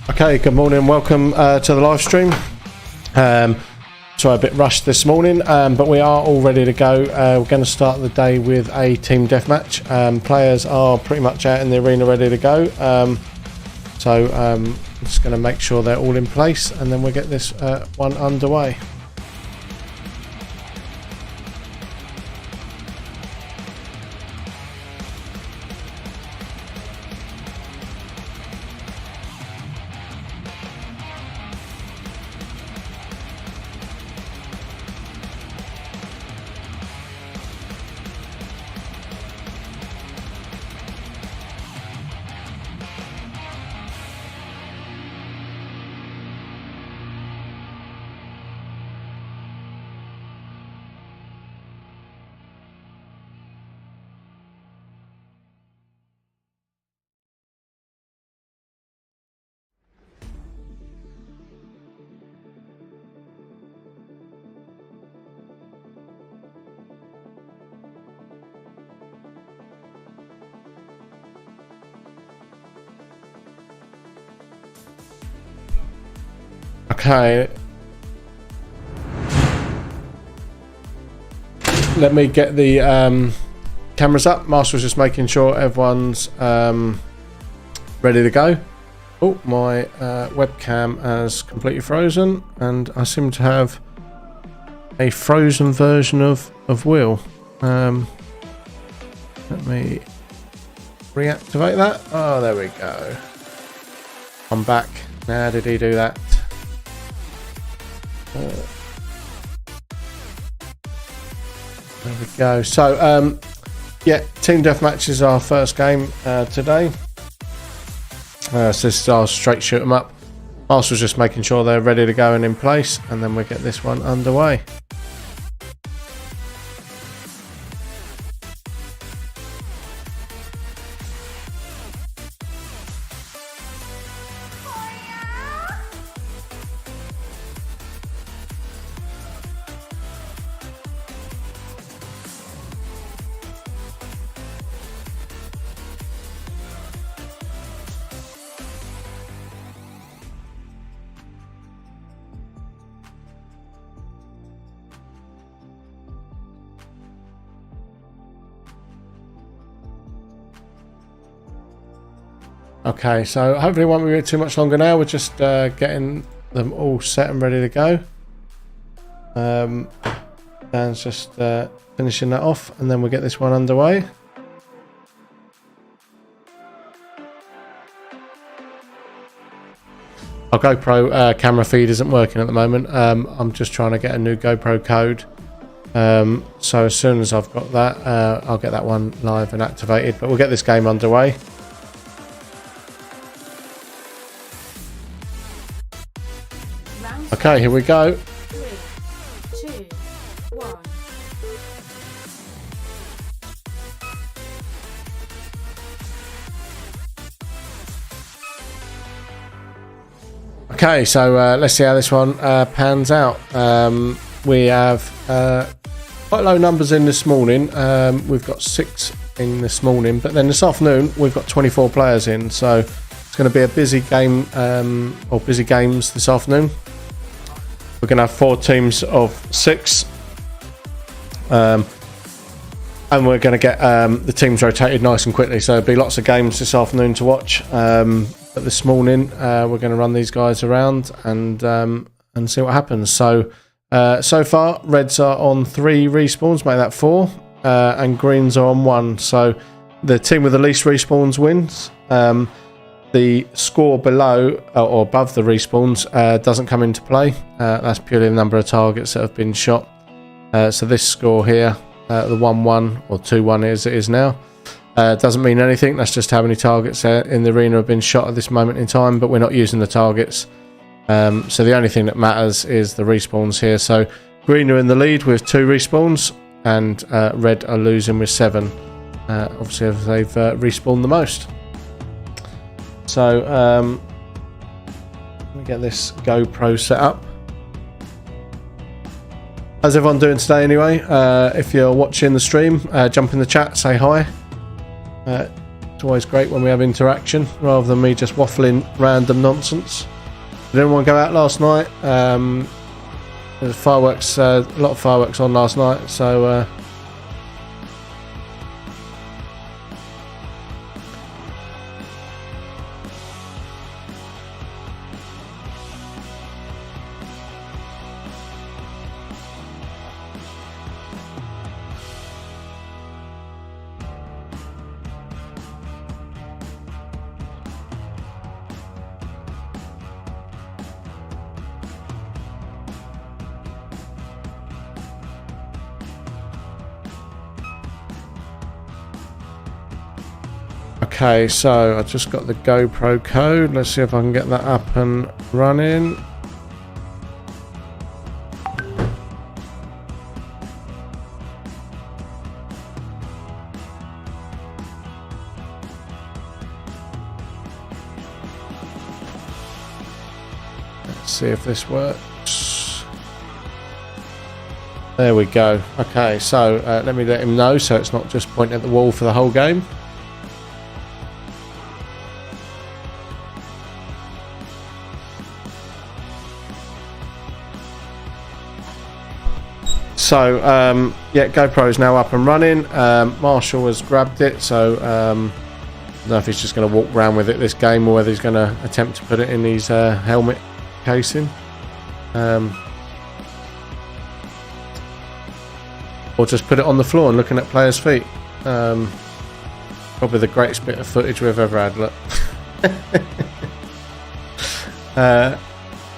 Okay, good morning, welcome to the live stream. Sorry, a bit rushed this morning, but we are all ready to go. We're going to start the day with a team deathmatch. Players are pretty much out in the arena ready to go, so I'm just going to make sure they're all in place and then we'll get this one underway. Okay, let me get the cameras up. Master's just making sure everyone's ready to go. Oh, my webcam has completely frozen and I seem to have a frozen version of Will. Let me reactivate that. Oh, there we go. I'm back. How did he do that? There we go. So yeah, team deathmatch is our first game today. So this is our straight shoot 'em up. Master's just making sure they're ready to go and in place, and then we'll get this one underway. Okay, so hopefully it won't be too much longer now. We're just getting them all set and ready to go. Dan's just finishing that off, and then we'll get this one underway. Our GoPro camera feed isn't working at the moment. I'm just trying to get a new GoPro code. So as soon as I've got that, I'll get that one live and activated. But we'll get this game underway. Okay, here we go. 3, 2, 1. Okay, so let's see how this one pans out. We have quite low numbers in this morning. We've got 6 in this morning, but then this afternoon we've got 24 players in, so it's going to be a busy game, or busy games this afternoon. We're going to have 4 teams of 6, and we're going to get the teams rotated nice and quickly, so there'll be lots of games this afternoon to watch. But this morning we're going to run these guys around and see what happens. So so far Reds are on 3 respawns, make that 4, and Greens are on 1. So the team with the least respawns wins. The score below or above the respawns doesn't come into play. That's purely the number of targets that have been shot. So this score here, the 1-1 or 2-1 as it is now, doesn't mean anything. That's just how many targets in the arena have been shot at this moment in time, but we're not using the targets. So the only thing that matters is the respawns here. So Green are in the lead with 2 respawns, and Red are losing with 7. Obviously they've respawned the most. So let me get this GoPro set up. How's everyone doing today anyway? If you're watching the stream, jump in the chat, say hi. It's always great when we have interaction rather than me just waffling random nonsense. Did anyone go out last night? There's fireworks, a lot of fireworks on last night, so okay, so I just got the GoPro code. Let's see if I can get that up and running. Let's see if this works. There we go. Okay, so let me let him know so it's not just pointing at the wall for the whole game. So yeah, GoPro is now up and running. Marshall has grabbed it, so I don't know if he's just going to walk around with it this game or whether he's going to attempt to put it in his helmet casing, or just put it on the floor and looking at players' feet. Probably the greatest bit of footage we've ever had. Look. I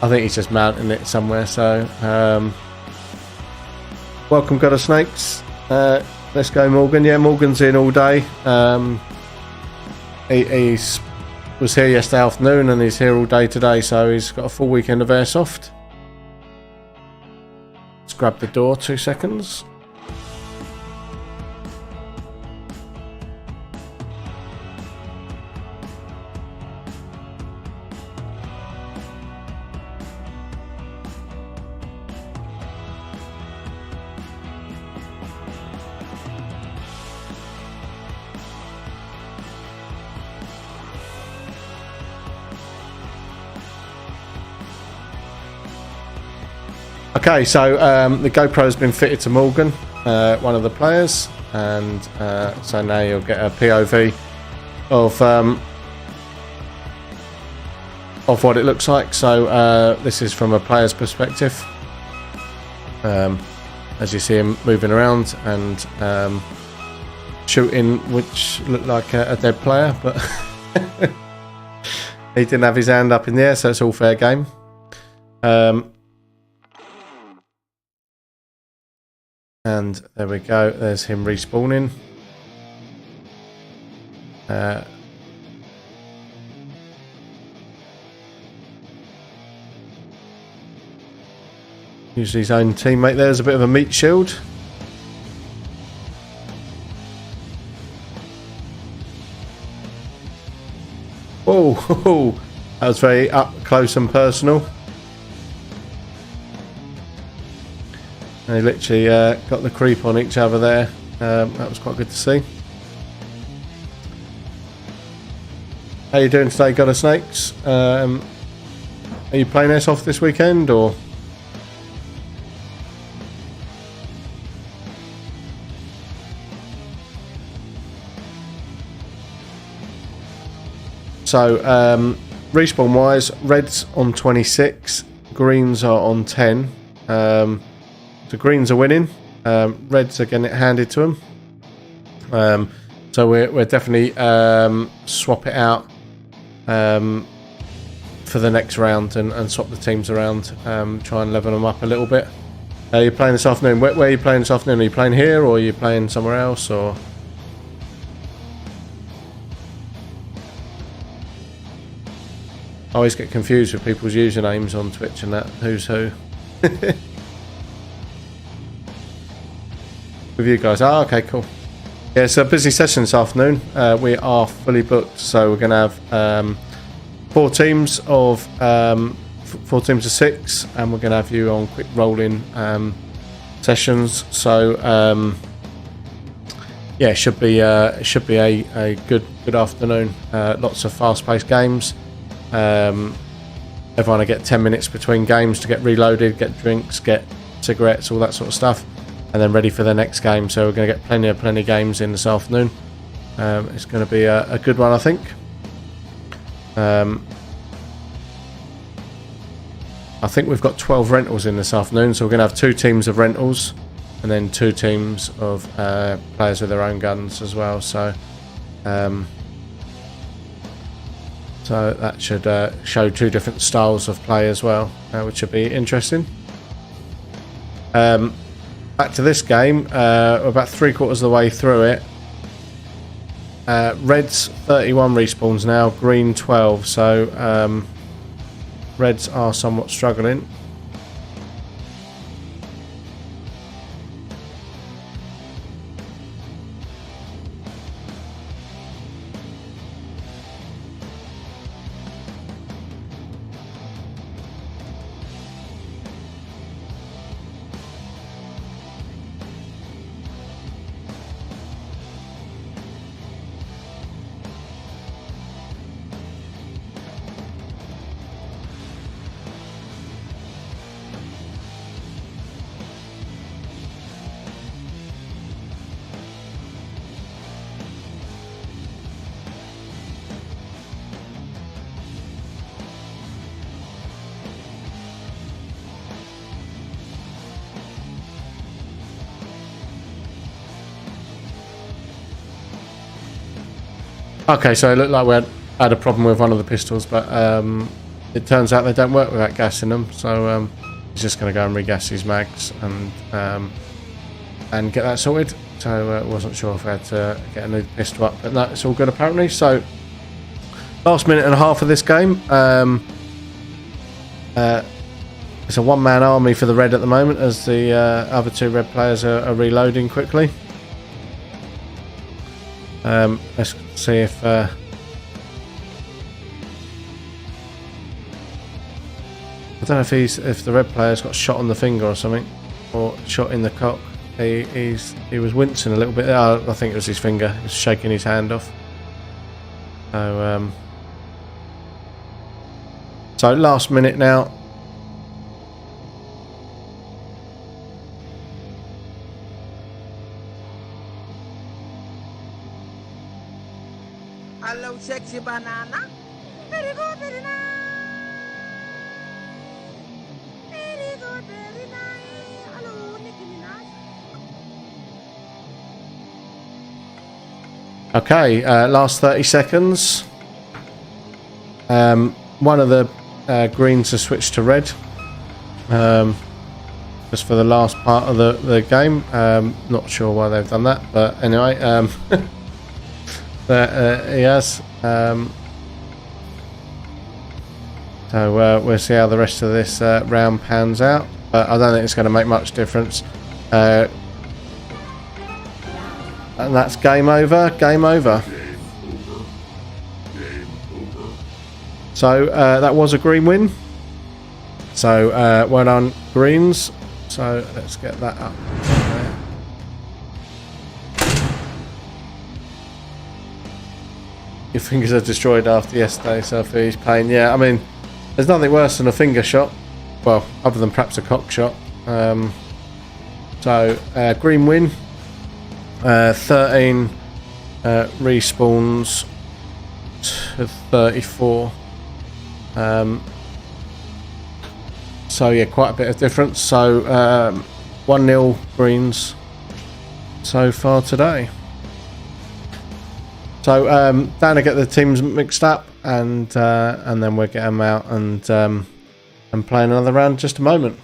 think he's just mounting it somewhere. So. Welcome, God of Snakes. Let's go, Morgan. Yeah, Morgan's in all day. He was here yesterday afternoon and he's here all day today, so he's got a full weekend of Airsoft. Let's grab the door, 2 seconds. Okay, so the GoPro has been fitted to Morgan, one of the players, and so now you'll get a POV of what it looks like. So this is from a player's perspective, as you see him moving around and shooting, which looked like a dead player, but he didn't have his hand up in the air, so it's all fair game. And there we go, there's him respawning. Usually his own teammate. There's a bit of a meat shield. Oh, that was very up close and personal. They literally got the creep on each other there. That was quite good to see. How you doing today, God of Snakes? Are you playing Airsoft this weekend, or? So, respawn wise, red's on 26, greens are on 10. The greens are winning, reds are getting it handed to them. So we're definitely swap it out for the next round and swap the teams around, try and level them up a little bit. You're playing this afternoon. Where are you playing this afternoon? Are you playing here or are you playing somewhere else? Or I always get confused with people's usernames on Twitch and that. Who's who? With you guys. Oh, okay, cool. Yeah, it's a busy session this afternoon. We are fully booked, so we're going to have 4 teams of 6, and we're going to have you on quick rolling sessions. So yeah, it should be a good afternoon. Lots of fast-paced games. Everyone will get 10 minutes between games to get reloaded, get drinks, get cigarettes, all that sort of stuff, and then ready for the next game. So we're going to get plenty of games in this afternoon. It's going to be a good one, I think. I think we've got 12 rentals in this afternoon, so we're going to have 2 teams of rentals and then 2 teams of players with their own guns as well. So that should show 2 different styles of play as well, which should be interesting. Back to this game, we're about 3/4 of the way through it. Reds 31 respawns now, green 12, so Reds are somewhat struggling. Okay, so it looked like we had a problem with one of the pistols, but it turns out they don't work without gas in them, so he's just going to go and regas his mags and get that sorted. So wasn't sure if I had to get a new pistol up, but no, it's all good apparently. So last minute and a half of this game. It's a one-man army for the red at the moment as the other 2 red players are reloading quickly. Let's see if I don't know if the red player's got shot on the finger or something, or shot in the cock. He was wincing a little bit. I think it was his finger. He was shaking his hand off. So last minute now. Hello, sexy banana. Very good, very nice. Very good, very nice. Hello, Nicki Minaj. Okay, last 30 seconds. One of the greens has switched to red. Just for the last part of the game. Not sure why they've done that, but anyway. He has. So we'll see how the rest of this round pans out. But I don't think it's going to make much difference. And that's game over. Game over. So that was a green win. So well done, greens. So let's get that up. Your fingers are destroyed after yesterday, so he's pain. Yeah, I mean, there's nothing worse than a finger shot. Well, other than perhaps a cock shot. So, green win. 13 respawns to 34. So, yeah, quite a bit of difference. So, 1-0 greens so far today. So down to get the teams mixed up, and then we'll get them out and play another round in just a moment.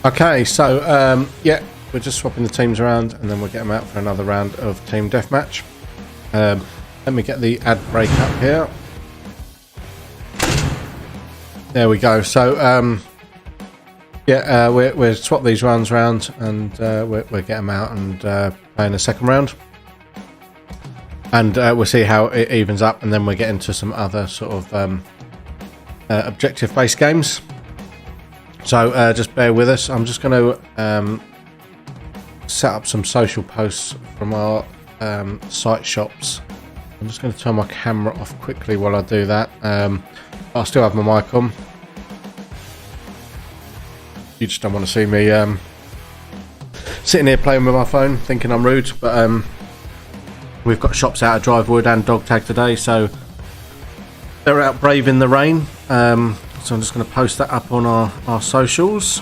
Okay, so yeah, we're just swapping the teams around and then we'll get them out for another round of team deathmatch. Let me get the ad break up here. There we go. So yeah, we'll swap these rounds around and we'll get them out and play in the second round. And we'll see how it evens up, and then we'll get into some other sort of objective-based games. So just bear with us. I'm just going to set up some social posts from our site shops. I'm just going to turn my camera off quickly while I do that. I'll still have my mic on. You just don't want to see me sitting here playing with my phone thinking I'm rude, but we've got shops out at Drivewood and Dog Tag today, so they're out braving the rain. So I'm just going to post that up on our socials.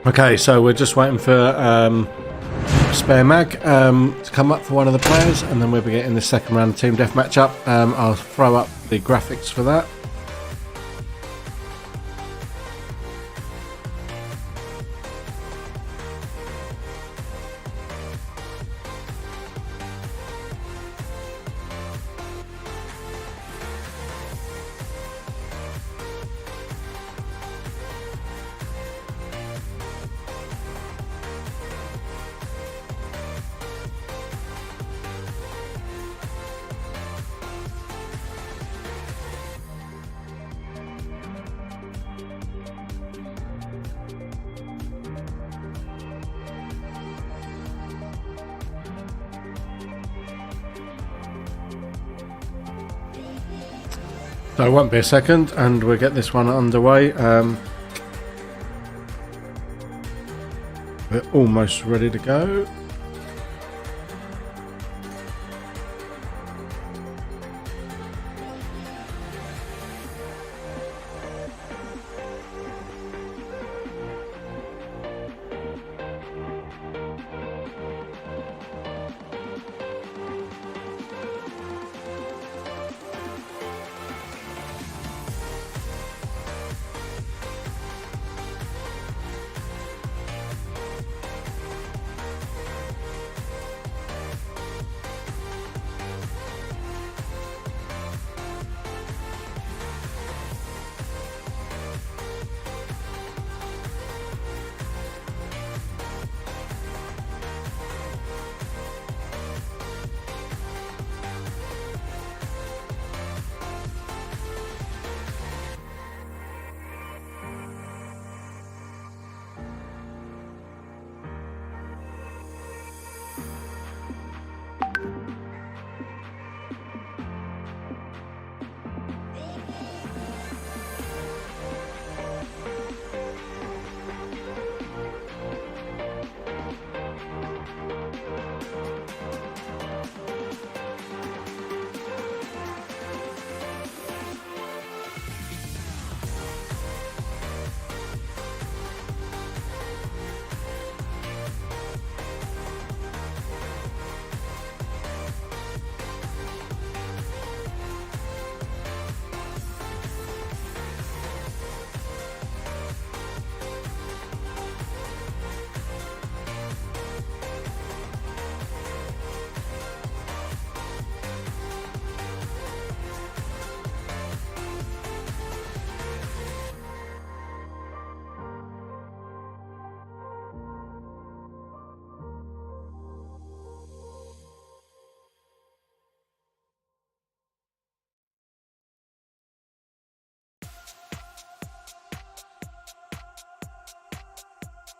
Okay, so we're just waiting for spare mag to come up for one of the players, and then we'll be getting the second round of team deathmatch up. I'll throw up the graphics for that. So it won't be a second and we'll get this one underway. We're almost ready to go.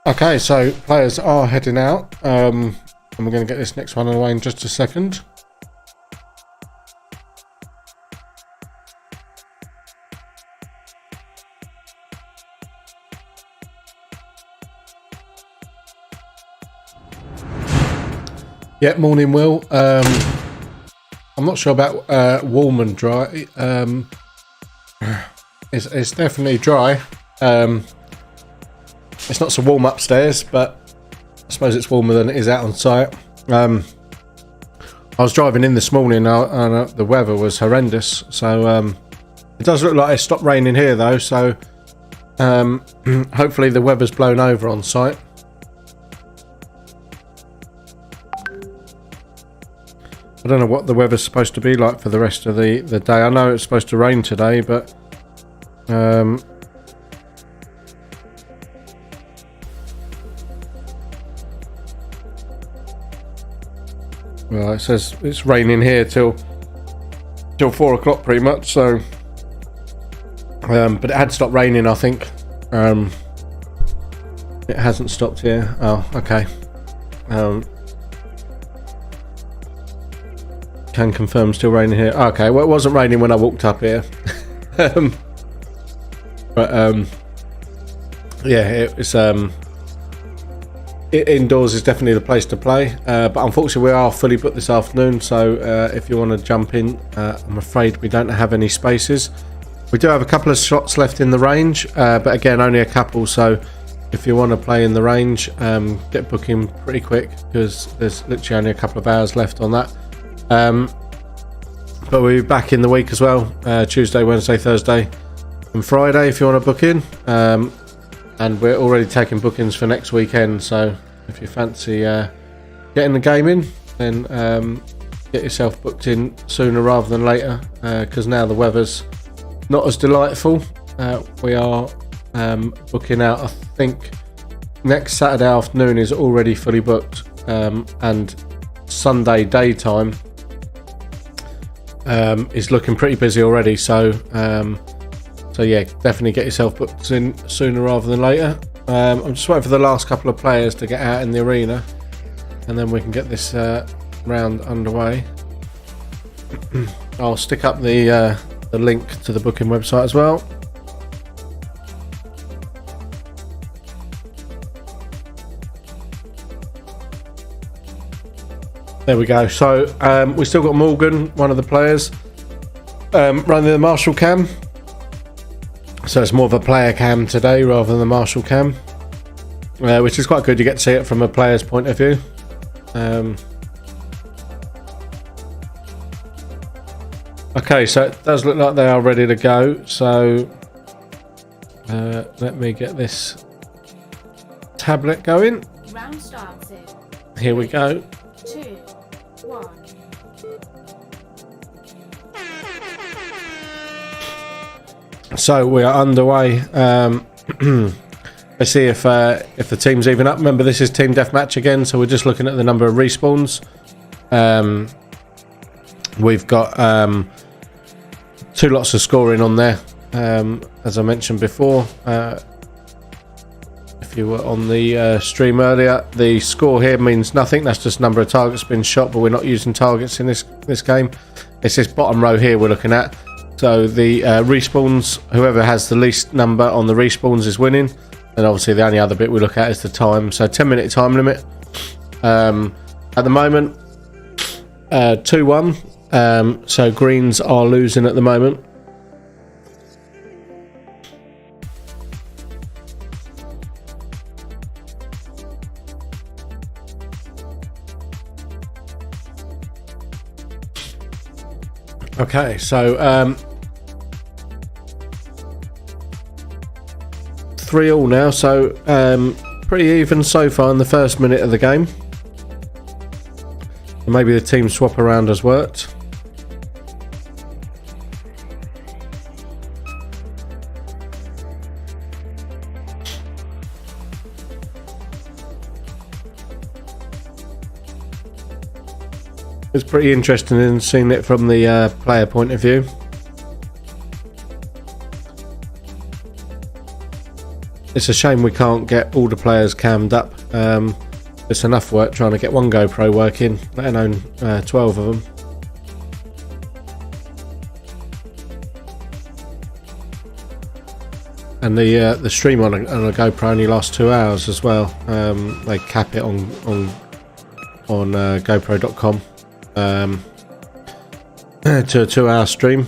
Okay, so players are heading out, and we're going to get this next one away in just a second. Yeah, morning, Will. I'm not sure about warm and dry. It's definitely dry. It's not so warm upstairs, but I suppose it's warmer than it is out on site. I was driving in this morning and the weather was horrendous. So it does look like it stopped raining here though. So hopefully the weather's blown over on site. I don't know what the weather's supposed to be like for the rest of the day. I know it's supposed to rain today, but well, it says it's raining here till 4 o'clock pretty much. So, but it had stopped raining, I think. It hasn't stopped here. Oh, okay. Can confirm still raining here. Okay, well it wasn't raining when I walked up here. Yeah, it's indoors is definitely the place to play, but unfortunately we are fully booked this afternoon, so if you want to jump in, I'm afraid we don't have any spaces. We do have a couple of slots left in the range, but again only a couple, so if you want to play in the range, get booking pretty quick because there's literally only a couple of hours left on that. But we'll be back in the week as well, Tuesday, Wednesday, Thursday and Friday if you want to book in, and we're already taking bookings for next weekend, so if you fancy getting the game in, then get yourself booked in sooner rather than later, because now the weather's not as delightful. We are booking out, I think next Saturday afternoon is already fully booked, and Sunday daytime is looking pretty busy already, so yeah, definitely get yourself booked in sooner rather than later. I'm just waiting for the last couple of players to get out in the arena, and then we can get this round underway. I'll stick up the link to the booking website as well. There we go. So we still got Morgan, one of the players, running the Marshall cam. So it's more of a player cam today rather than the Marshall cam, which is quite good. You get to see it from a player's point of view. Okay, so it does look like they are ready to go. So let me get this tablet going. Round starts in Here we go. 2, 1. So we are underway. Let's see if the team's even up. Remember, this is team deathmatch again, so we're just looking at the number of respawns. We've got 2 lots of scoring on there, as I mentioned before. If you were on the stream earlier, the score here means nothing. That's just number of targets been shot, but we're not using targets in this game. It's this bottom row here we're looking at. So the respawns, whoever has the least number on the respawns is winning. And obviously the only other bit we look at is the time. So 10-minute time limit. At the moment, 2-1. So greens are losing at the moment. Okay, so 3-3 now, so pretty even so far in the first minute of the game. Maybe the team swap around has worked. It's pretty interesting in seeing it from the player point of view. it's a shame we can't get all the players cammed up. It's enough work trying to get one GoPro working, let alone 12 of them. And the stream on a GoPro only lasts 2 hours as well. They cap it on GoPro.com to a 2-hour stream,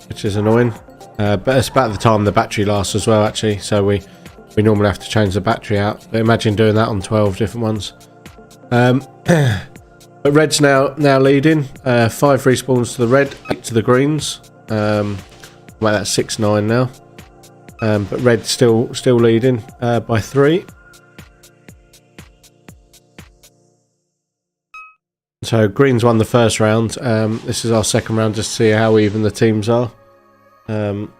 which is annoying. But it's about the time the battery lasts as well, actually. So we normally have to change the battery out. But imagine doing that on 12 different ones. But red's now leading. 5 respawns to the red, 8 to the greens. Like that's 6-9 now. But red's still leading by 3. So greens won the first round. This is our second round just to see how even the teams are. I'm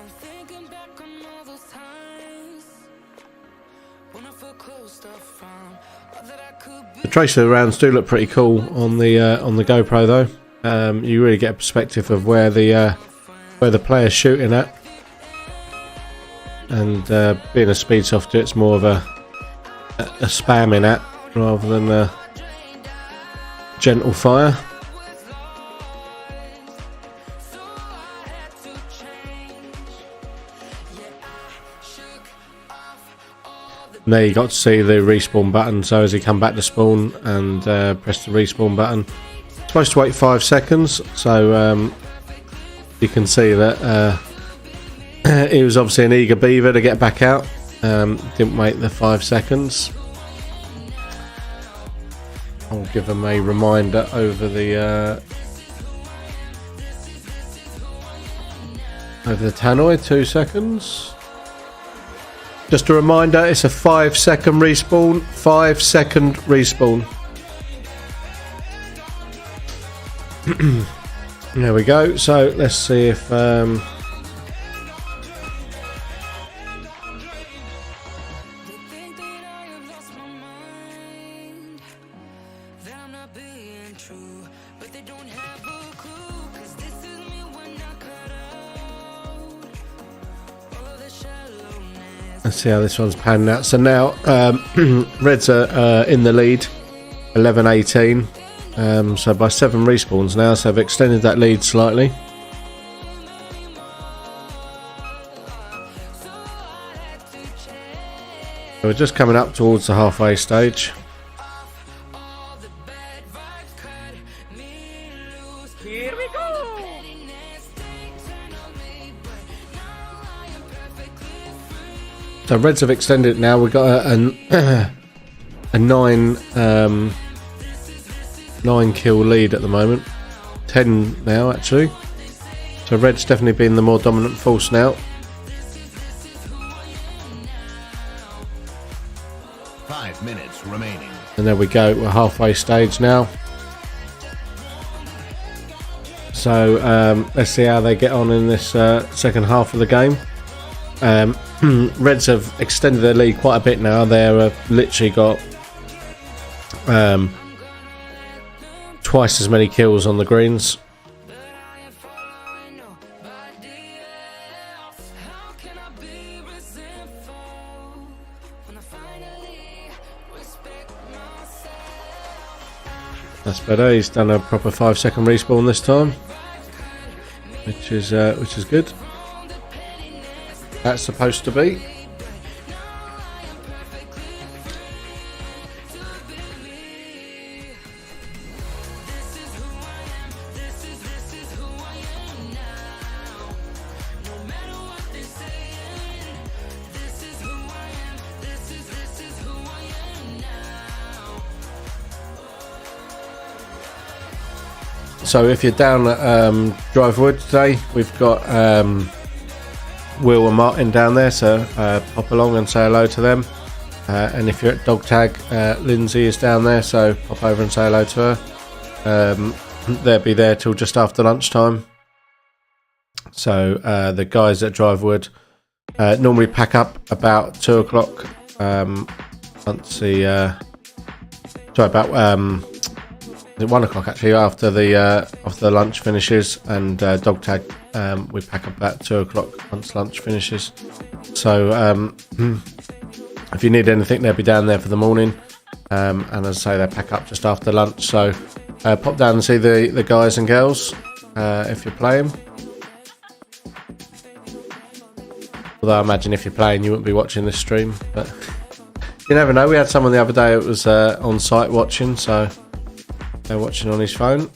thinking back on all those times when I felt close to farm, that I could be. The tracer rounds do look pretty cool on the GoPro though. You really get a perspective of where the player's shooting at, and being a speed softer, it's more of a spamming at rather than a gentle fire. And there you got to see the respawn button, so as he come back to spawn and press the respawn button, supposed to wait 5 seconds, so you can see that he was obviously an eager beaver to get back out. Didn't wait the 5 seconds. I'll give him a reminder over the tannoy, 2 seconds. Just a reminder, it's a 5-second respawn. 5-second respawn. There we go. So let's see if let's see how this one's panning out. So now reds are in the lead, 11-18. So by 7 respawns now, so I've extended that lead slightly. So we're just coming up towards the halfway stage. Here we go. So reds have extended it now. We've got a 9 kill lead at the moment. 10 now actually. So red's definitely been the more dominant force now. 5 minutes remaining. And there we go, we're halfway stage now. So let's see how they get on in this second half of the game. Reds have extended their lead quite a bit now. They've literally got twice as many kills on the greens. That's better. He's done a proper 5-second respawn this time, which is good. That's supposed to be. So if you're down at Drivewood today, we've got Will and Martin down there, so pop along and say hello to them. And if you're at Dog Tag, Lindsay is down there, so pop over and say hello to her. They'll be there till just after lunchtime. So the guys at Drivewood normally pack up about 2 o'clock. Once the at 1 o'clock actually, after the lunch finishes, and dog tag we pack up about 2 o'clock once lunch finishes. So if you need anything, they'll be down there for the morning, and as I say, they pack up just after lunch. So pop down and see the guys and girls if you're playing. Although I imagine if you're playing, you wouldn't be watching this stream, but you never know. We had someone the other day that was on site watching, so they're watching on his phone.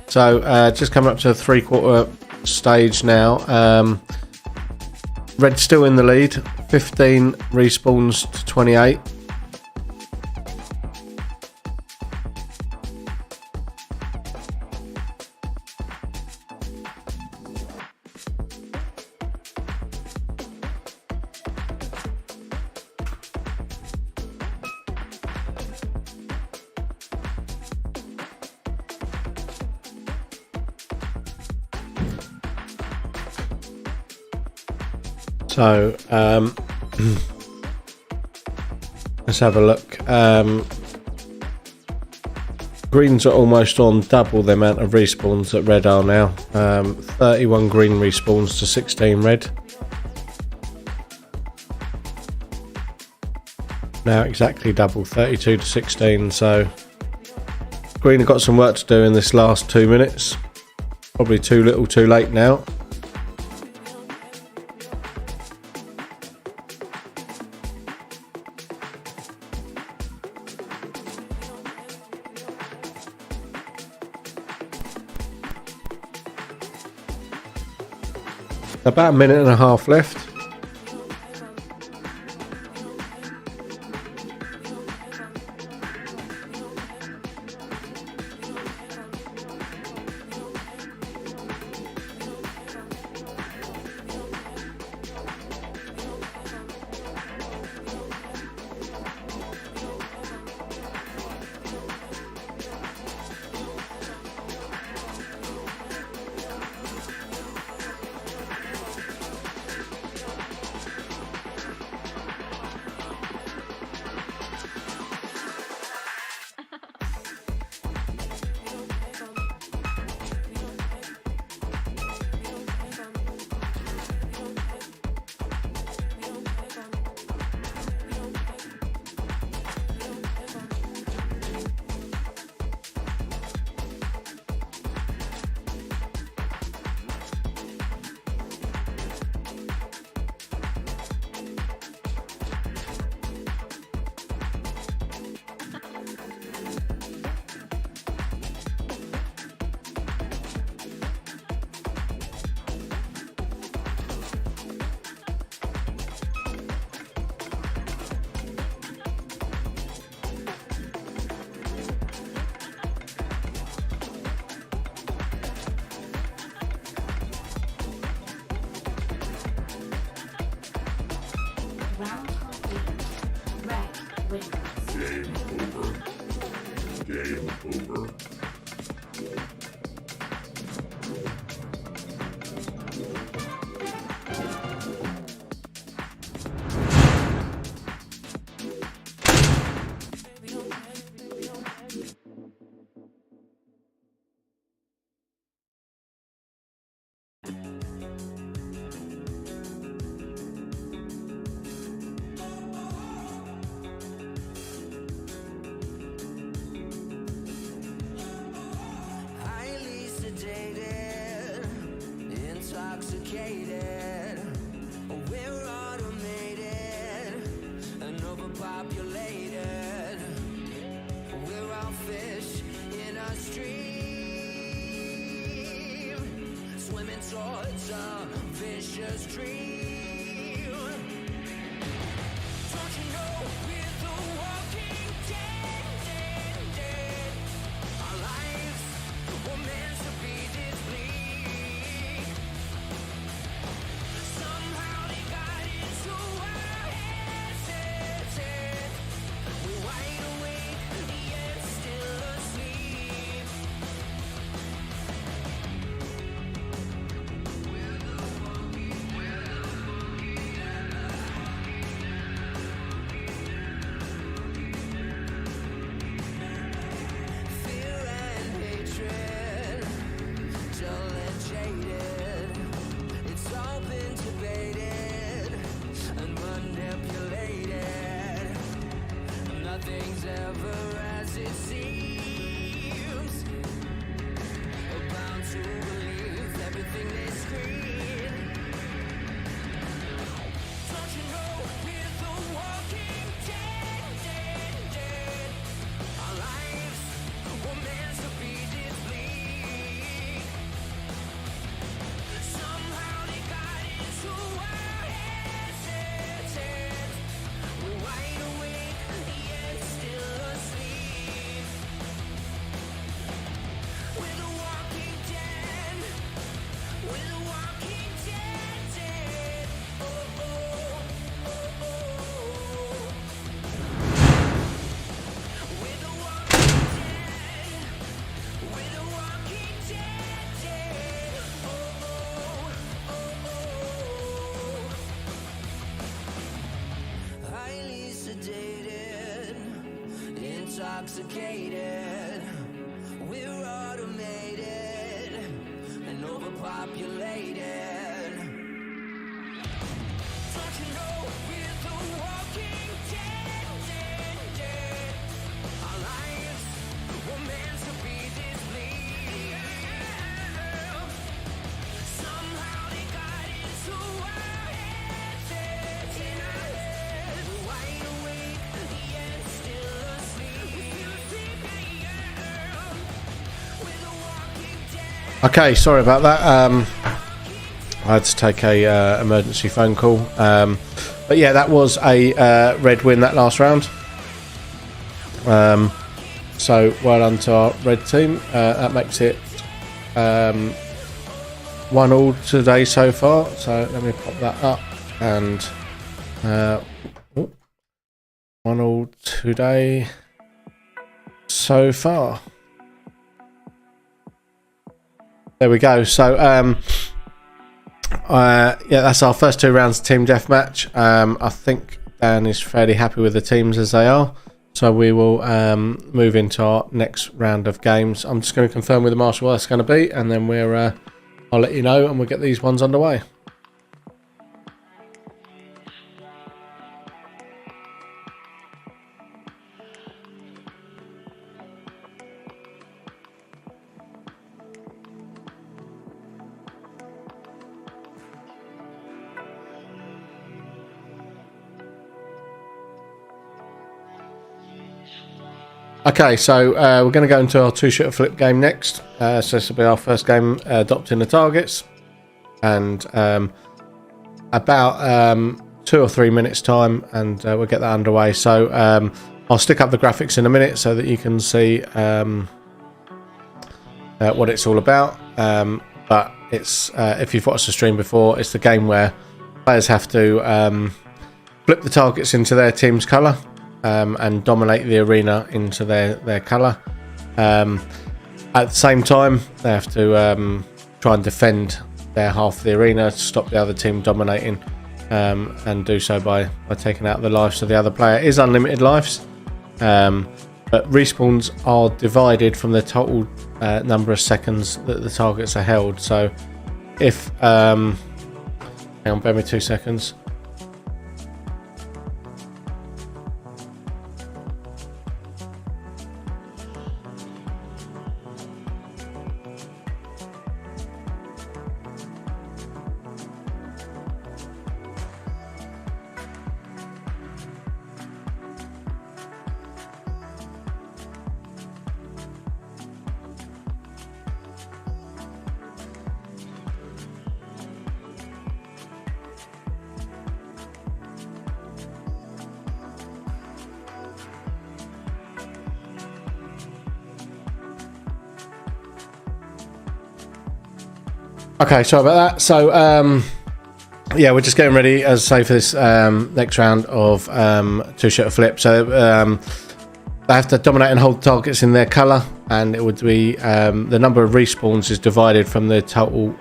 So just coming up to the 3/4 stage now. Red's still in the lead, 15 respawns to 28. So let's have a look. Greens are almost on double the amount of respawns that red are now. 31 green respawns to 16 red. Now exactly double, 32 to 16. So green have got some work to do in this last 2 minutes. Probably too little too late now. About a minute and a half left. Round complete. Red wins. Game over. Highly sedated, intoxicated. We're automated and overpopulated. We're all fish in a stream, swimming towards a vicious dream. Don't you know we're the walking dead? Our lives were meant to be this bleak. Somehow they got into our heads. We're wide awake, yet still asleep. We're the walking dead. sedated, intoxicated. We're automated and overpopulated. Don't you know we're the walking dead, dead, dead? Our lives were meant to be this bleak. Somehow they got into our heads, in our heads. We're wide awake, yet still asleep. We feel asleep, we're the walking dead. Okay, sorry about that. I had to take a emergency phone call. But yeah, that was a red win that last round. So well done to our red team. That makes it 1-1 today so far. So let me pop that up and 1-1 today so far. There we go. So yeah, that's our first 2 rounds of team deathmatch. I think Dan is fairly happy with the teams as they are. So we will move into our next round of games. I'm just going to confirm with the marshal what that's going to be, and then I'll let you know, and we'll get these ones underway. Okay, so we're going to go into our 2-shooter flip game next. So this will be our first game adopting the targets. And about 2 or 3 minutes time, and we'll get that underway. So I'll stick up the graphics in a minute so that you can see what it's all about. But it's if you've watched the stream before, it's the game where players have to flip the targets into their team's colour. And dominate the arena into their colour. At the same time, they have to try and defend their half of the arena to stop the other team dominating, and do so by taking out the lives of the other player. It is unlimited lives, but respawns are divided from the total number of seconds that the targets are held. So if hang on, bear me 2 seconds. Okay, sorry about that. So, yeah, we're just getting ready, as I say, for this next round of 2-shooter flip. So, they have to dominate and hold targets in their colour, and it would be the number of respawns is divided from the total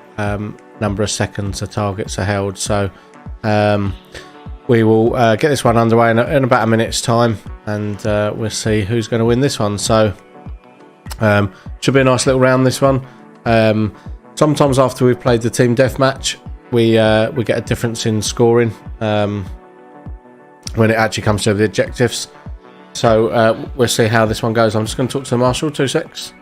number of seconds the targets are held. So, we will get this one underway in about a minute's time, and we'll see who's going to win this one. So, should be a nice little round, this one. Sometimes after we've played the team deathmatch, we get a difference in scoring when it actually comes to the objectives. So we'll see how this one goes. I'm just going to talk to the marshal. 2 secs.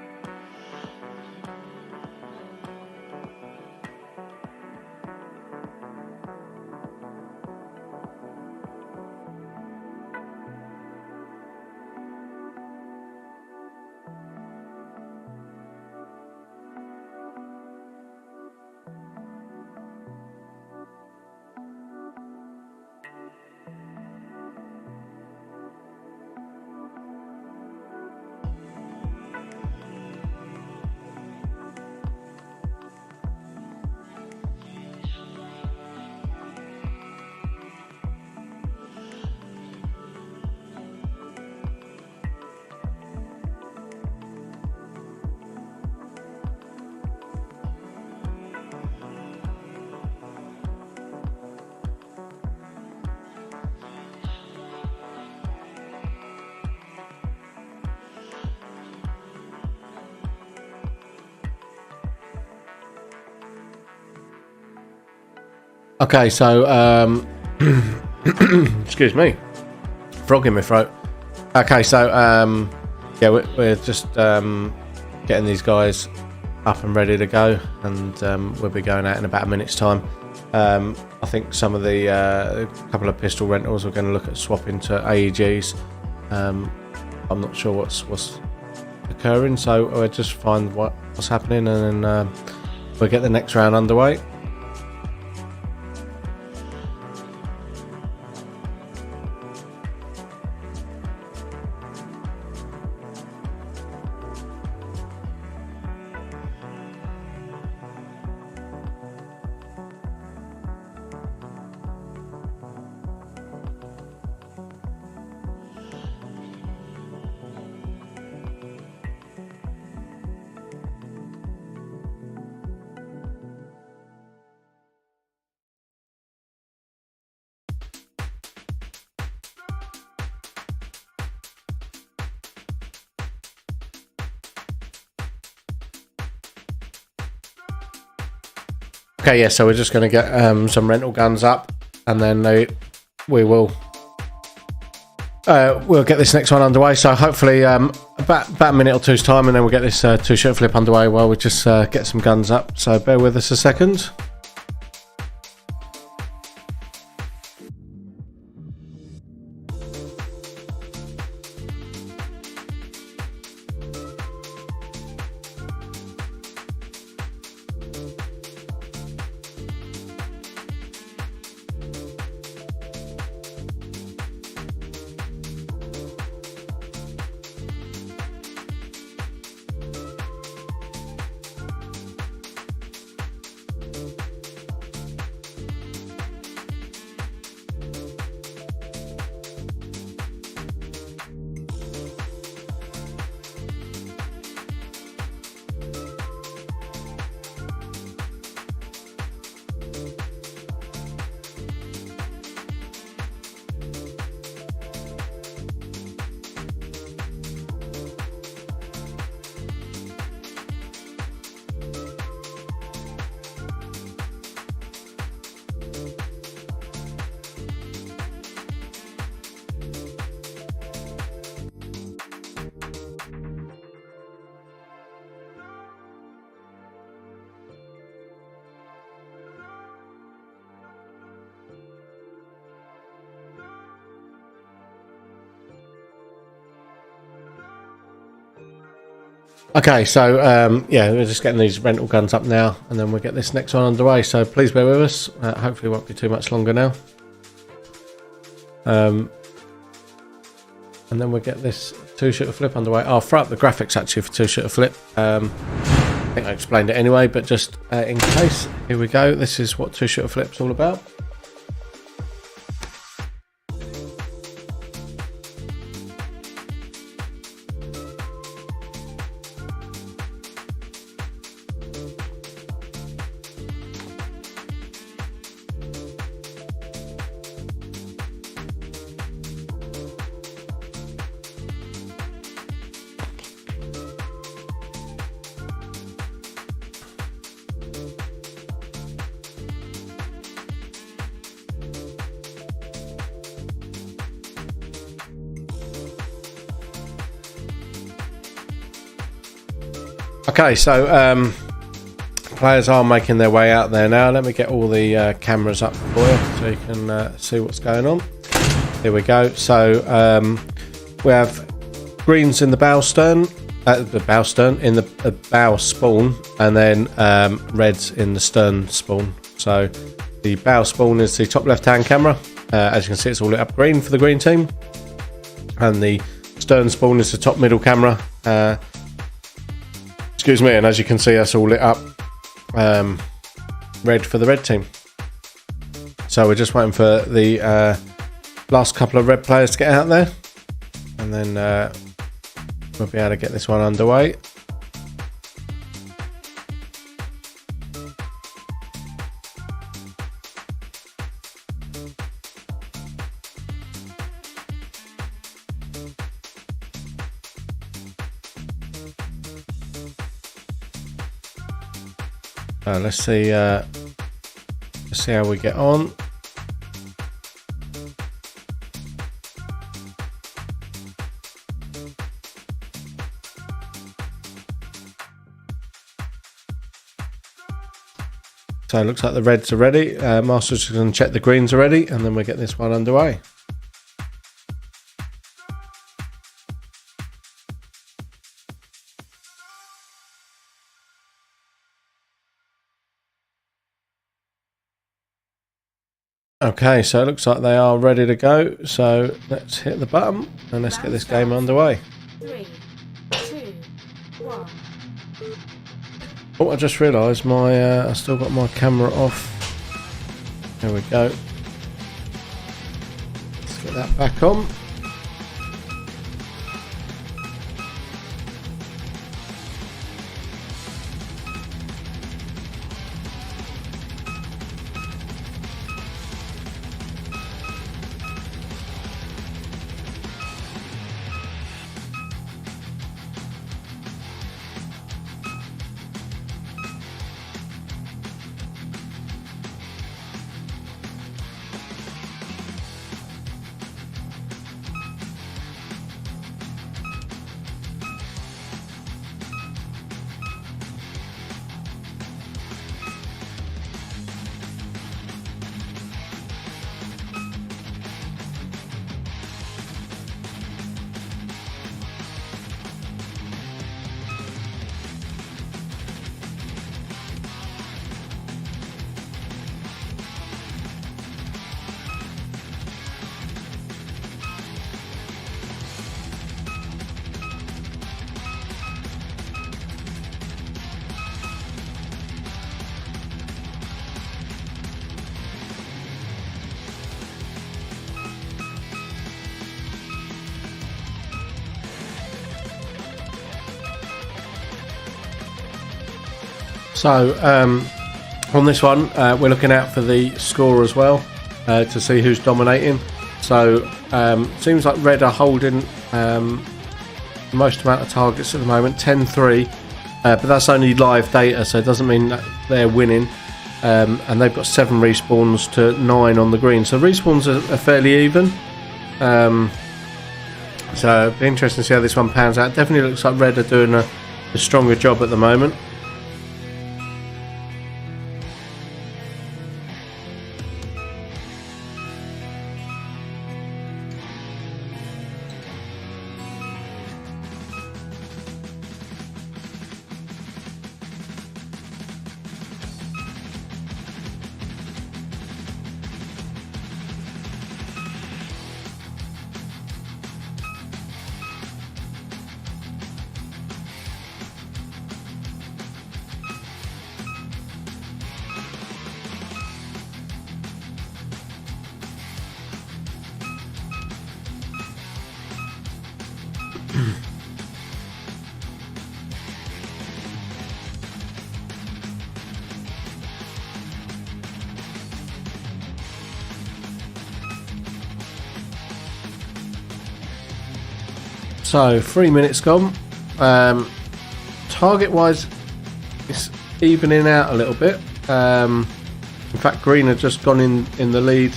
Okay, so excuse me, frog in my throat. Okay, so yeah, we're just getting these guys up and ready to go, and we'll be going out in about a minute's time. I think some of the couple of pistol rentals are going to look at swapping to AEGs. I'm not sure what's occurring, so we'll just find what's happening, and then we'll get the next round underway. Okay, yeah, so we're just going to get some rental guns up, and then we'll get this next one underway. So hopefully about a minute or two's time, and then we'll get this two-shooter flip underway while we just get some guns up. So bear with us a second. Okay, so yeah, we're just getting these rental guns up now, and then we'll get this next one underway. So please bear with us. Hopefully it won't be too much longer now. And then we'll get this two-shooter flip underway. I'll throw up the graphics actually for two-shooter flip. I think I explained it anyway, but just in case, here we go. This is what two-shooter flip's all about. Okay, so players are making their way out there now. Let me get all the cameras up for you so you can see what's going on. Here we go. So we have greens in the bow stern, in the bow spawn, and then reds in the stern spawn. So the bow spawn is the top left-hand camera. As you can see, it's all lit up green for the green team, and the stern spawn is the top middle camera. Excuse me, and as you can see, that's all lit up red for the red team. So we're just waiting for the last couple of red players to get out there, and then we'll be able to get this one underway. Let's see see how we get on. So it looks like the reds are ready. Master's just going to check the greens are ready, and then we'll get this one underway. Okay, so it looks like they are ready to go. So let's hit the button and let's get this game underway. 3, 2, 1. Oh, I just realised my I still got my camera off. There we go. Let's get that back on. So on this one, we're looking out for the score as well to see who's dominating. So seems like red are holding most amount of targets at the moment, 10-3, but that's only live data, so it doesn't mean that they're winning. And they've got 7 respawns to 9 on the green, so respawns are fairly even. So it'll be interesting to see how this one pans out. Definitely looks like red are doing a stronger job at the moment. So 3 minutes gone. Target wise, it's evening out a little bit. In fact, green had just gone in the lead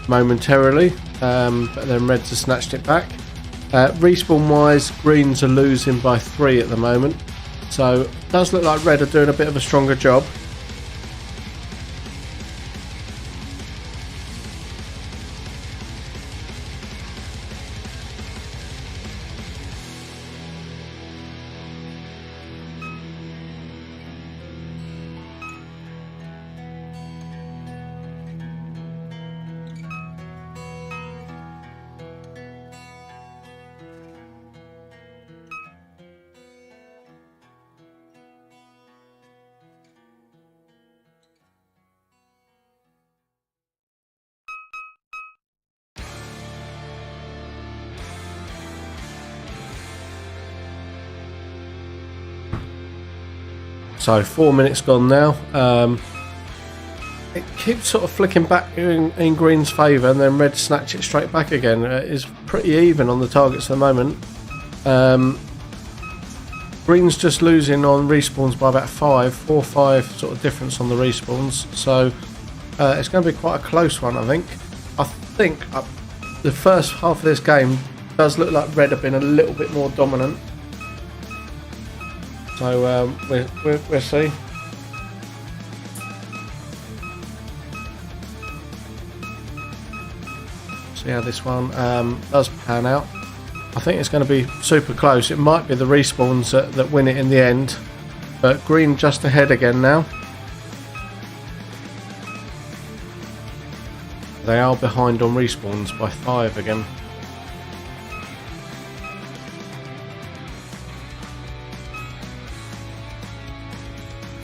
momentarily, but then reds have snatched it back. Respawn wise, greens are losing by 3 at the moment, so it does look like red are doing a bit of a stronger job. So 4 minutes gone now. It keeps sort of flicking back in green's favour, and then red snatch it straight back again. It's pretty even on the targets at the moment. Green's just losing on respawns by about 4 or 5 sort of difference on the respawns. So it's going to be quite a close one, I think. I think the first half of this game does look like red have been a little bit more dominant. So we'll see. See how this one does pan out. I think it's going to be super close. It might be the respawns that win it in the end. But green just ahead again now. They are behind on respawns by 5 again.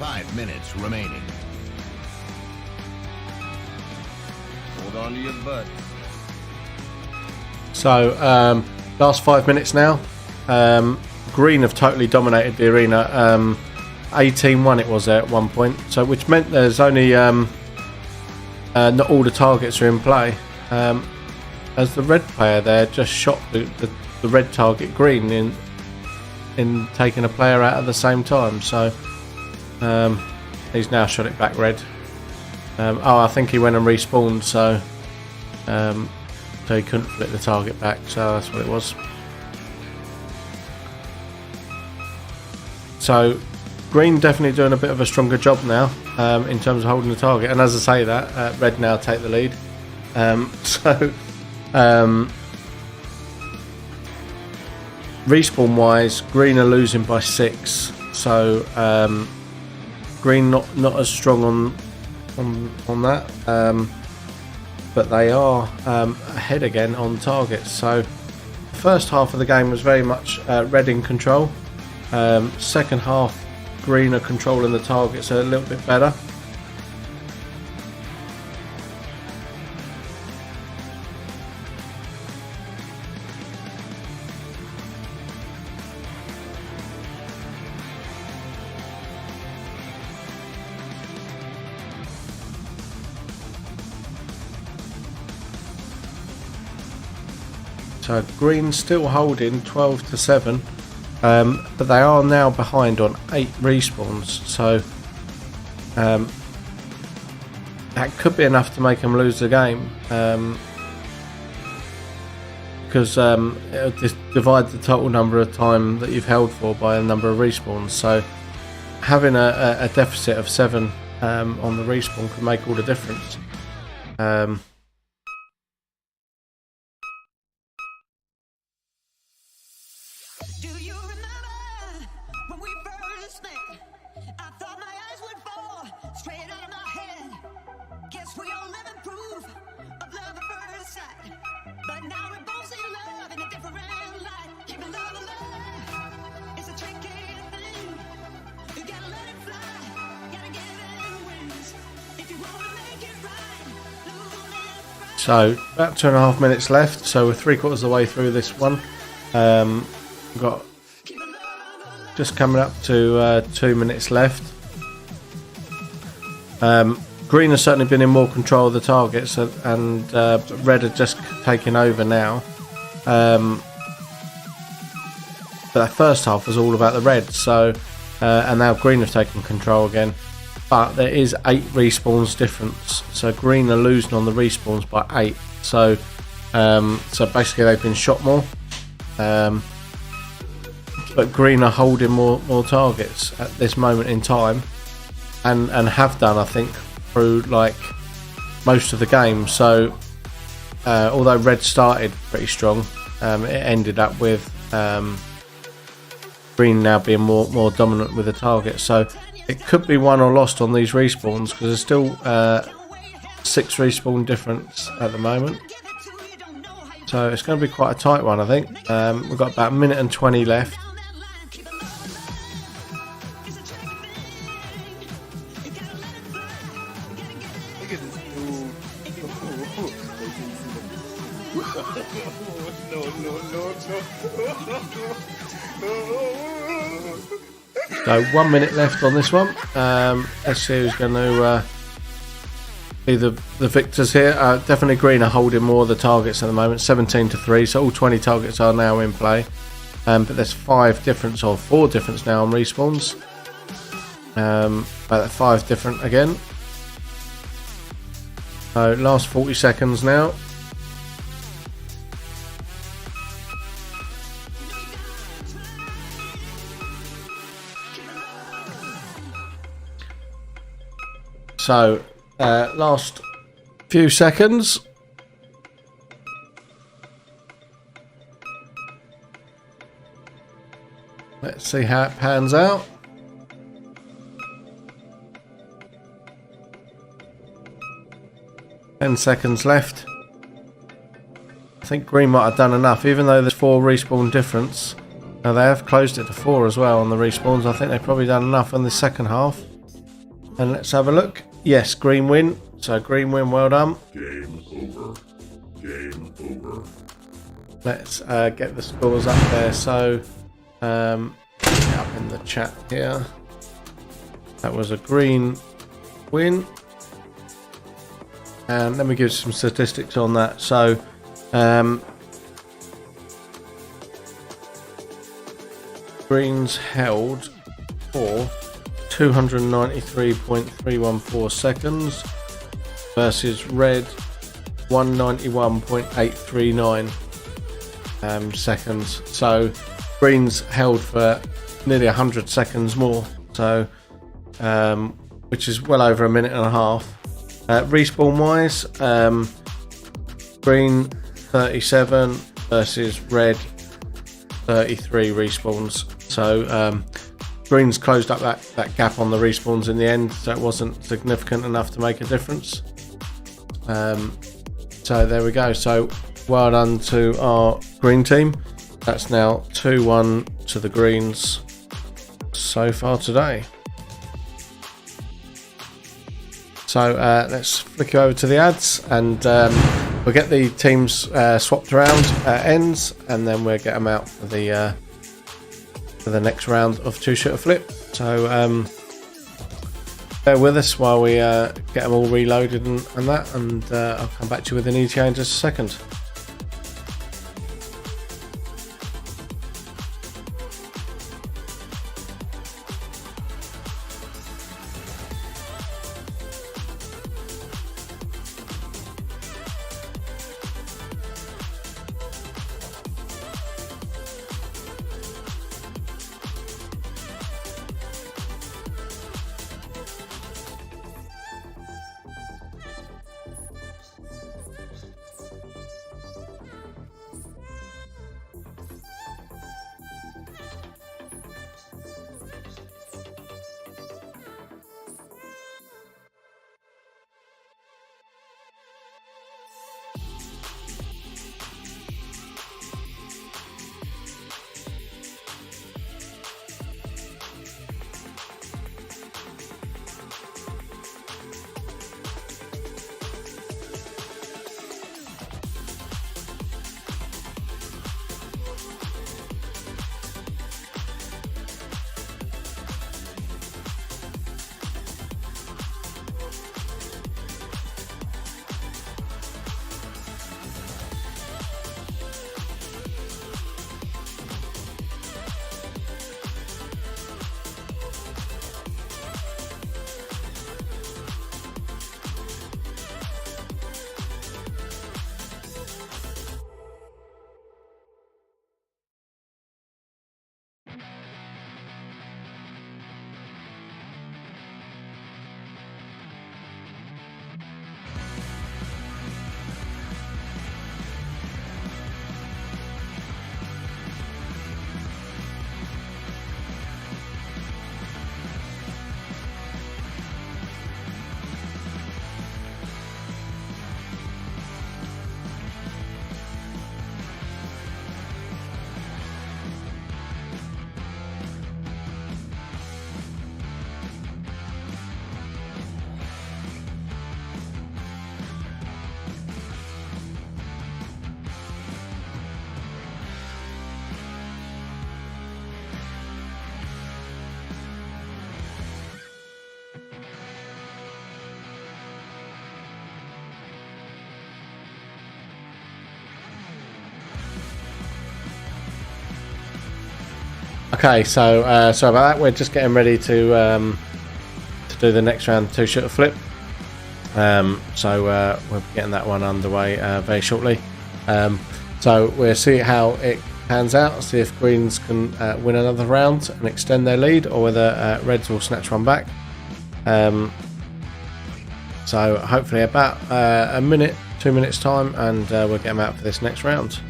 Five minutes remaining. Hold on to your butt. So, last 5 minutes now. Green have totally dominated the arena. 18-1 it was there at one point. So, which meant there's only not all the targets are in play. As the red player there just shot the red target green in taking a player out at the same time. So, he's now shot it back red. I think he went and respawned. So he couldn't flip the target back, so that's what it was. So green definitely doing a bit of a stronger job now in terms of holding the target, and as I say that, red now take the lead. Respawn wise, green are losing by 6, so green not as strong on that. But they are ahead again on targets. So the first half of the game was very much red in control. Second half, green are controlling the targets a little bit better. So green still holding 12-7, but they are now behind on 8 respawns. So that could be enough to make them lose the game, because it'll just divide the total number of time that you've held for by a number of respawns. So having a deficit of 7 on the respawn could make all the difference. Do you remember when we first met? I thought my eyes would fall straight out of my head. Guess we all live in proof of love at first sight. But now we both see love in a different light. Keeping love alive is a tricky thing. You gotta let it fly, gotta give it wings. If you wanna make it right, lose it. So about 2.5 minutes left. So we're 3/4 of the way through this one. We've got just coming up to 2 minutes left. Green has certainly been in more control of the targets, and red are just taking over now. But that first half was all about the red, so and now green have taken control again. But there is 8 respawns difference, so green are losing on the respawns by 8. So basically they've been shot more. But green are holding more targets at this moment in time, and have done, I think, through like most of the game. So although red started pretty strong, it ended up with green now being more dominant with the target. So it could be won or lost on these respawns, because there's still 6 respawn difference at the moment. So it's going to be quite a tight one, I think. We've got about 1 minute and 20 left. Look at this dude. No. So 1 minute left on this one. Let's see who's going to be the victors here. Definitely green are holding more of the targets at the moment, 17-3. So all 20 targets are now in play. but there's 5 difference or 4 difference now on respawns. But 5 different again. So last 40 seconds now. So last few seconds. Let's see how it pans out. Ten seconds left. I think green might have done enough, even though there's 4 respawn difference. Now they have closed it to 4 as well on the respawns. I think they've probably done enough in the second half. And let's have a look. Yes, green win. So green win, well done. Game over. Game over. Let's get the scores up there. So up in the chat here. That was a green win. And let me give some statistics on that. So greens held for 293.314 seconds versus red 191.839 seconds. So greens held for nearly 100 seconds more. So which is well over a minute and a half. Respawn wise, green 37 versus red 33 respawns. So greens closed up that gap on the respawns in the end, so it wasn't significant enough to make a difference. So there we go. So well done to our green team. That's now 2-1 to the greens so far today. So let's flick over to the ads, and we'll get the teams swapped around at ends, and then we'll get them out for the next round of 2-shooter flip. So bear with us while we get them all reloaded and that, and I'll come back to you with an ETA in just a second. Okay, so sorry about that. We're just getting ready to do the next round 2-shooter flip. So we're getting that one underway very shortly. So we'll see how it pans out, see if Greens can win another round and extend their lead, or whether Reds will snatch one back. So hopefully about a minute, 2 minutes time, and we'll get them out for this next round.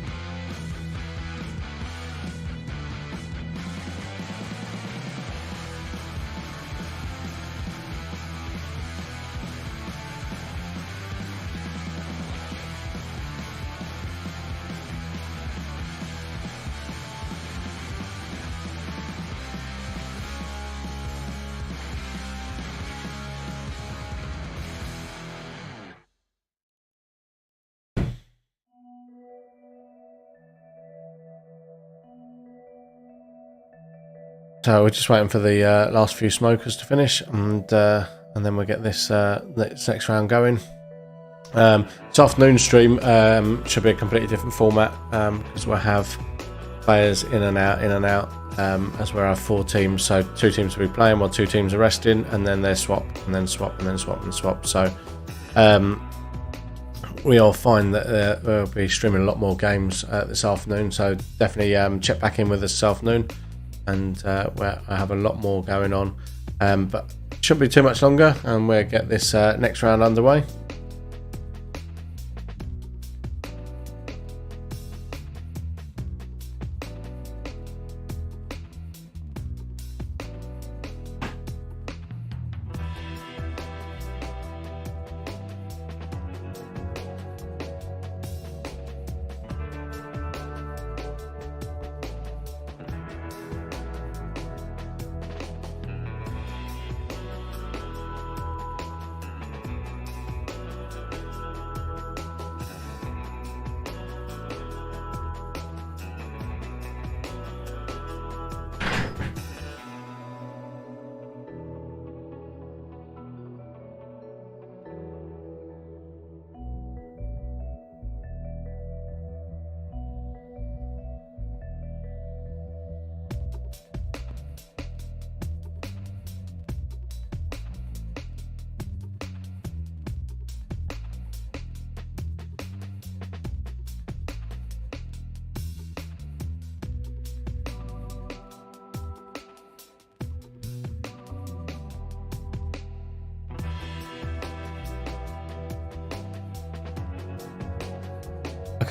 So we're just waiting for the last few smokers to finish, and then we'll get this next round going. This afternoon stream should be a completely different format, because we'll have players in and out, as we'll have 4 teams. So 2 teams will be playing while 2 teams are resting, and then they swap, and then swap, and then swap, and swap. So we'll find that we'll be streaming a lot more games this afternoon. So definitely check back in with us this afternoon, and where I have a lot more going on, but shouldn't be too much longer, and we'll get this next round underway.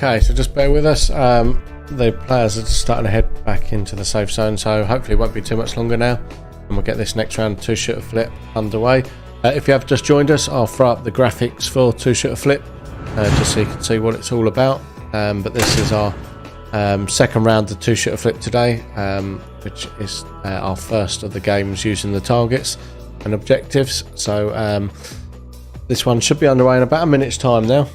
Okay, so just bear with us. The players are just starting to head back into the safe zone, so hopefully it won't be too much longer now, and we'll get this next round 2-shooter flip underway. If you have just joined us, I'll throw up the graphics for 2-shooter flip, just so you can see what it's all about. But this is our second round of 2-shooter flip today, which is our first of the games using the targets and objectives. So this one should be underway in about a minute's time now.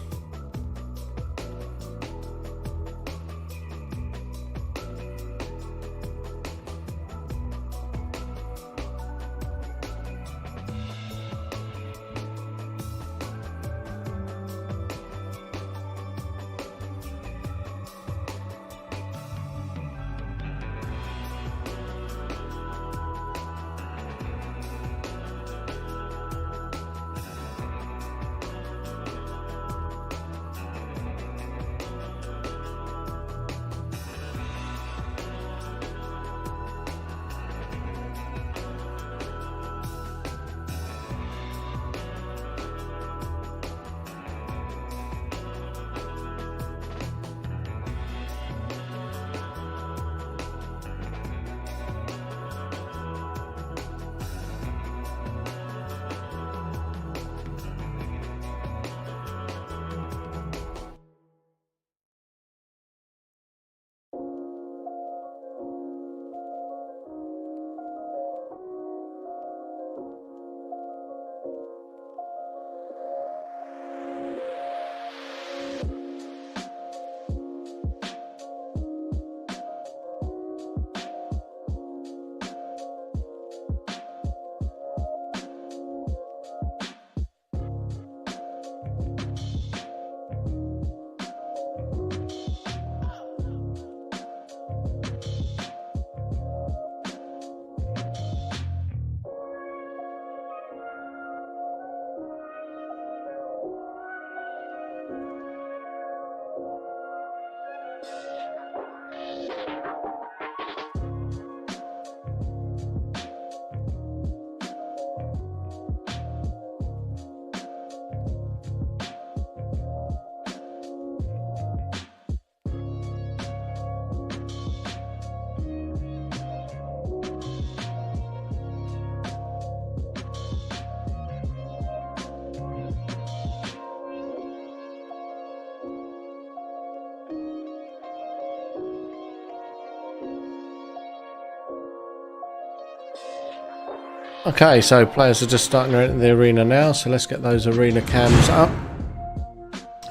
Okay, so players are just starting to enter the arena now, so let's get those arena cams up.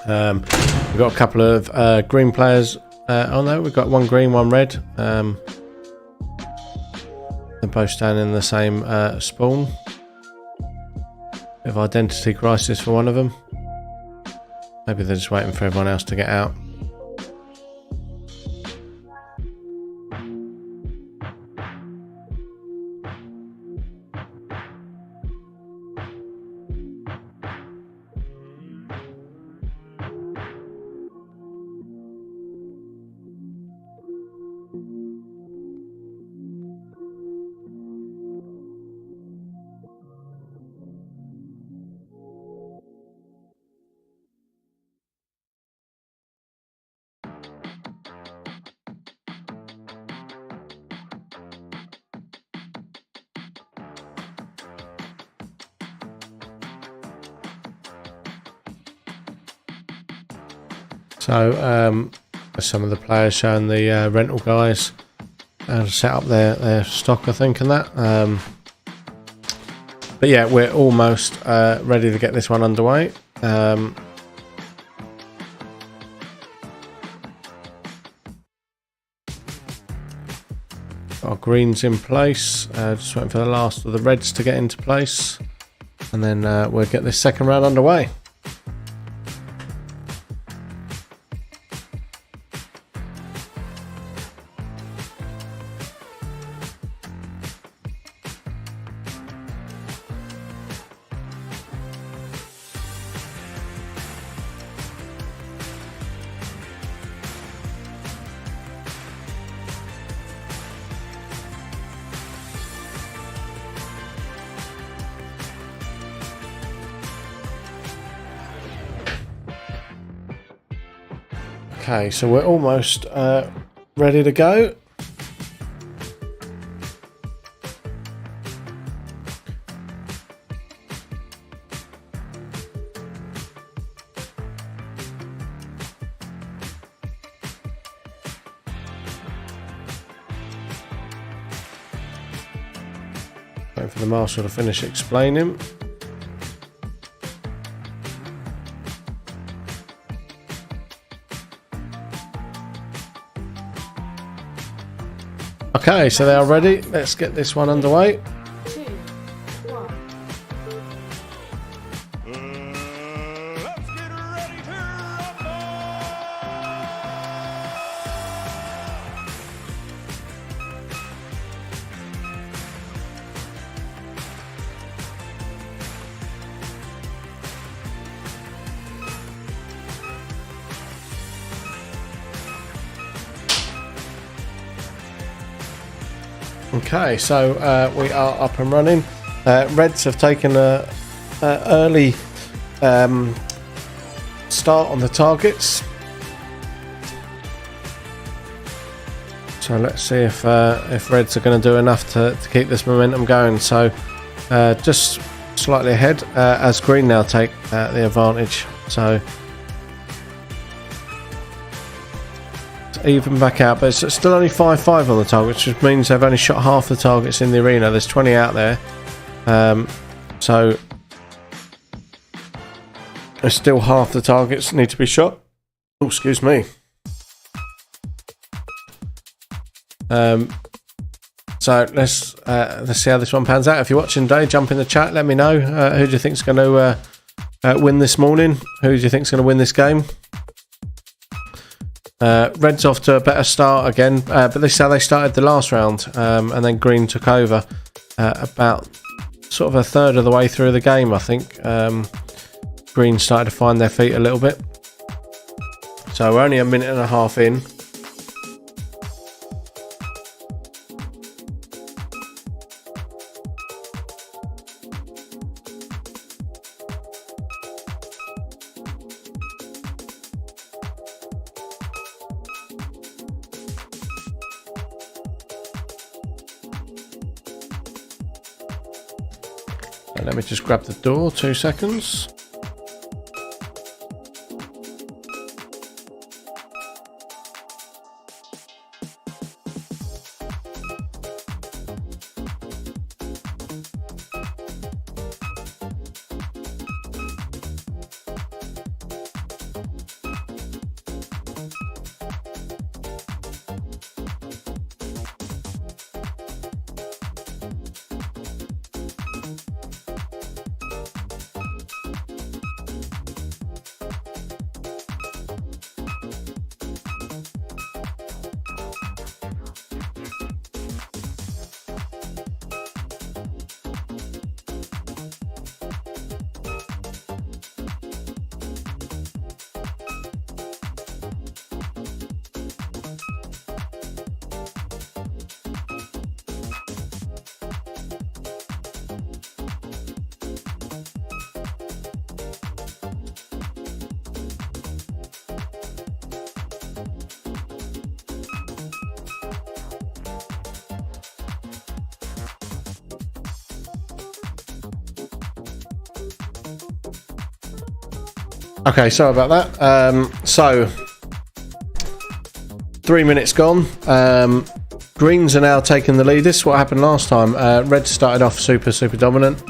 We've got a couple of green players on there. We've got one green, one red. They're both standing in the same spawn. Bit of identity crisis for one of them. Maybe they're just waiting for everyone else to get out. So some of the players showing the rental guys how to set up their stock, I think, and that. But yeah, we're almost ready to get this one underway. Our greens in place, just waiting for the last of the reds to get into place, and then we'll get this second round underway. Okay, so we're almost ready to go. Waiting for the marshal to finish explaining. Okay, so they are ready. Let's get this one underway. 2, 1. Let's get ready to rumble! Okay, so we are up and running. Reds have taken a early start on the targets. So let's see if Reds are going to do enough to keep this momentum going. So just slightly ahead as Green now take the advantage. So even back out, but it's still only 5-5 on the targets, which means they've only shot half the targets in the arena. There's 20 out there, so there's still half the targets need to be shot. Oh, excuse me. So let's see how this one pans out. If you're watching today, jump in the chat, let me know who do you think's going to win this morning. Who do you think's going to win this game? Red's off to a better start again, but this is how they started the last round, and then Green took over about sort of a third of the way through the game, I think. Green started to find their feet a little bit. So we're only a minute and a half in. Let me just grab the door, 2 seconds. Okay, sorry about that. So 3 minutes gone. Greens are now taking the lead. This is what happened last time. Red started off super dominant,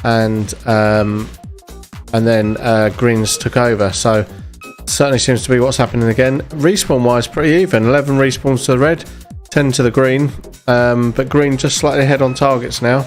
and then Greens took over. So certainly seems to be what's happening again. Respawn wise, pretty even. 11 respawns to the red, 10 to the green, but green just slightly ahead on targets now.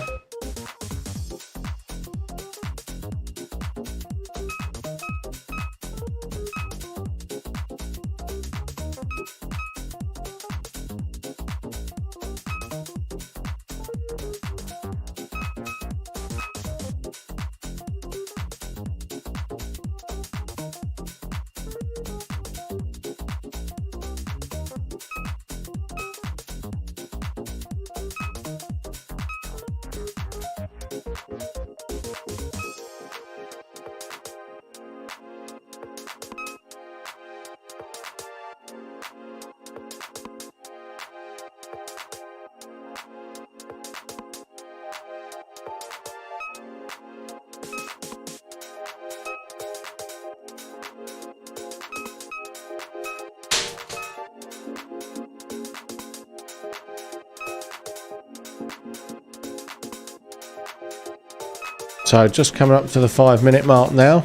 So just coming up to the 5 minute mark now.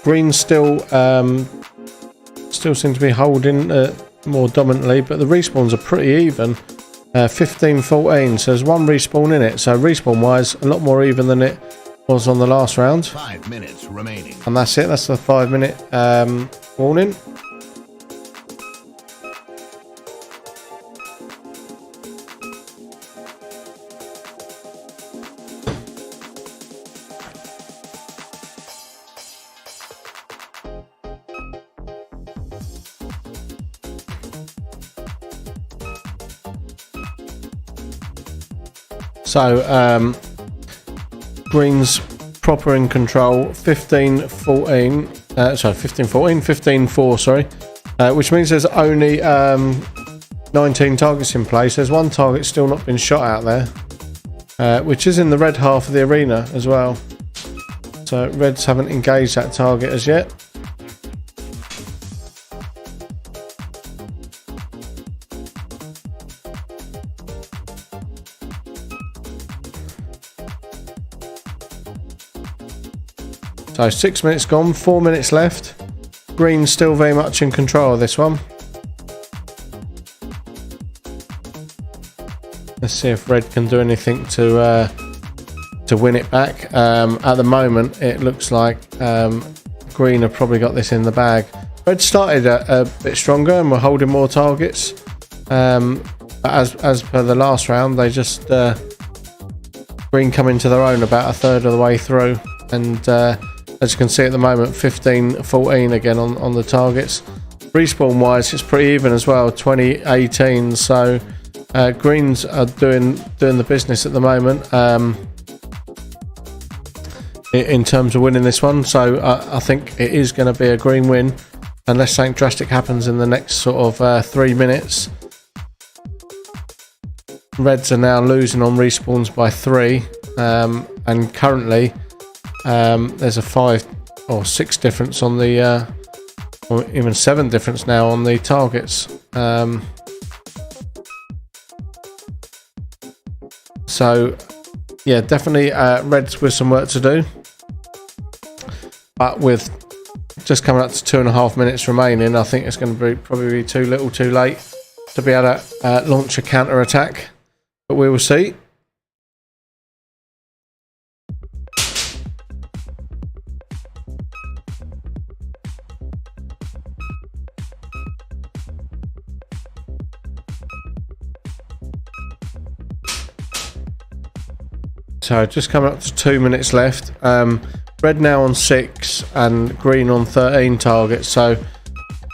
Green still seem to be holding more dominantly, but the respawns are pretty even. 15-14, so there's one respawn in it. So respawn wise, a lot more even than it was on the last round. 5 minutes remaining. And that's it. That's the 5 minute warning. So Green's proper in control. 15-14, 15-4, sorry, which means there's only 19 targets in place. There's one target still not been shot out there, which is in the red half of the arena as well. So Reds haven't engaged that target as yet. So 6 minutes gone, 4 minutes left. Green's still very much in control of this one. Let's see if Red can do anything to win it back. At the moment, it looks like Green have probably got this in the bag. Red started a bit stronger and were holding more targets. But as per the last round, they just Green come into their own about a third of the way through, and as you can see at the moment, 15-14 again on the targets. Respawn wise, it's pretty even as well, 20-18. So Greens are doing the business at the moment in terms of winning this one. So I think it is going to be a Green win, unless something drastic happens in the next sort of 3 minutes. Reds are now losing on respawns by 3. and currently there's a 5 or 6 difference on the or even 7 difference now on the targets. So yeah, definitely Reds with some work to do, but with just coming up to 2.5 minutes remaining, I think it's going to be probably too little too late to be able to launch a counter attack, but we will see. So just coming up to 2 minutes left. Red now on 6 and green on 13 targets. So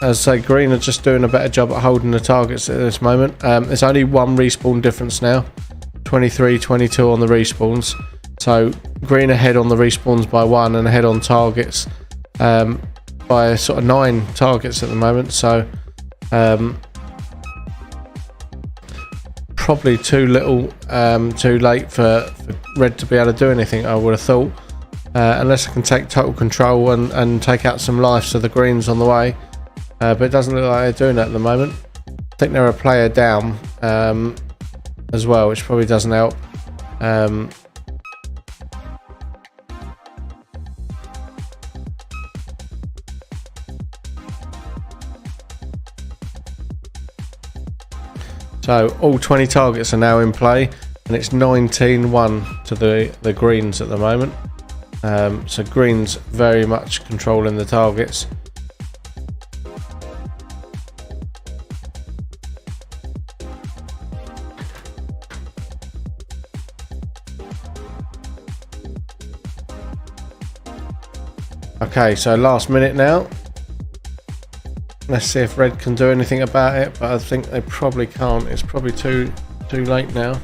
as I say, green are just doing a better job at holding the targets at this moment. There's only 1 respawn difference now, 23, 22 on the respawns. So green ahead on the respawns by 1 and ahead on targets by sort of 9 targets at the moment. So probably too little, too late for Red to be able to do anything, I would have thought, unless I can take total control and take out some life, so the green's on the way, but it doesn't look like they're doing that at the moment. I think they're a player down as well, which probably doesn't help. So all 20 targets are now in play, and it's 19-1 to the greens at the moment. So greens very much controlling the targets. Okay, so last minute now. Let's see if Red can do anything about it, but I think they probably can't. It's probably too late now.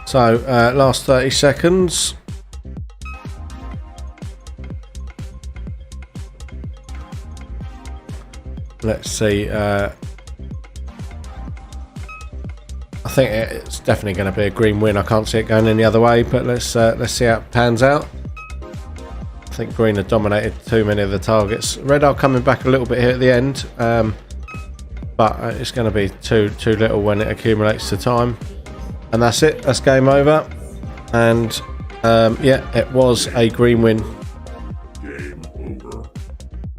So last 30 seconds. Let's see. I think it's definitely going to be a green win. I can't see it going any other way, but let's see how it pans out. I think green have dominated too many of the targets. Red are coming back a little bit here at the end, but it's going to be too little when it accumulates to time. And that's it. That's game over. And yeah, it was a green win. Game over.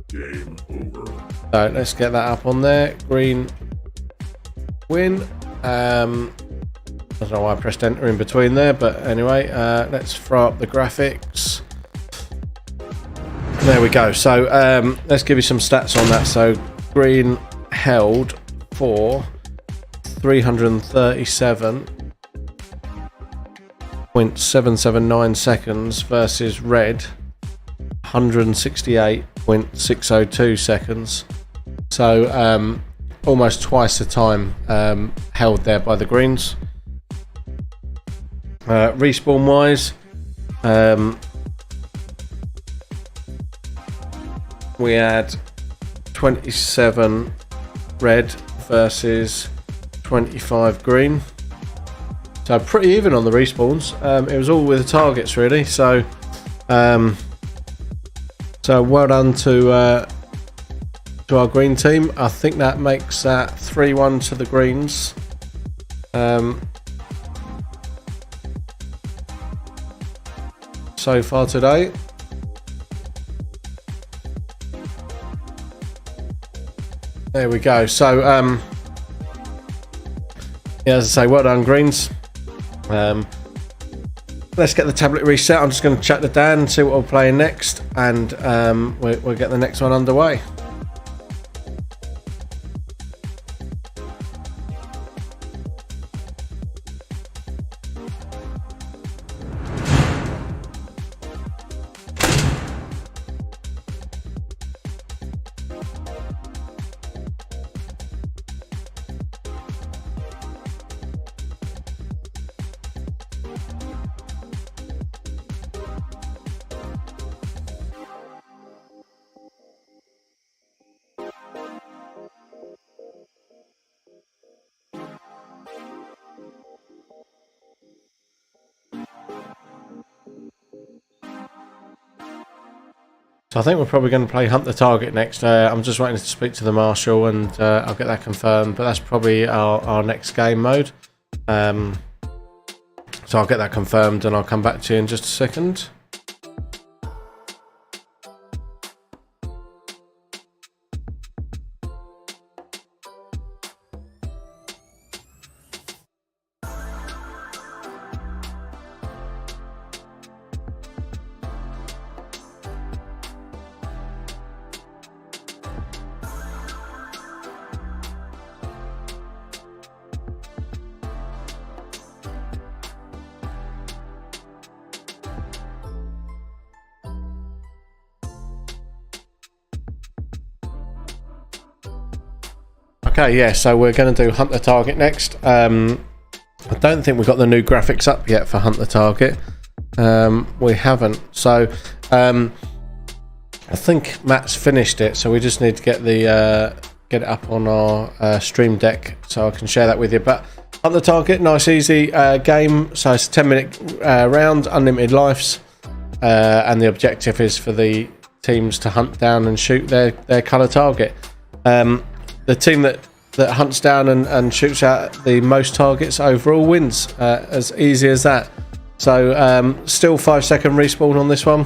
Game over. So let's get that up on there. Green win. I don't know why I pressed enter in between there, but anyway, let's throw up the graphics. There we go. So let's give you some stats on that. So green held for 337.779 seconds versus red 168.602 seconds. So almost twice the time held there by the greens. Respawn wise, we had 27 red versus 25 green. So pretty even on the respawns. It was all with the targets really. So well done to our green team. I think that makes that 3-1 to the greens. So far today. There we go. So yeah, as I say, well done greens. Let's get the tablet reset. I'm just going to chat to Dan and see what we're playing next, and we'll get the next one underway. So I think we're probably going to play Hunt the Target next. I'm just waiting to speak to the Marshal and I'll get that confirmed. But that's probably our next game mode. So I'll get that confirmed and I'll come back to you in just a second. Okay, yeah, so we're going to do Hunt the Target next. I don't think we've got the new graphics up yet for Hunt the Target. We haven't. So I think Matt's finished it, so we just need to get it up on our Stream Deck so I can share that with you. But Hunt the Target, nice easy game. So it's a 10-minute round, unlimited lives, and the objective is for the teams to hunt down and shoot their colour target. The team that hunts down and shoots out the most targets overall wins. As easy as that. So still 5-second respawn on this one,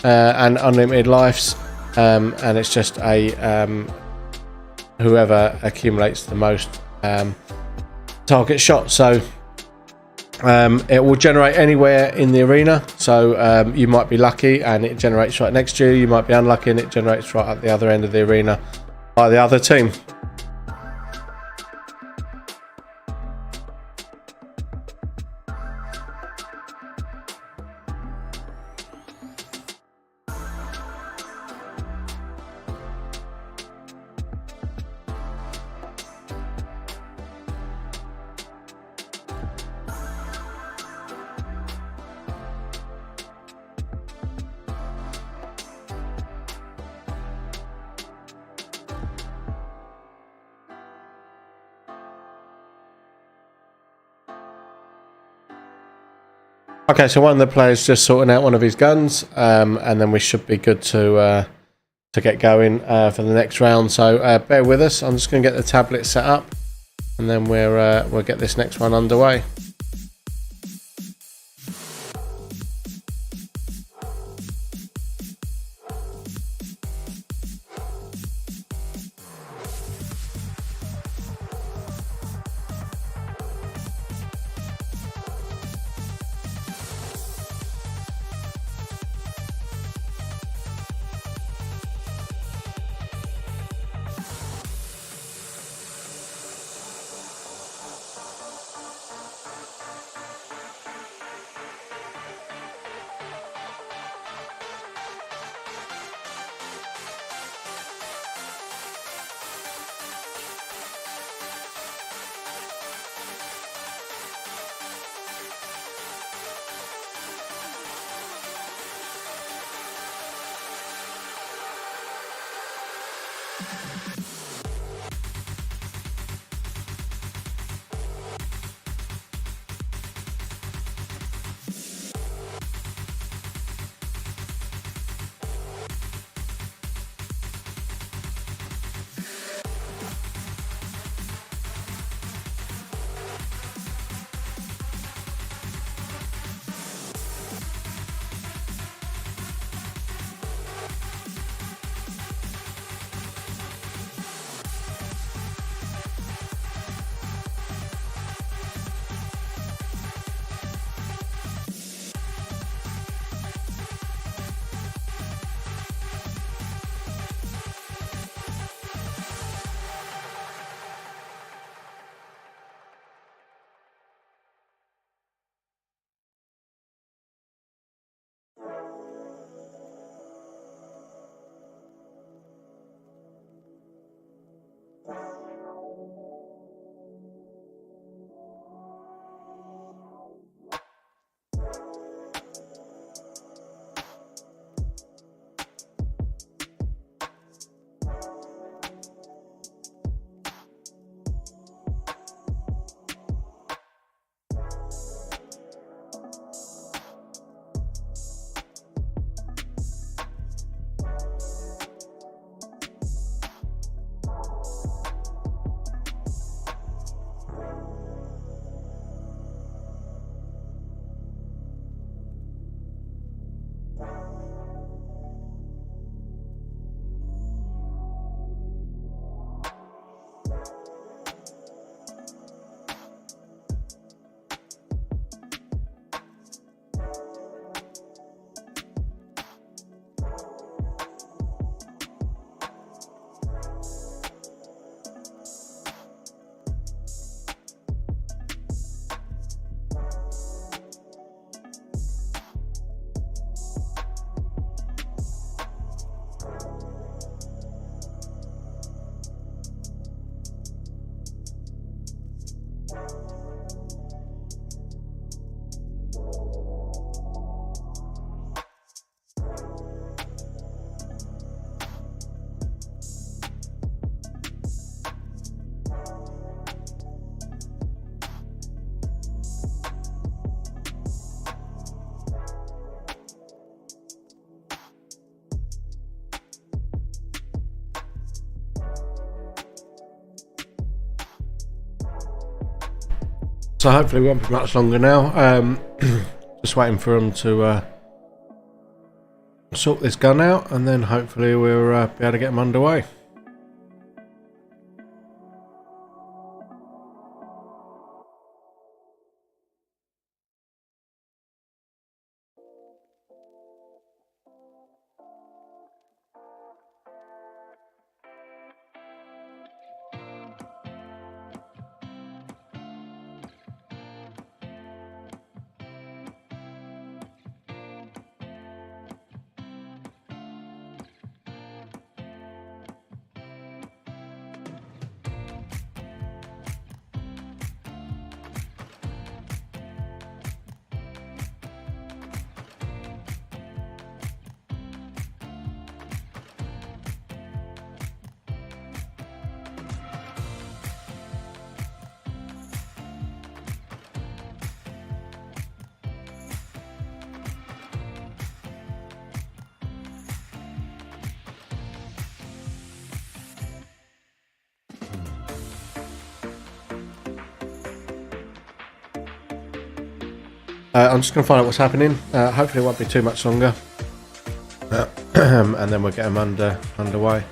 and unlimited lives, and it's just a whoever accumulates the most target shots. So it will generate anywhere in the arena. So you might be lucky and it generates right next to you. You might be unlucky and it generates right at the other end of the arena by the other team. Okay, so one of the players just sorting out one of his guns, and then we should be good to get going for the next round. So bear with us. I'm just going to get the tablet set up, and then we'll get this next one underway. So hopefully it won't be much longer now. Just waiting for them to sort this gun out, and then hopefully we'll be able to get them underway. I'm just going to find out what's happening. Hopefully it won't be too much longer. And then we'll get them underway.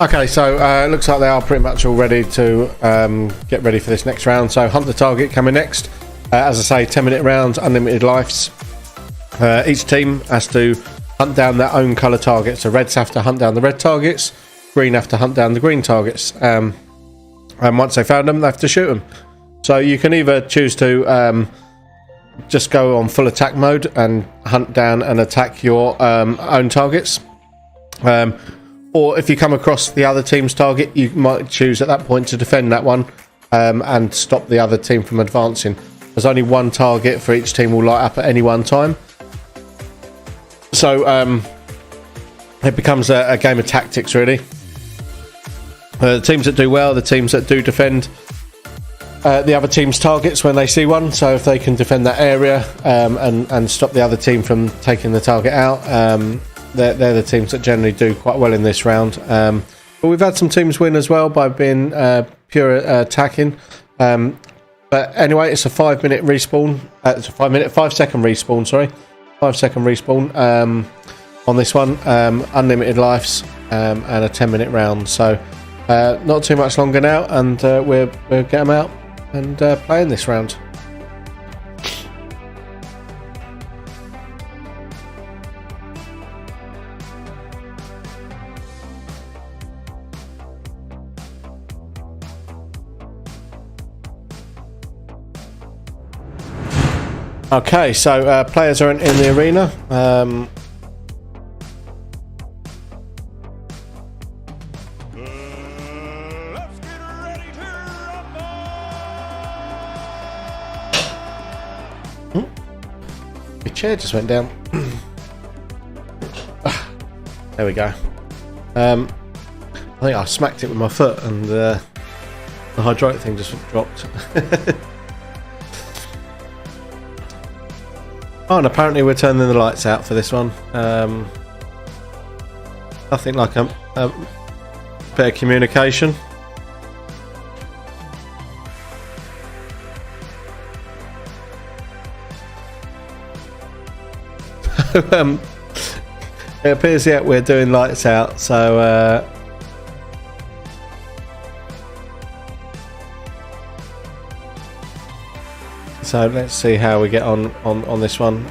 Okay, so looks like they are pretty much all ready to get ready for this next round. So hunt the target coming next. As I say, 10-minute rounds, unlimited lives. Each team has to hunt down their own colour targets. So reds have to hunt down the red targets, green have to hunt down the green targets. And once they found them, they have to shoot them. So you can either choose to just go on full attack mode and hunt down and attack your own targets. Or if you come across the other team's target, you might choose at that point to defend that one and stop the other team from advancing. There's only one target for each team will light up at any one time. So it becomes a game of tactics, really. The teams that do well, the teams that do defend the other team's targets when they see one. So if they can defend that area and stop the other team from taking the target out, they're the teams that generally do quite well in this round. But we've had some teams win as well by being pure attacking. But anyway, it's a 5-minute respawn. It's a 5-second respawn. Sorry, 5-second respawn on this one. Unlimited lives and a 10-minute round. So not too much longer now, and we'll get them out and play in this round. Okay, so players are in the arena. Let's get ready to rumble! My chair just went down. There we go. I think I smacked it with my foot and the hydraulic thing just dropped. Oh, and apparently we're turning the lights out for this one. Nothing like a bit of communication. It appears we're doing lights out, so so let's see how we get on this one.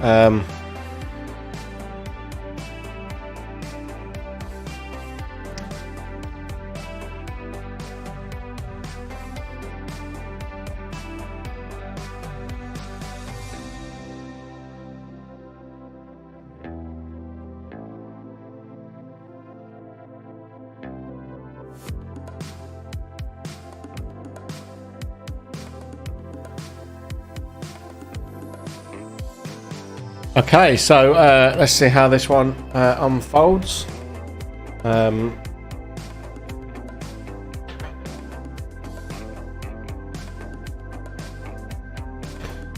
Okay, so let's see how this one unfolds.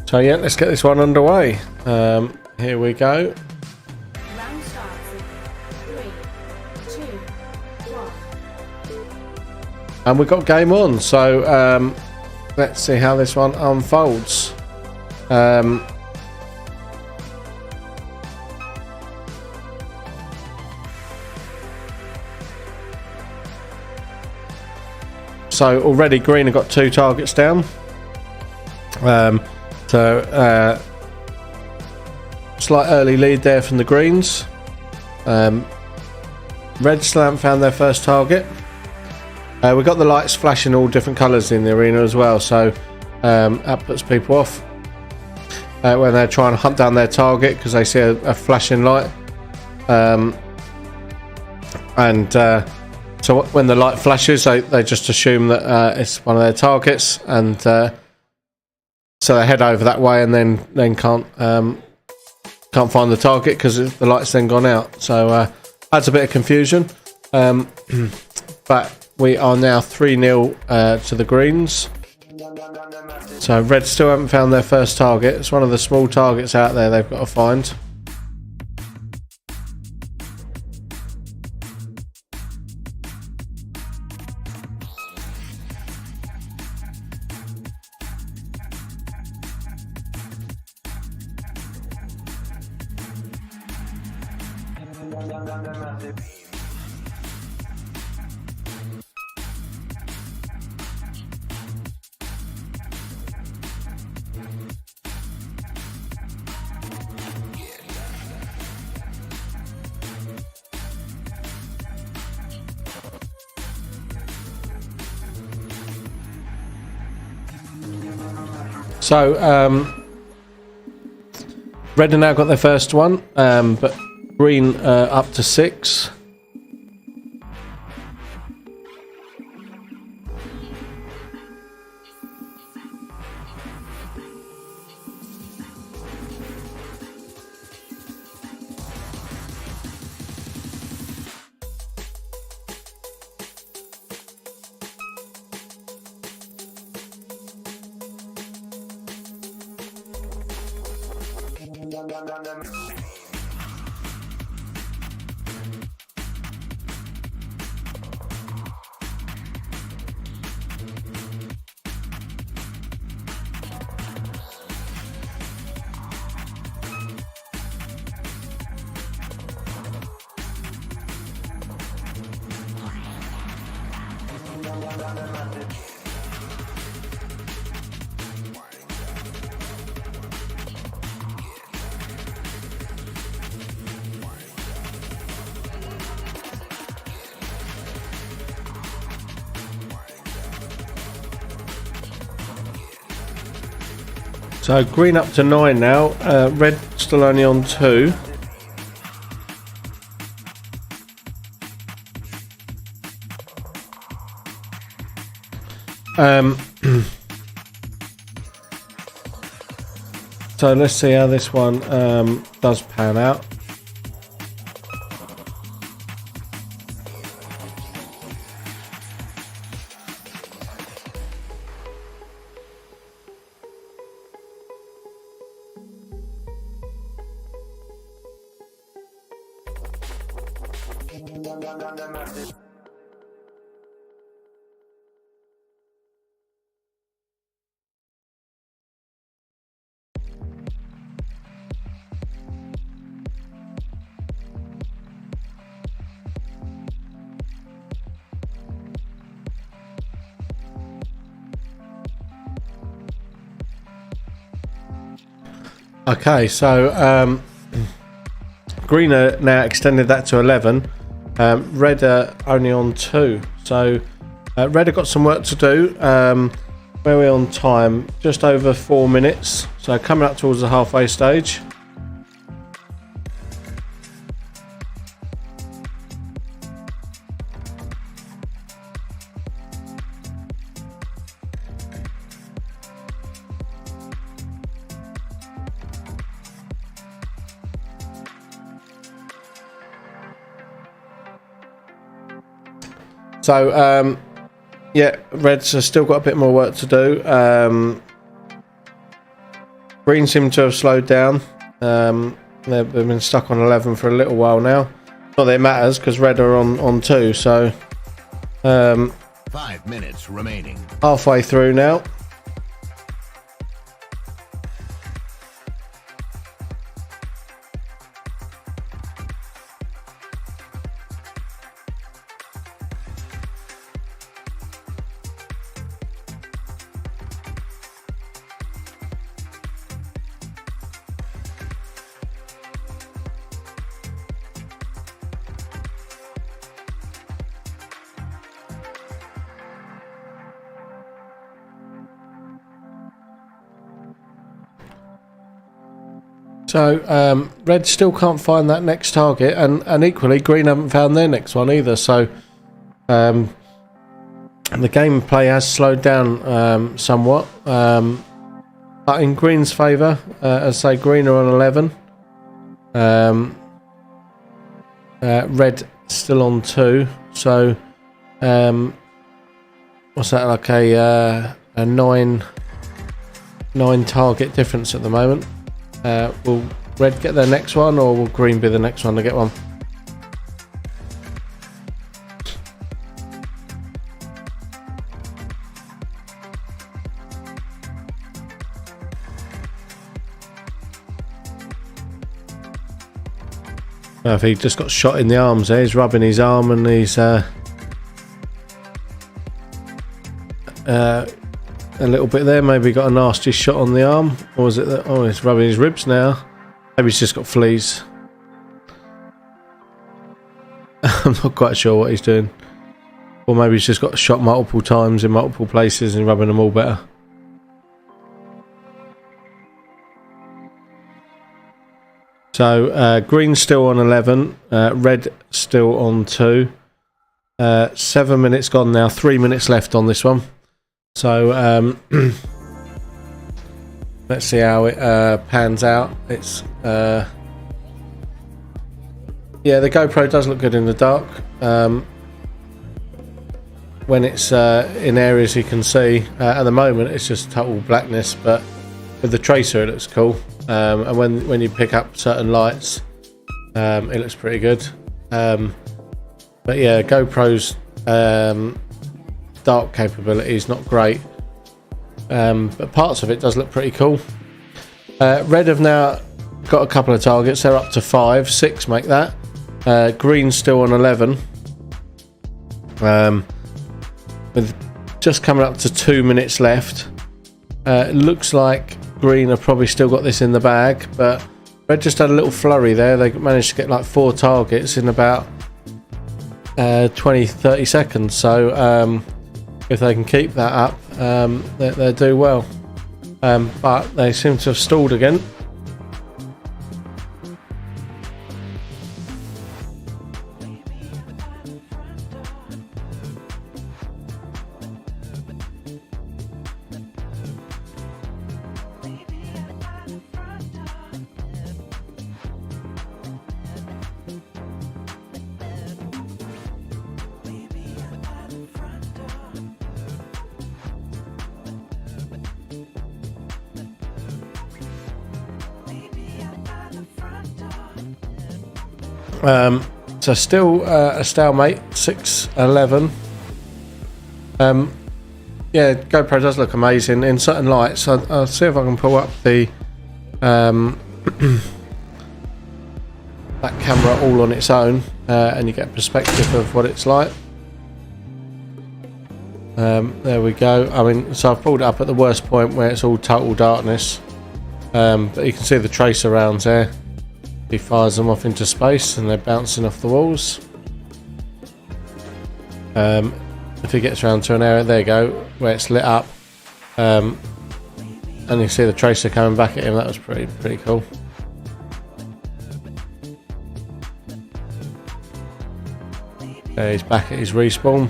So yeah, let's get this one underway. Here we go. Round starts in 3, 2, 1. And we've got game on. So let's see how this one unfolds. So already green have got 2 targets down. Slight early lead there from the greens. Red still haven't found their first target. We've got the lights flashing all different colours in the arena as well, so that puts people off when they're trying to hunt down their target because they see a flashing light. So when the light flashes, they just assume that it's one of their targets, and so they head over that way, and then can't find the target because the light's then gone out. So adds a bit of confusion. But we are now 3-0 to the greens. So red still haven't found their first target. It's one of the small targets out there they've got to find. So red have now got their first one, but green up to 6. So green up to 9 now, red still only on 2. So let's see how this one does pan out. Okay, so green are now extended that to 11. Red are only on 2. So red have got some work to do. Where are we on time? Just over 4 minutes. So coming up towards the halfway stage. So, yeah, Reds have still got a bit more work to do. Green seem to have slowed down. They've been stuck on 11 for a little while now. Not that it matters because Red are on 2. So, 5 minutes remaining. halfway through now. So Red still can't find that next target, and equally Green haven't found their next one either. So the gameplay has slowed down somewhat, but in Green's favour. As I say, Green are on 11. Red still on 2. So what's that, like a 9 target difference at the moment. Will Red get their next one, or will Green be the next one to get one? If he just got shot in the arms there, he's rubbing his arm and he's a little bit there, maybe got a nasty shot on the arm, or is it that? Oh, he's rubbing his ribs now. Maybe he's just got fleas. I'm not quite sure what he's doing, or maybe he's just got shot multiple times in multiple places and rubbing them all better. So Green's still on 11, Red still on 2. 7 minutes gone now, 3 minutes left on this one. So let's see how it pans out. It's yeah, the GoPro does look good in the dark. When it's in areas you can see. At the moment it's just total blackness, but with the tracer it looks cool. And when you pick up certain lights, it looks pretty good. But yeah, GoPro's dark capability is not great, but parts of it does look pretty cool. Red have now got a couple of targets. They're up to 5, 6 make that. Green's still on 11, with just coming up to 2 minutes left. It looks like Green have probably still got this in the bag, but Red just had a little flurry there. They managed to get like 4 targets in about 20-30 seconds. So if they can keep that up, they'll do well. But they seem to have stalled again. So still a stalemate, 6-11. Yeah, GoPro does look amazing in certain lights. I'll see if I can pull up the that camera all on its own, and you get a perspective of what it's like. There we go. I mean, so I've pulled it up at the worst point where it's all total darkness. But you can see the tracer rounds there. He fires them off into space and they're bouncing off the walls. If he gets around to an area, there you go, where it's lit up. And you see the tracer coming back at him. That was pretty cool. There he's back at his respawn.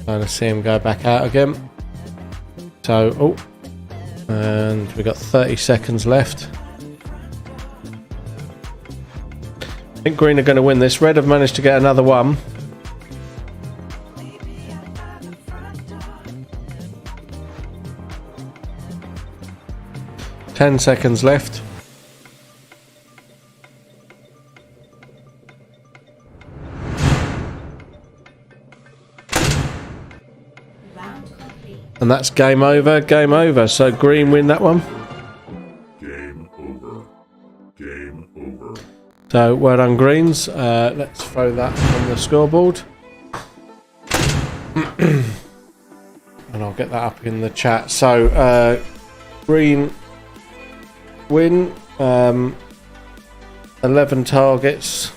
Trying to see him go back out again. So, and we've got 30 seconds left. I think green are going to win this. Red have managed to get another one. Ten seconds left. Round complete. And that's game over, game over. So green win that one. Game over. Game over. So well done, greens. Let's throw that on the scoreboard. And I'll get that up in the chat. So green win, 11 targets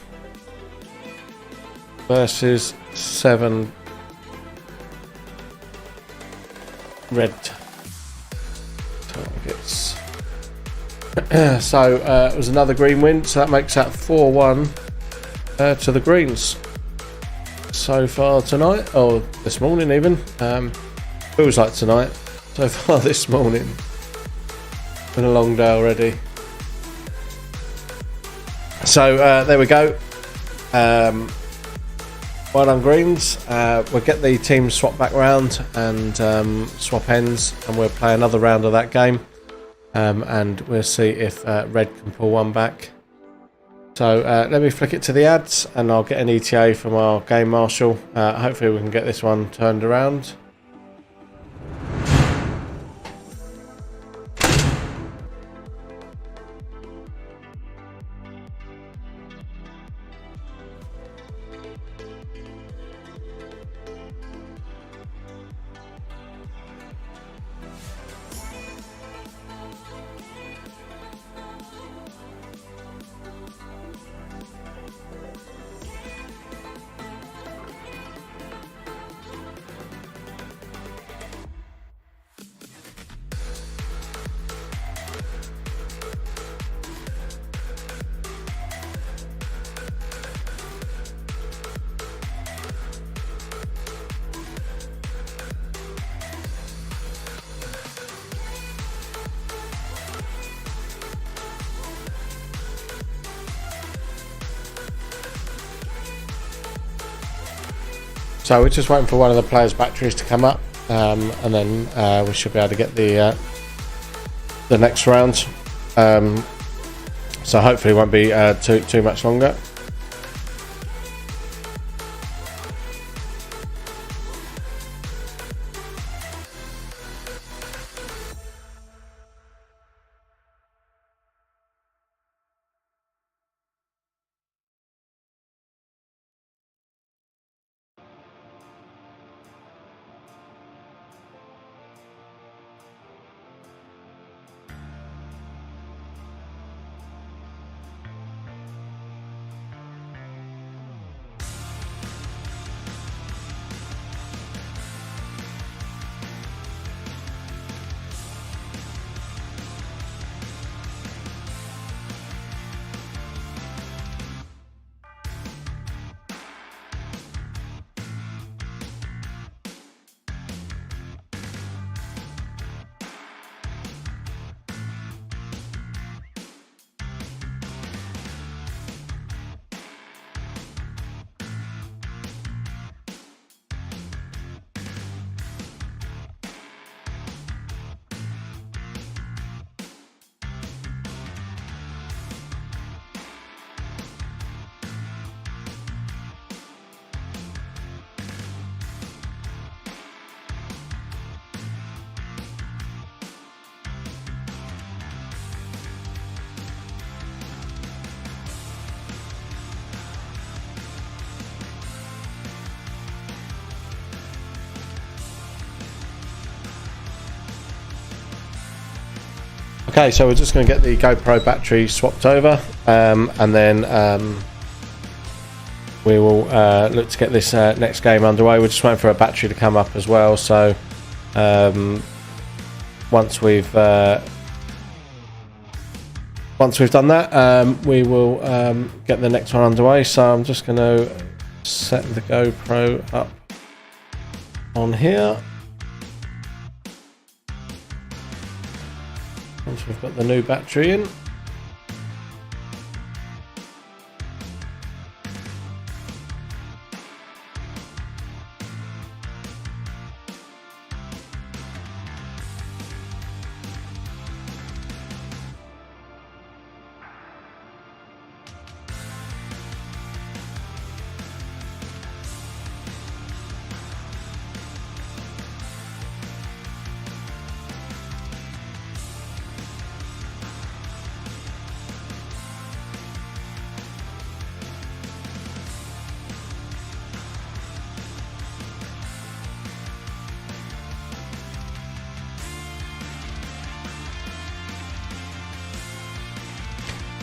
versus 7 red targets. So it was another green win, so that makes that 4-1 to the greens so far tonight, or this morning even. Feels like tonight so far this morning. Been a long day already. So there we go. Well done, greens. We'll get the teams swapped back round and swap ends, and we'll play another round of that game. And we'll see if red can pull one back. So let me flick it to the ads, and I'll get an ETA from our game marshal. Hopefully we can get this one turned around. So we're just waiting for one of the players' batteries to come up, and then we should be able to get the next round. So hopefully it won't be too much longer. Okay, so we're just going to get the GoPro battery swapped over, and then we will look to get this next game underway. We're just waiting for a battery to come up as well, so once we've done that, we will get the next one underway. So I'm just going to set the GoPro up on here. Once we've got the new battery in.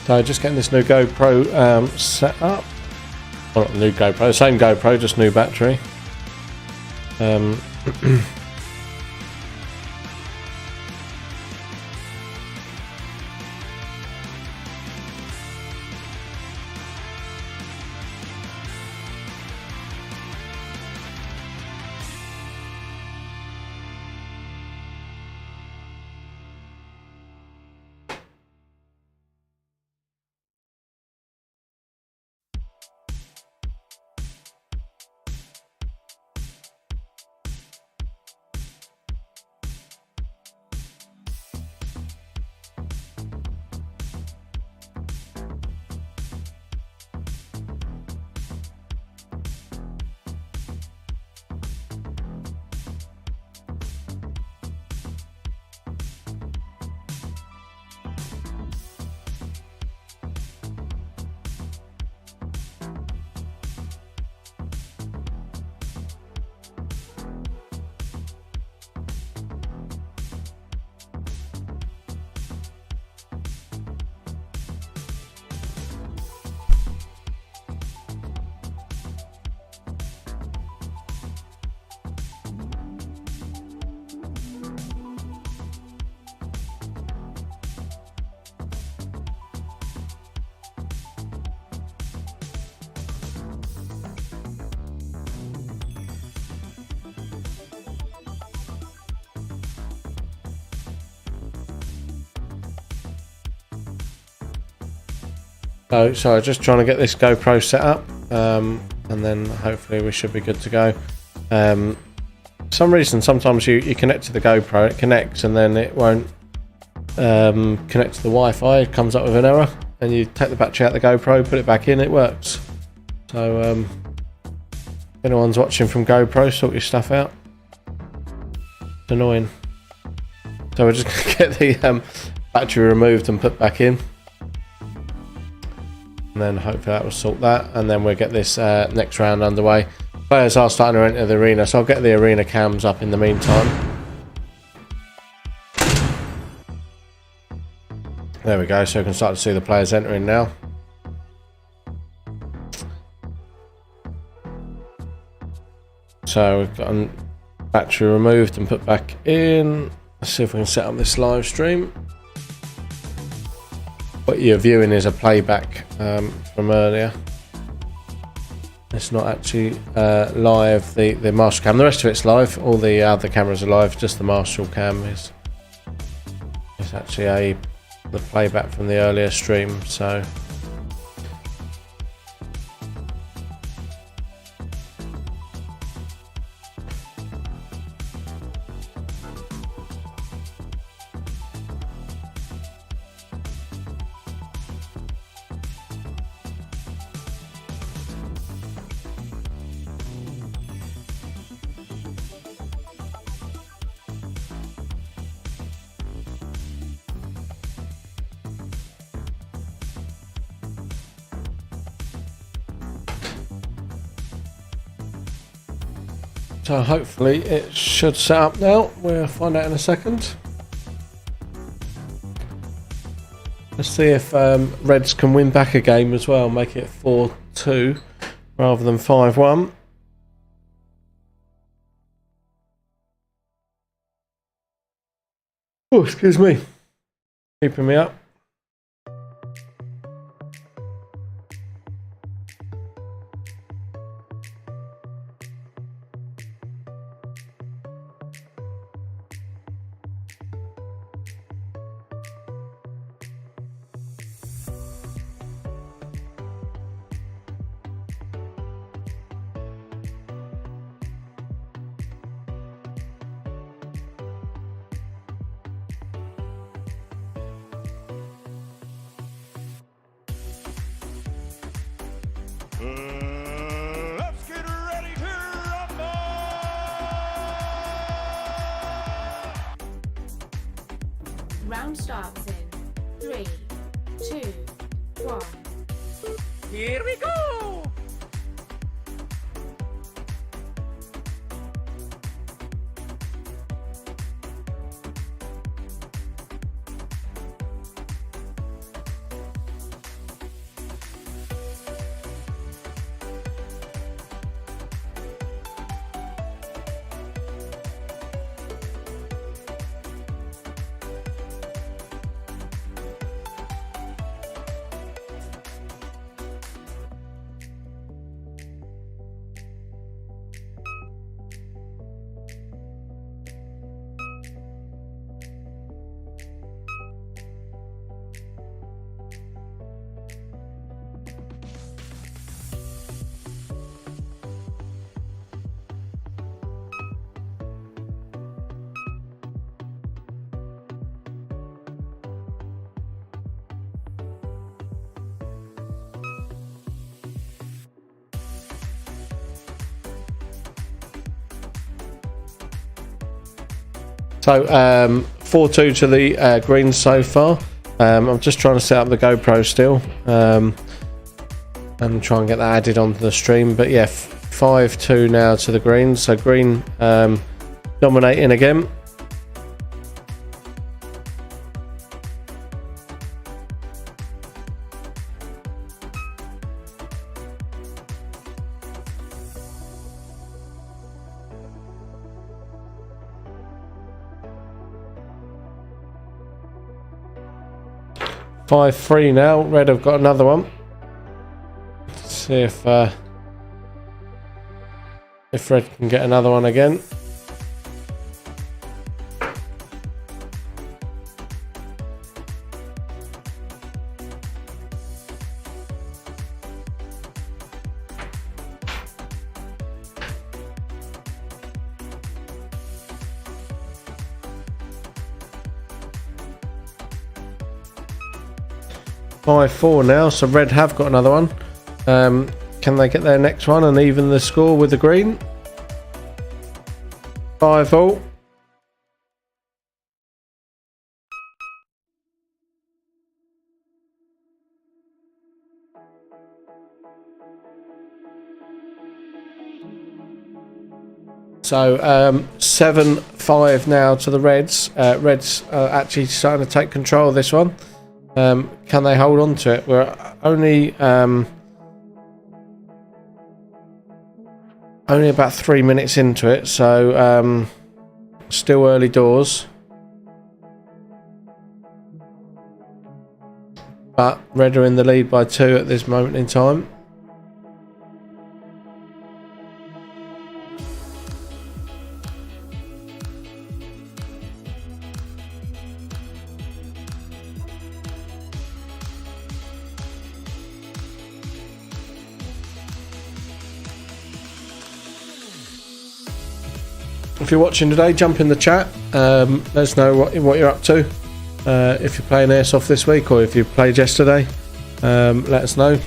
So just getting this new GoPro set up. Well, not the new GoPro, same GoPro, just new battery. So just trying to get this GoPro set up, and then hopefully we should be good to go. For some reason, sometimes you connect to the GoPro, it connects, and then it won't connect to the Wi-Fi. It comes up with an error, and you take the battery out of the GoPro, put it back in, it works. So if anyone's watching from GoPro, sort your stuff out. It's annoying. So we're just going to get the battery removed and put back in. And then hopefully that will sort that, and then we'll get this next round underway. Players are starting to enter the arena, so I'll get the arena cams up in the meantime. There we go, so we can start to see the players entering now. So we've got a battery removed and put back in. Let's see if we can set up this live stream. What you're viewing is a playback from earlier. It's not actually live, the Marshall cam. The rest of it's live. All the other cameras are live. Just the Marshall cam is actually the playback from the earlier stream. So So hopefully it should set up now. We'll find out in a second. See if Reds can win back a game as well, make it 4-2 rather than 5-1. Oh, excuse me. Keeping me up. Let's get ready to rumble! Round starts in 3, 2, 1. Here we go. 4-2 to the Greens so far. I'm just trying to set up the GoPro still and try and get that added onto the stream. But yeah, 5-2 now to the Greens. So Green dominating again. Five 3 now. Red have got another one. Let's see if Red can get another one again. Five 4 now, so Red have got another one. Can they get their next one and even the score with the Green? 5-all. So 7-5 now to the Reds. Reds are actually starting to take control of this one. Can they hold on to it? We're only about 3 minutes into it, so still early doors. But Red are in the lead by 2 at this moment in time. If you're watching today, jump in the chat. Let us know what you're up to. If you're playing Airsoft this week or if you played yesterday, let us know.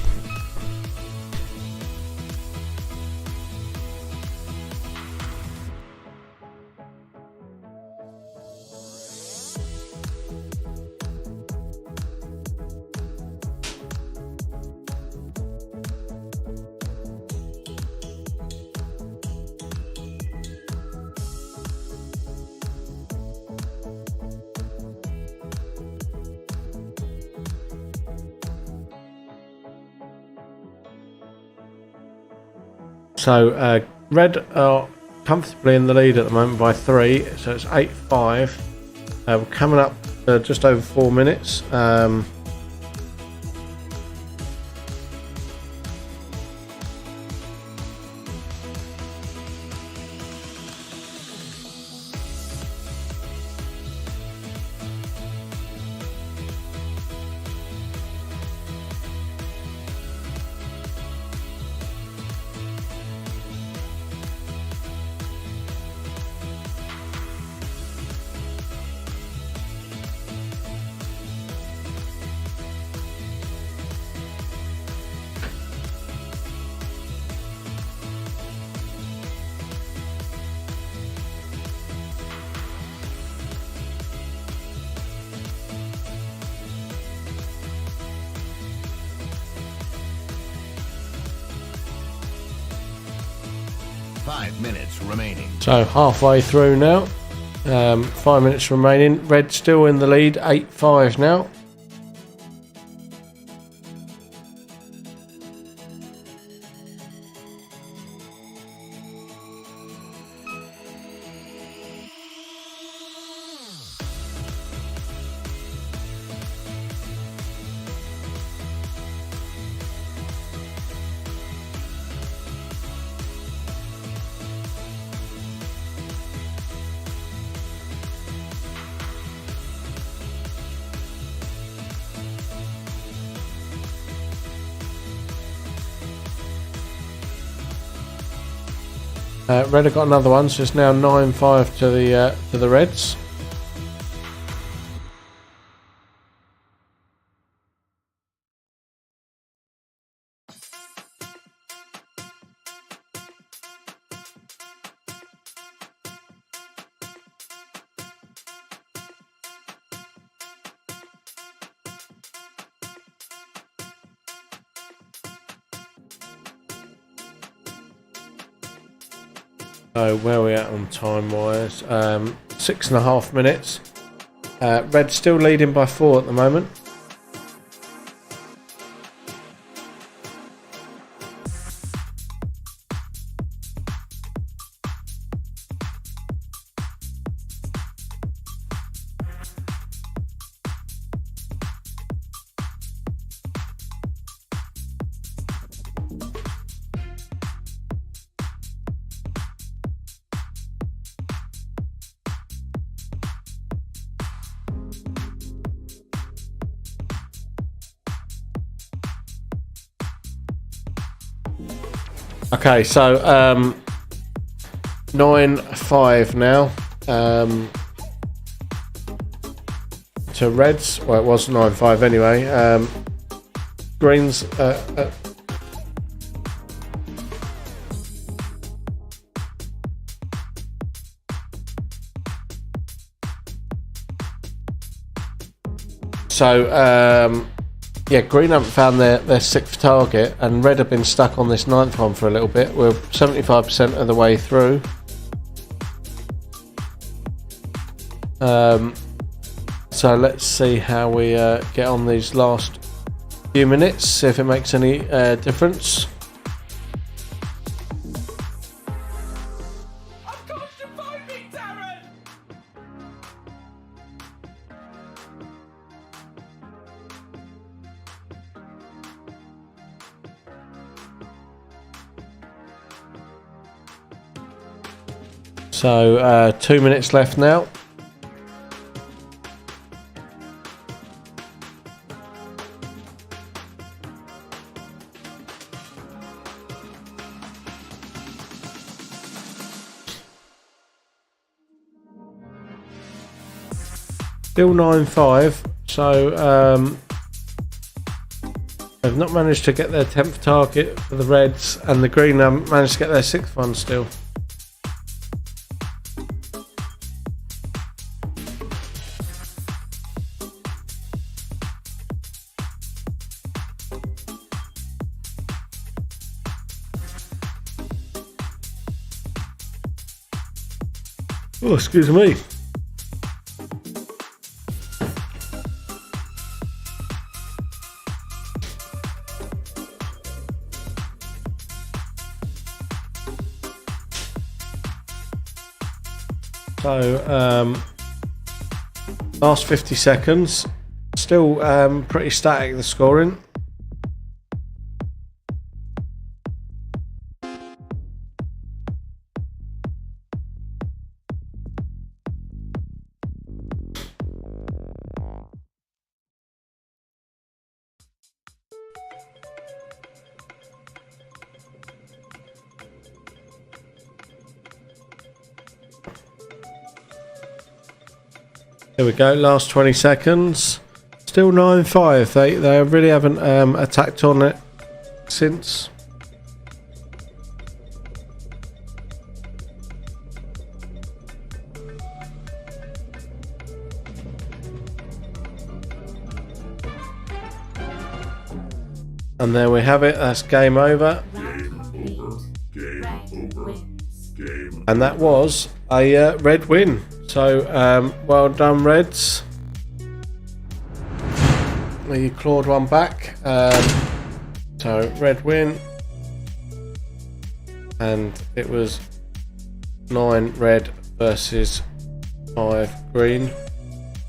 So red are comfortably in the lead at the moment by 3, so it's 8-5. We're coming up just over 4 minutes. 5 minutes remaining. So halfway through now. 5 minutes remaining. Red still in the lead, 8-5 now. Red have got another one, so it's now 9-5 to the Reds. So where are we at on time wise? 6.5 minutes. Red still leading by 4 at the moment. Okay, so 9-5 now to Reds. Well, it was 9-5 anyway. Greens. Yeah, Green haven't found their 6th target, and Red have been stuck on this 9th one for a little bit. We're 75% of the way through. So let's see how we get on these last few minutes, see if it makes any difference. So 2 minutes left now. Still 9-5. So they've not managed to get their 10th target for the Reds, and the Green haven't managed to get their 6th one still. Oh, excuse me. So last 50 seconds, still pretty static the scoring. Here we go, last 20 seconds. Still 9-5. They really haven't attacked on it since. And there we have it, that's game over. Game over. Game over. Game. And that was a red win. So, well done, Reds. You clawed one back. So, red win. And it was 9 red versus 5 green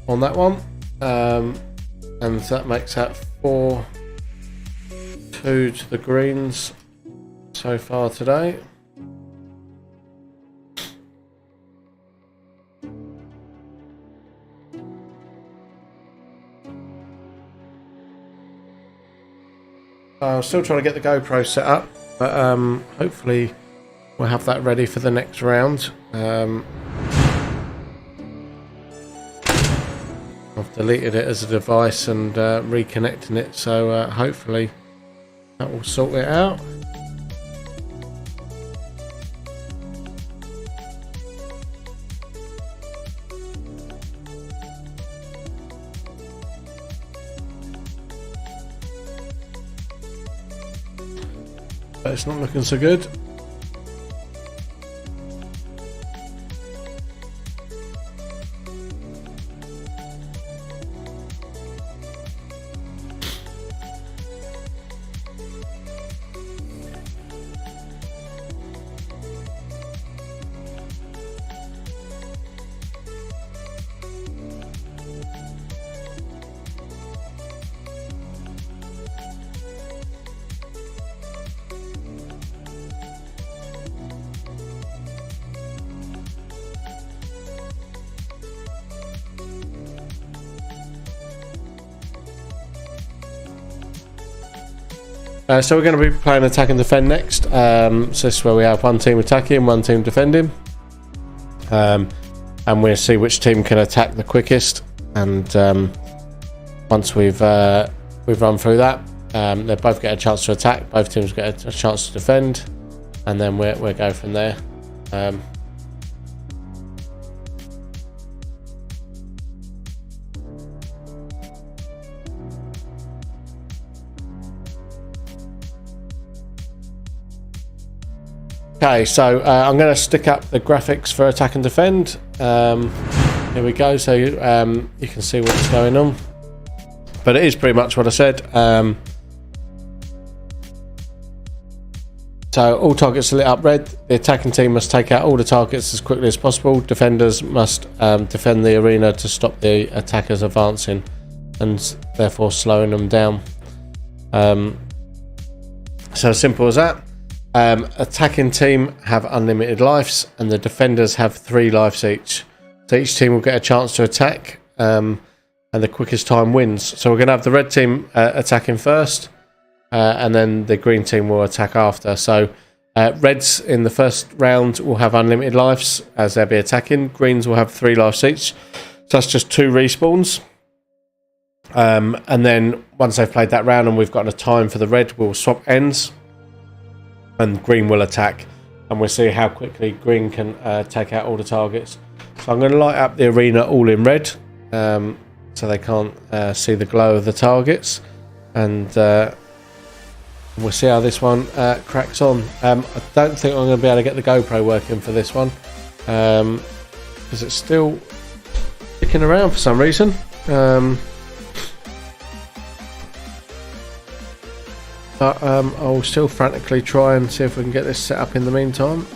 on that one. And that makes that 4-2 to the greens so far today. I'm still trying to get the GoPro set up, but hopefully we'll have that ready for the next round. I've deleted it as a device and reconnecting it, so hopefully that will sort it out. But it's not looking so good. So we're going to be playing attack and defend next. So this is where we have one team attacking, one team defending, and we'll see which team can attack the quickest. And once we've run through that, they both get a chance to attack. Both teams get a chance to defend, and then we'll go from there. Okay, so I'm going to stick up the graphics for attack and defend. Here we go, so you can see what's going on. But it is pretty much what I said. So all targets are lit up red. The attacking team must take out all the targets as quickly as possible. Defenders must defend the arena to stop the attackers advancing and therefore slowing them down. So simple as that. Attacking team have unlimited lives and the defenders have 3 lives each. So each team will get a chance to attack and the quickest time wins. So we're going to have the red team attacking first and then the green team will attack after. So reds in the first round will have unlimited lives as they'll be attacking. Greens will have 3 lives each. So that's just 2 respawns. And then once they've played that round and we've got a time for the red, we'll swap ends. And green will attack, and we'll see how quickly green can take out all the targets. So I'm going to light up the arena all in red, so they can't see the glow of the targets, and we'll see how this one cracks on. I don't think I'm going to be able to get the GoPro working for this one, because it's still sticking around for some reason. But I'll still frantically try and see if we can get this set up in the meantime.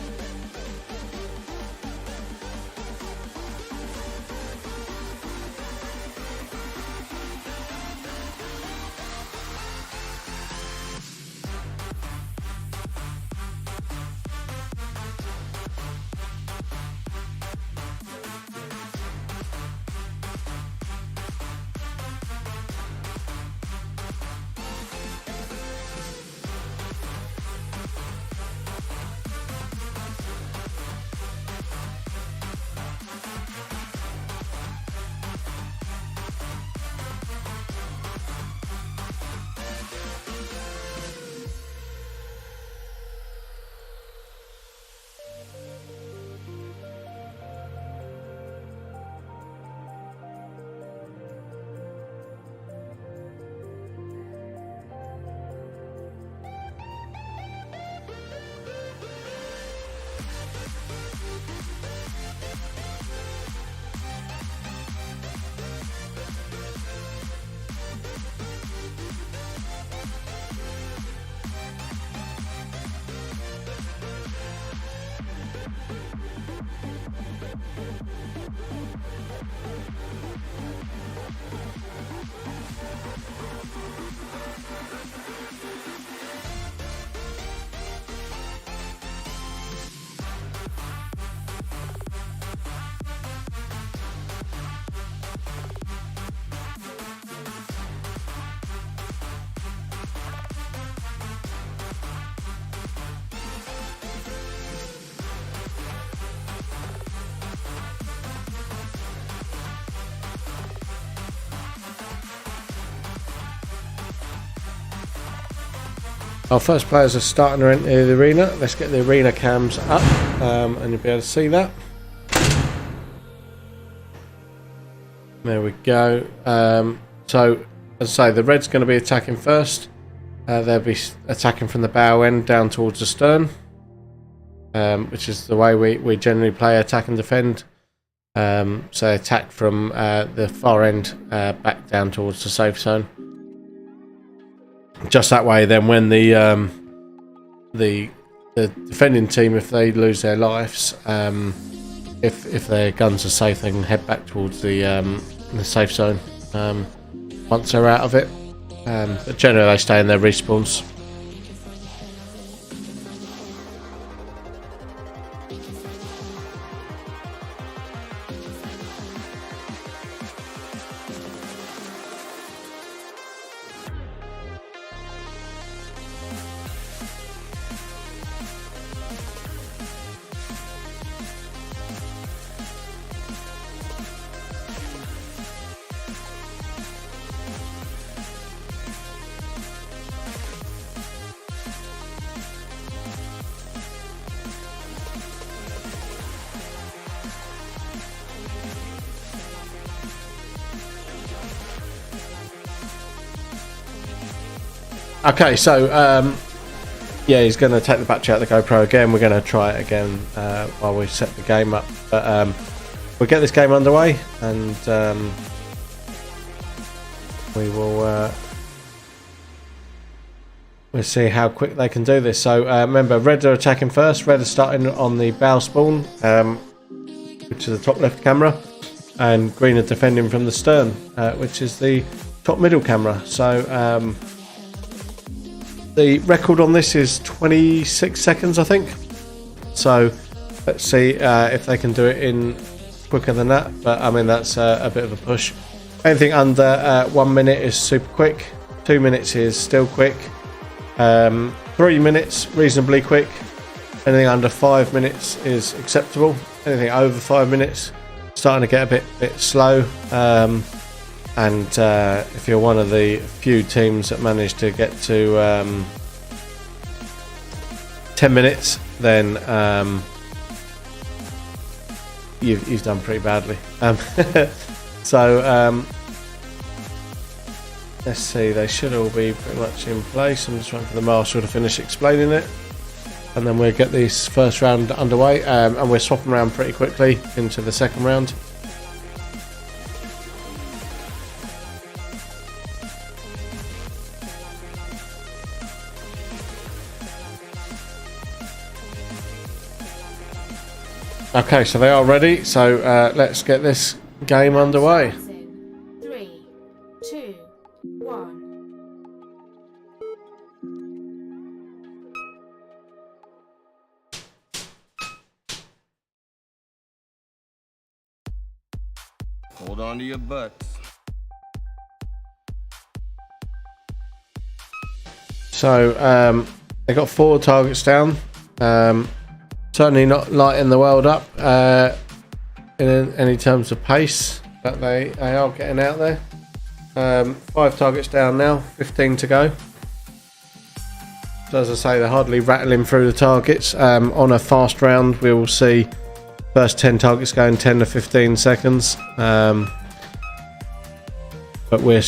Our first players are starting to enter the arena. Let's get the arena cams up, and you'll be able to see that. There we go. So, as I say, the red's going to be attacking first. They'll be attacking from the bow end down towards the stern, which is the way we generally play attack and defend. So attack from the far end back down towards the safe zone. Just that way, then when the defending team, if they lose their lives, if their guns are safe, they can head back towards the safe zone once they're out of it. But generally, they stay in their respawns. Okay, so yeah, he's going to take the battery out of the GoPro again. We're going to try it again while we set the game up. But we'll get this game underway, and we will we'll see how quick they can do this. So remember, red are attacking first. Red are starting on the bow spawn, which is the top left camera, and green are defending from the stern, which is the top middle camera. So the record on this is 26 seconds, I think. So let's see if they can do it in quicker than that. But I mean, that's a bit of a push. Anything under 1 minute is super quick. 2 minutes is still quick. 3 minutes, reasonably quick. Anything under 5 minutes is acceptable. Anything over 5 minutes, starting to get a bit slow. And if you're one of the few teams that managed to get to 10 minutes, then you've done pretty badly. So let's see, they should all be pretty much in place. I'm just waiting for the marshal to finish explaining it, and then we'll get this first round underway, and we're swapping around pretty quickly into the second round. Okay, so they are ready, so let's get this game underway. 3, 2, 1. Hold on to your butts. So they got 4 targets down. Certainly not lighting the world up in any terms of pace, but they are getting out there. 5 targets down now, 15 to go. So as I say, they're hardly rattling through the targets. On a fast round, we will see first 10 targets go in 10 to 15 seconds. But we're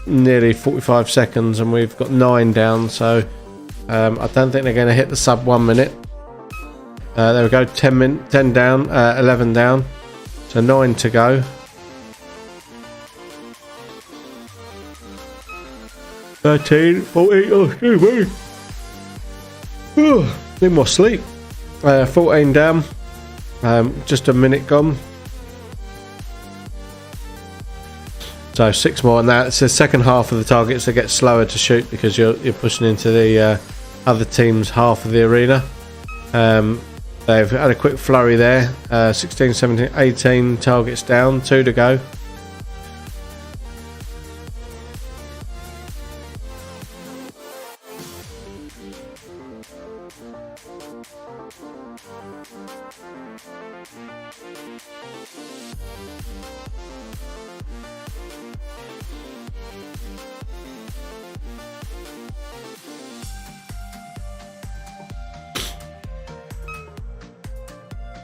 nearly 45 seconds and we've got 9 down, so I don't think they're going to hit the sub 1 minute. There we go, 10 down, 11 down, so 9 to go. 13, 14, oh excuse me. Need more sleep. 14 down, just a minute gone. So 6 more, and that's the second half of the targets that get slower to shoot because you're pushing into the other team's half of the arena. They've had a quick flurry there. 16, 17, 18 targets down, 2 to go.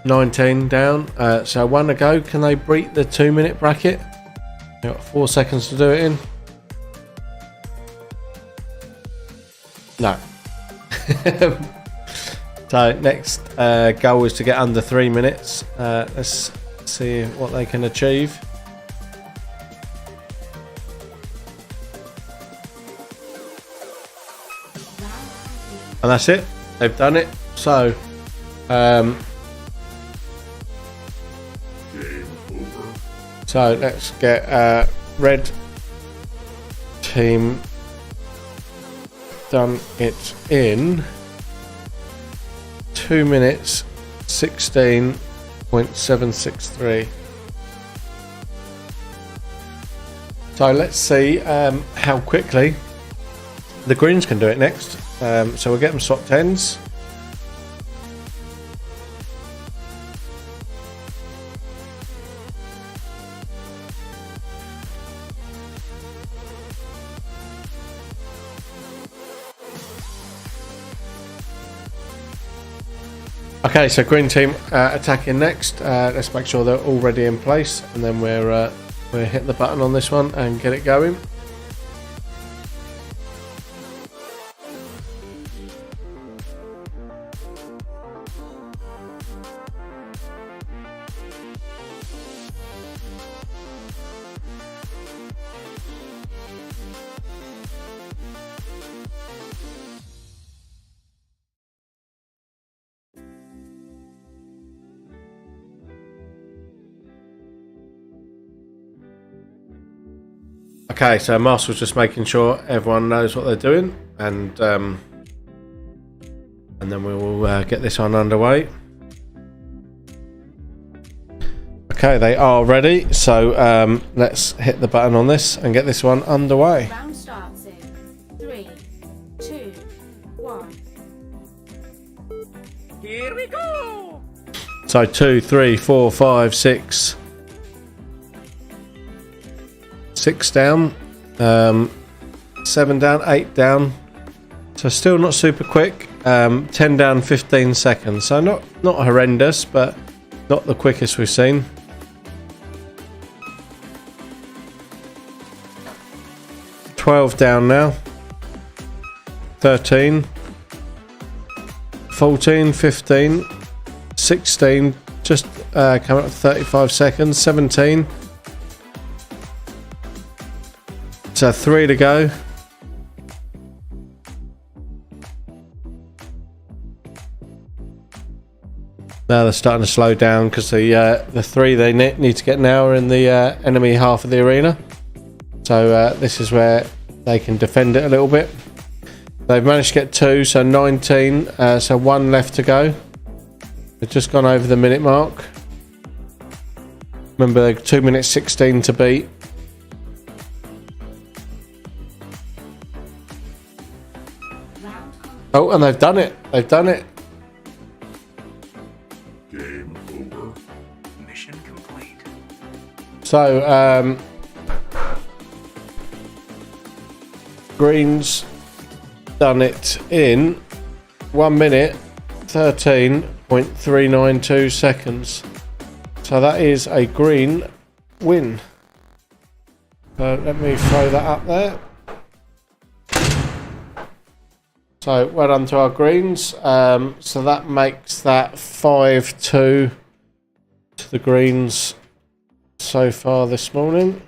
19 down. So 1 to go. Can they break the 2-minute bracket? They've got 4 seconds to do it in. No. So next goal is to get under 3 minutes. Let's see what they can achieve. And that's it. They've done it. So let's get red team done it in 2 minutes 16.763. So let's see how quickly the greens can do it next. So we'll get them swap 10s. Okay, so green team attacking next. Let's make sure they're all ready in place, and then we'll hit the button on this one and get it going. Okay, so Marcel's just making sure everyone knows what they're doing, and then we will get this one underway. Okay, they are ready, so let's hit the button on this and get this one underway. Round starts in 3, 2, 1. Here we go! So 2, 3, 4, 5, 6. 6 down, 7 down, 8 down. So still not super quick. 10 down, 15 seconds. So not horrendous, but not the quickest we've seen. $12 down now. 13, 14, 15, 16. Just coming up to 35 seconds. 17. So 3 to go. Now they're starting to slow down because the 3 they need to get now are in the enemy half of the arena. So this is where they can defend it a little bit. They've managed to get 2, so 19. So 1 left to go. They've just gone over the minute mark. Remember, 2 minutes 16 to beat. Oh, and they've done it. They've done it. Game over. Mission complete. So, Green's done it in 1 minute 13.392 seconds. So that is a green win. Let me throw that up there. So well done to our greens. So that makes that 5-2 to the greens so far this morning.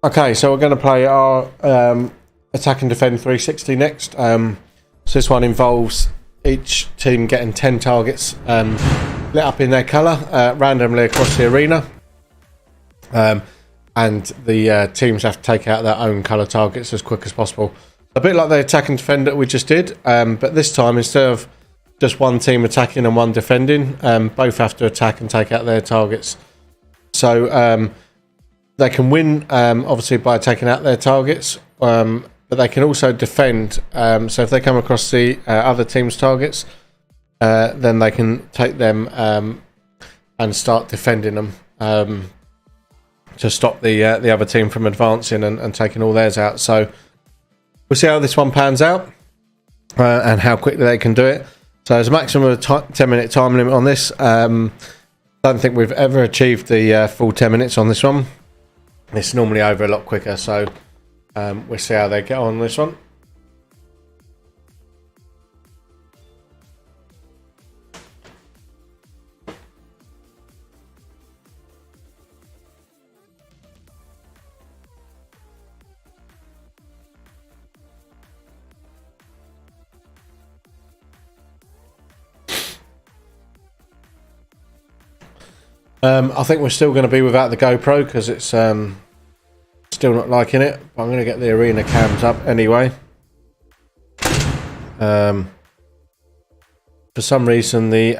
Okay, so we're going to play our Attack and Defend 360 next. So this one involves each team getting 10 targets lit up in their colour randomly across the arena. And the teams have to take out their own colour targets as quick as possible. A bit like the Attack and Defend that we just did, but this time instead of just one team attacking and one defending, both have to attack and take out their targets. So they can win, obviously, by taking out their targets, but they can also defend. So if they come across the other team's targets, then they can take them and start defending them to stop the other team from advancing and taking all theirs out. So we'll see how this one pans out and how quickly they can do it. So there's a maximum of 10-minute time limit on this. Don't think we've ever achieved the full 10 minutes on this one. It's normally over a lot quicker, so we'll see how they get on this one. I think we're still going to be without the GoPro because it's still not liking it. But I'm going to get the arena cams up anyway. For some reason, the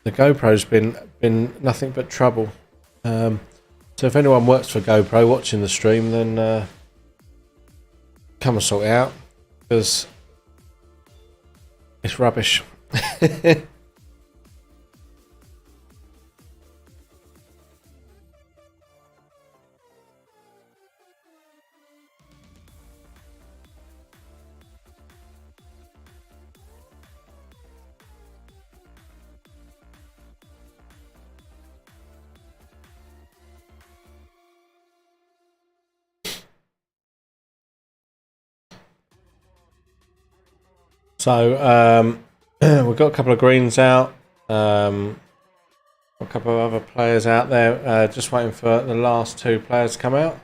GoPro's been nothing but trouble. So if anyone works for GoPro watching the stream, then come and sort it out because it's rubbish. So we've got a couple of greens out, a couple of other players out there, just waiting for the last two players to come out.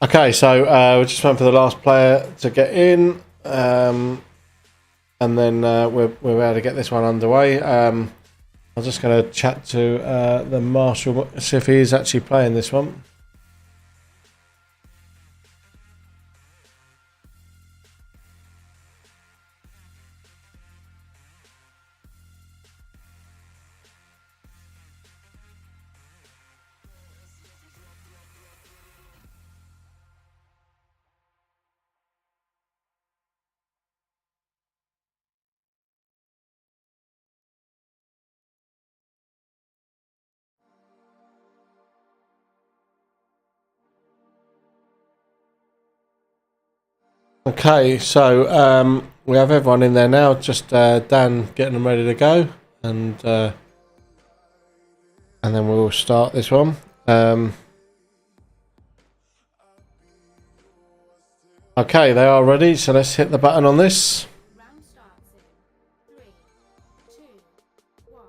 Okay, so we're just waiting for the last player to get in, and then we're able to get this one underway. I'm just going to chat to the marshal, see if he is actually playing this one. Okay, so we have everyone in there now. Just Dan getting them ready to go, and then we'll start this one. Okay, they are ready. So let's hit the button on this. Round starts in 3, 2, 1.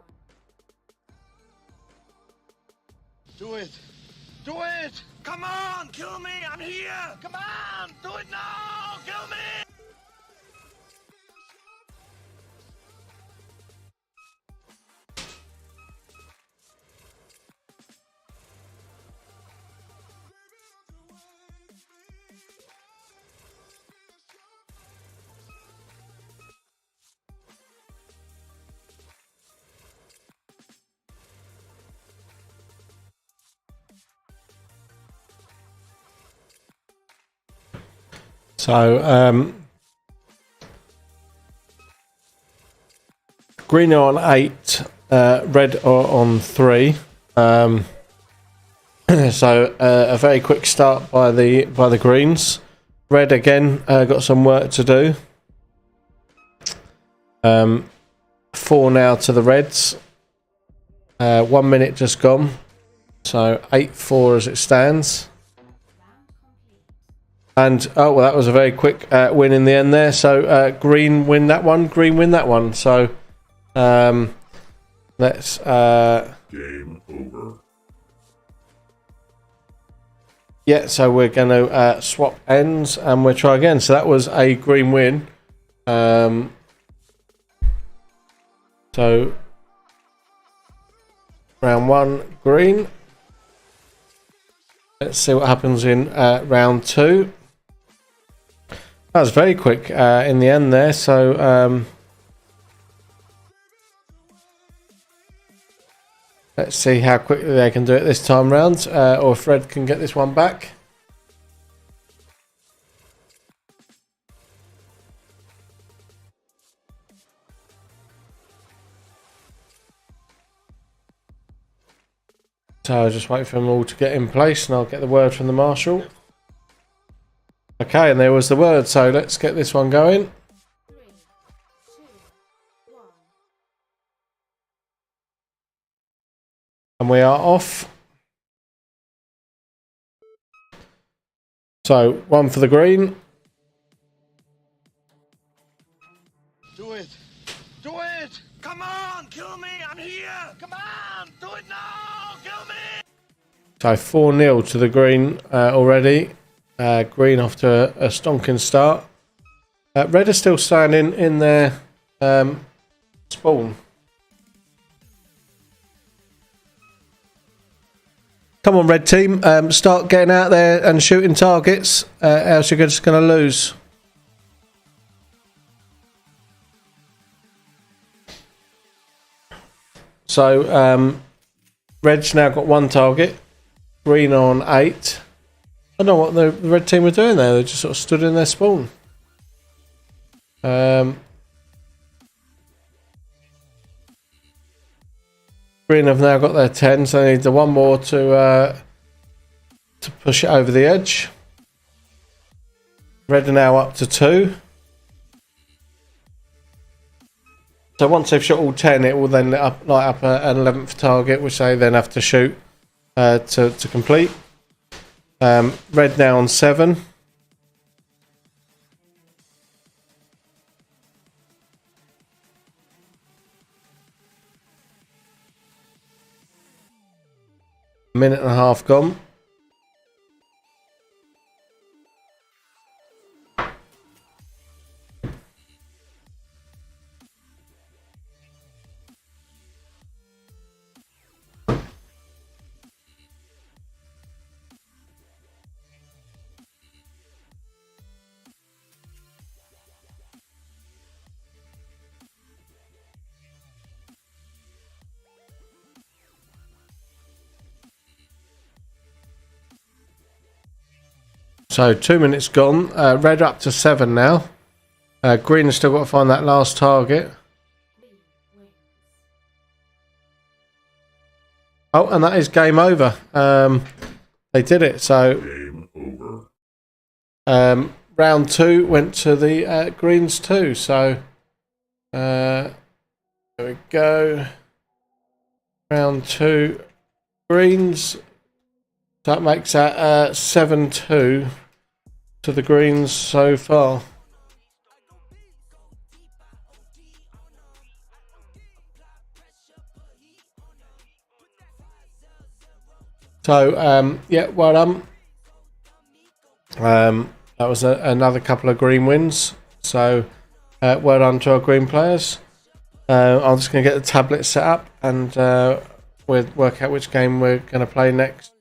Do it. Do it! Come on, kill me! I'm here! Come on! Do it now! Kill me! So, green are on 8, red are on 3. So a very quick start by the greens. Red again got some work to do. 4 now to the reds. 1 minute just gone. So 8-4 as it stands. And oh well, that was a very quick win in the end there. So green win that one. Green win that one. So let's Game over. yeah. So we're going to swap ends and we'll try again. So that was a green win. So round 1 green. Let's see what happens in round 2. That was very quick in the end there. So let's see how quickly they can do it this time round, or if red can get this one back. So I'll just wait for them all to get in place and I'll get the word from the marshal. Okay, and there was the word, so let's get this one going. 3, 2, 1. And we are off. So, 1 for the green. Do it! Do it! Come on! Kill me! I'm here! Come on! Do it now! Kill me! So 4-0 to the green already. Green off to a stonking start. Red are still standing in their spawn. Come on, red team. Start getting out there and shooting targets. Else you're just going to lose. So red's now got 1 target. Green on 8. I don't know what the red team were doing there. They just sort of stood in their spawn. Green have now got their 10, so they need the 1 more to push it over the edge. Red are now up to 2. So once they've shot all 10, it will then light up an 11th target, which they then have to shoot to complete. Red now on 7. Minute and a half gone. So 2 minutes gone. Red up to 7 now. Green has still got to find that last target. Oh, and that is game over. They did it. So Game over. round 2 went to the greens too. So there we go. Round 2 greens. That makes that 7-2 to the greens so far. So yeah, well done. That was another couple of green wins. So well done to our green players. I'm just going to get the tablet set up and we'll work out which game we're going to play next.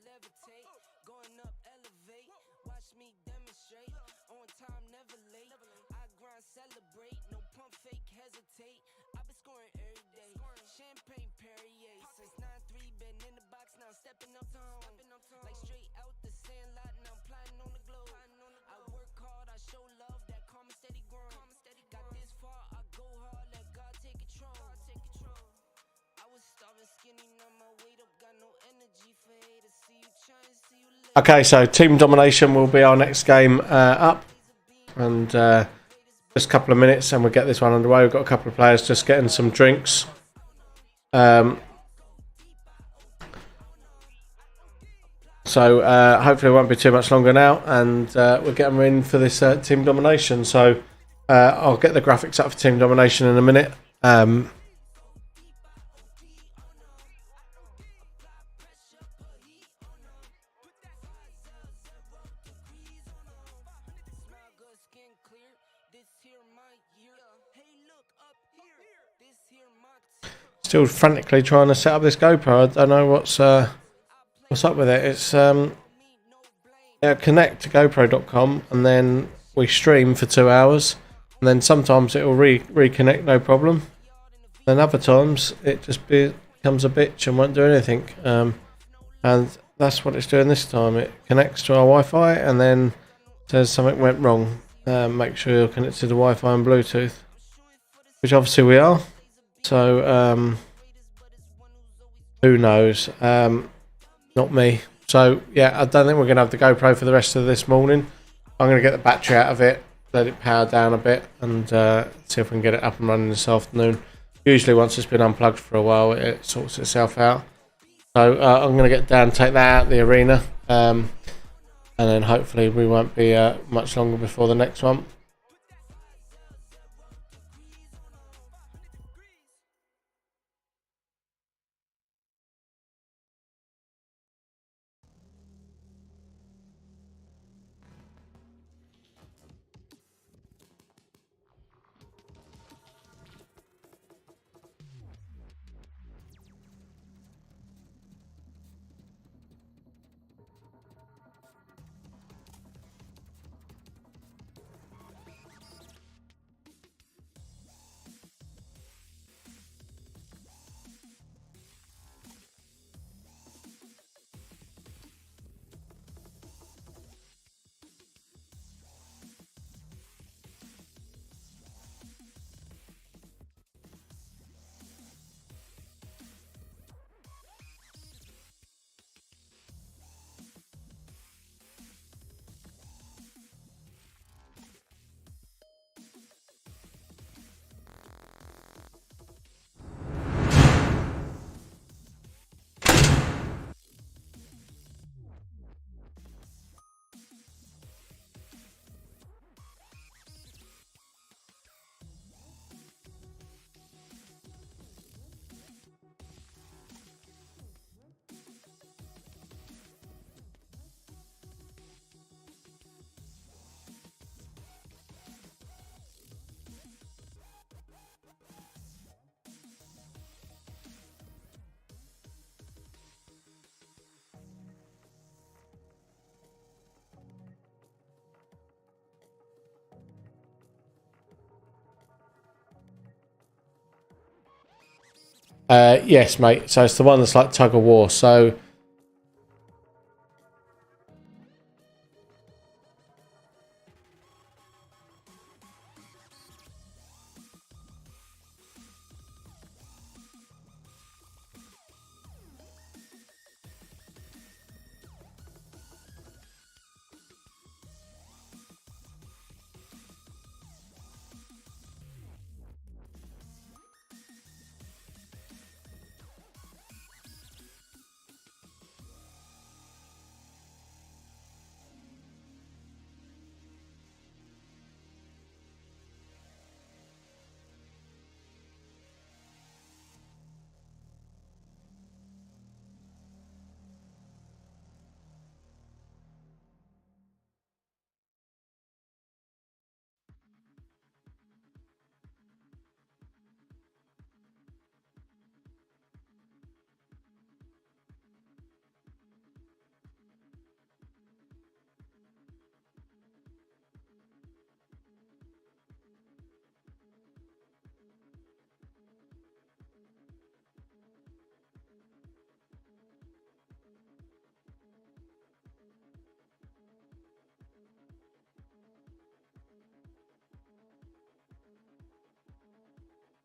Okay, so Team Domination will be our next game up, and just a couple of minutes and we'll get this one underway. We've got a couple of players just getting some drinks. So hopefully it won't be too much longer now, and we'll get them in for this Team Domination. So I'll get the graphics up for Team Domination in a minute. Still frantically trying to set up this GoPro. I don't know what's up with it. It's connect to GoPro.com and then we stream for 2 hours, and then sometimes it will reconnect no problem. Then other times it just becomes a bitch and won't do anything. And that's what it's doing this time. It connects to our Wi-Fi and then says something went wrong. Make sure you're connected to the Wi-Fi and Bluetooth, which obviously we are. So who knows? Not me. So yeah, I don't think we're going to have the GoPro for the rest of this morning. I'm going to get the battery out of it, let it power down a bit, and see if we can get it up and running this afternoon. Usually once it's been unplugged for a while, it sorts itself out. So I'm going to get down, take that out of the arena, and then hopefully we won't be much longer before the next one. Yes, mate. So it's the one that's like tug of war. So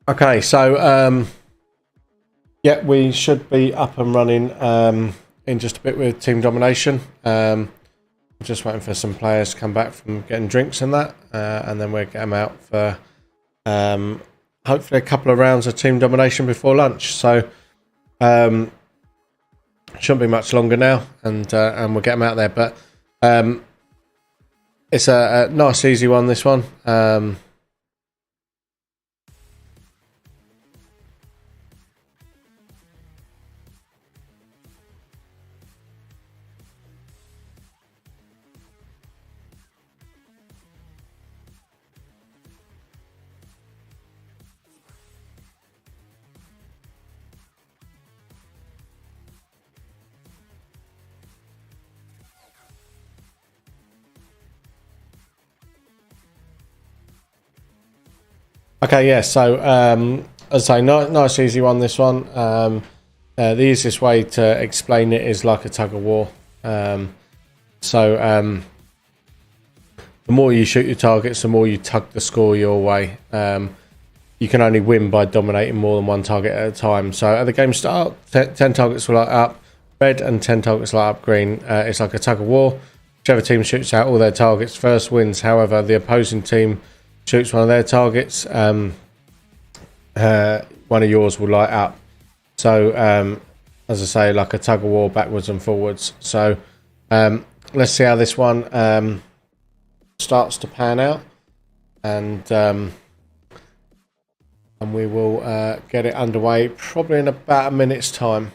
Okay, so yeah, we should be up and running in just a bit with team domination. Just waiting for some players to come back from getting drinks and that, and then we'll get them out for hopefully a couple of rounds of team domination before lunch. So shouldn't be much longer now, and we'll get them out there. But it's a nice, easy one. This one. Okay, yeah, so as I say, nice easy one, this one. The easiest way to explain it is like a tug of war. So the more you shoot your targets, the more you tug the score your way. You can only win by dominating more than one target at a time. So at the game start, 10 targets will light up red and 10 targets light up green. It's like a tug of war. Whichever team shoots out all their targets first wins. However, the opposing team shoots one of their targets, one of yours will light up. So, as I say, like a tug of war backwards and forwards. So, let's see how this one starts to pan out, and we will get it underway probably in about a minute's time.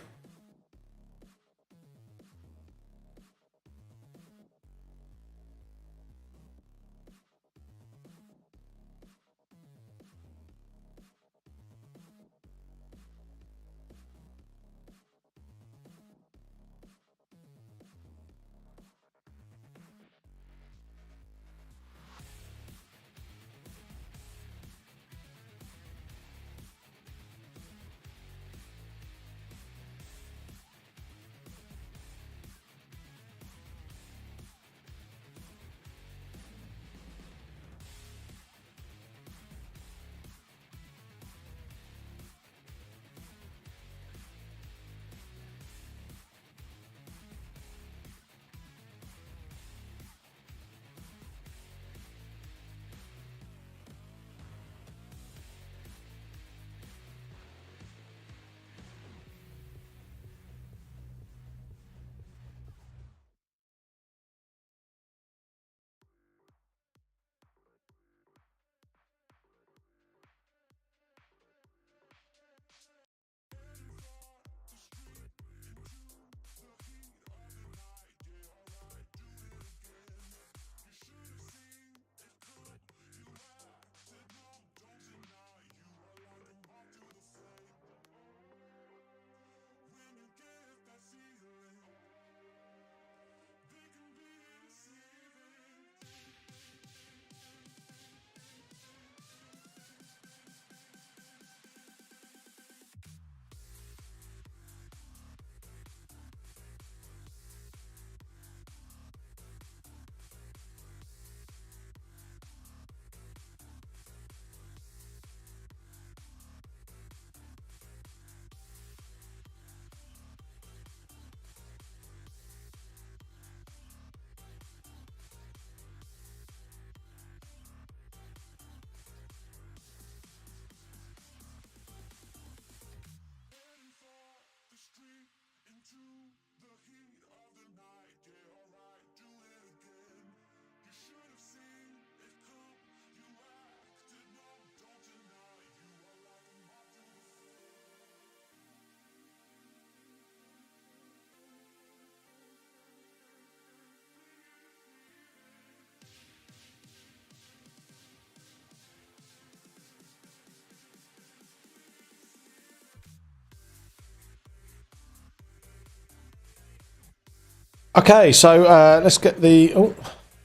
Okay, so let's get the just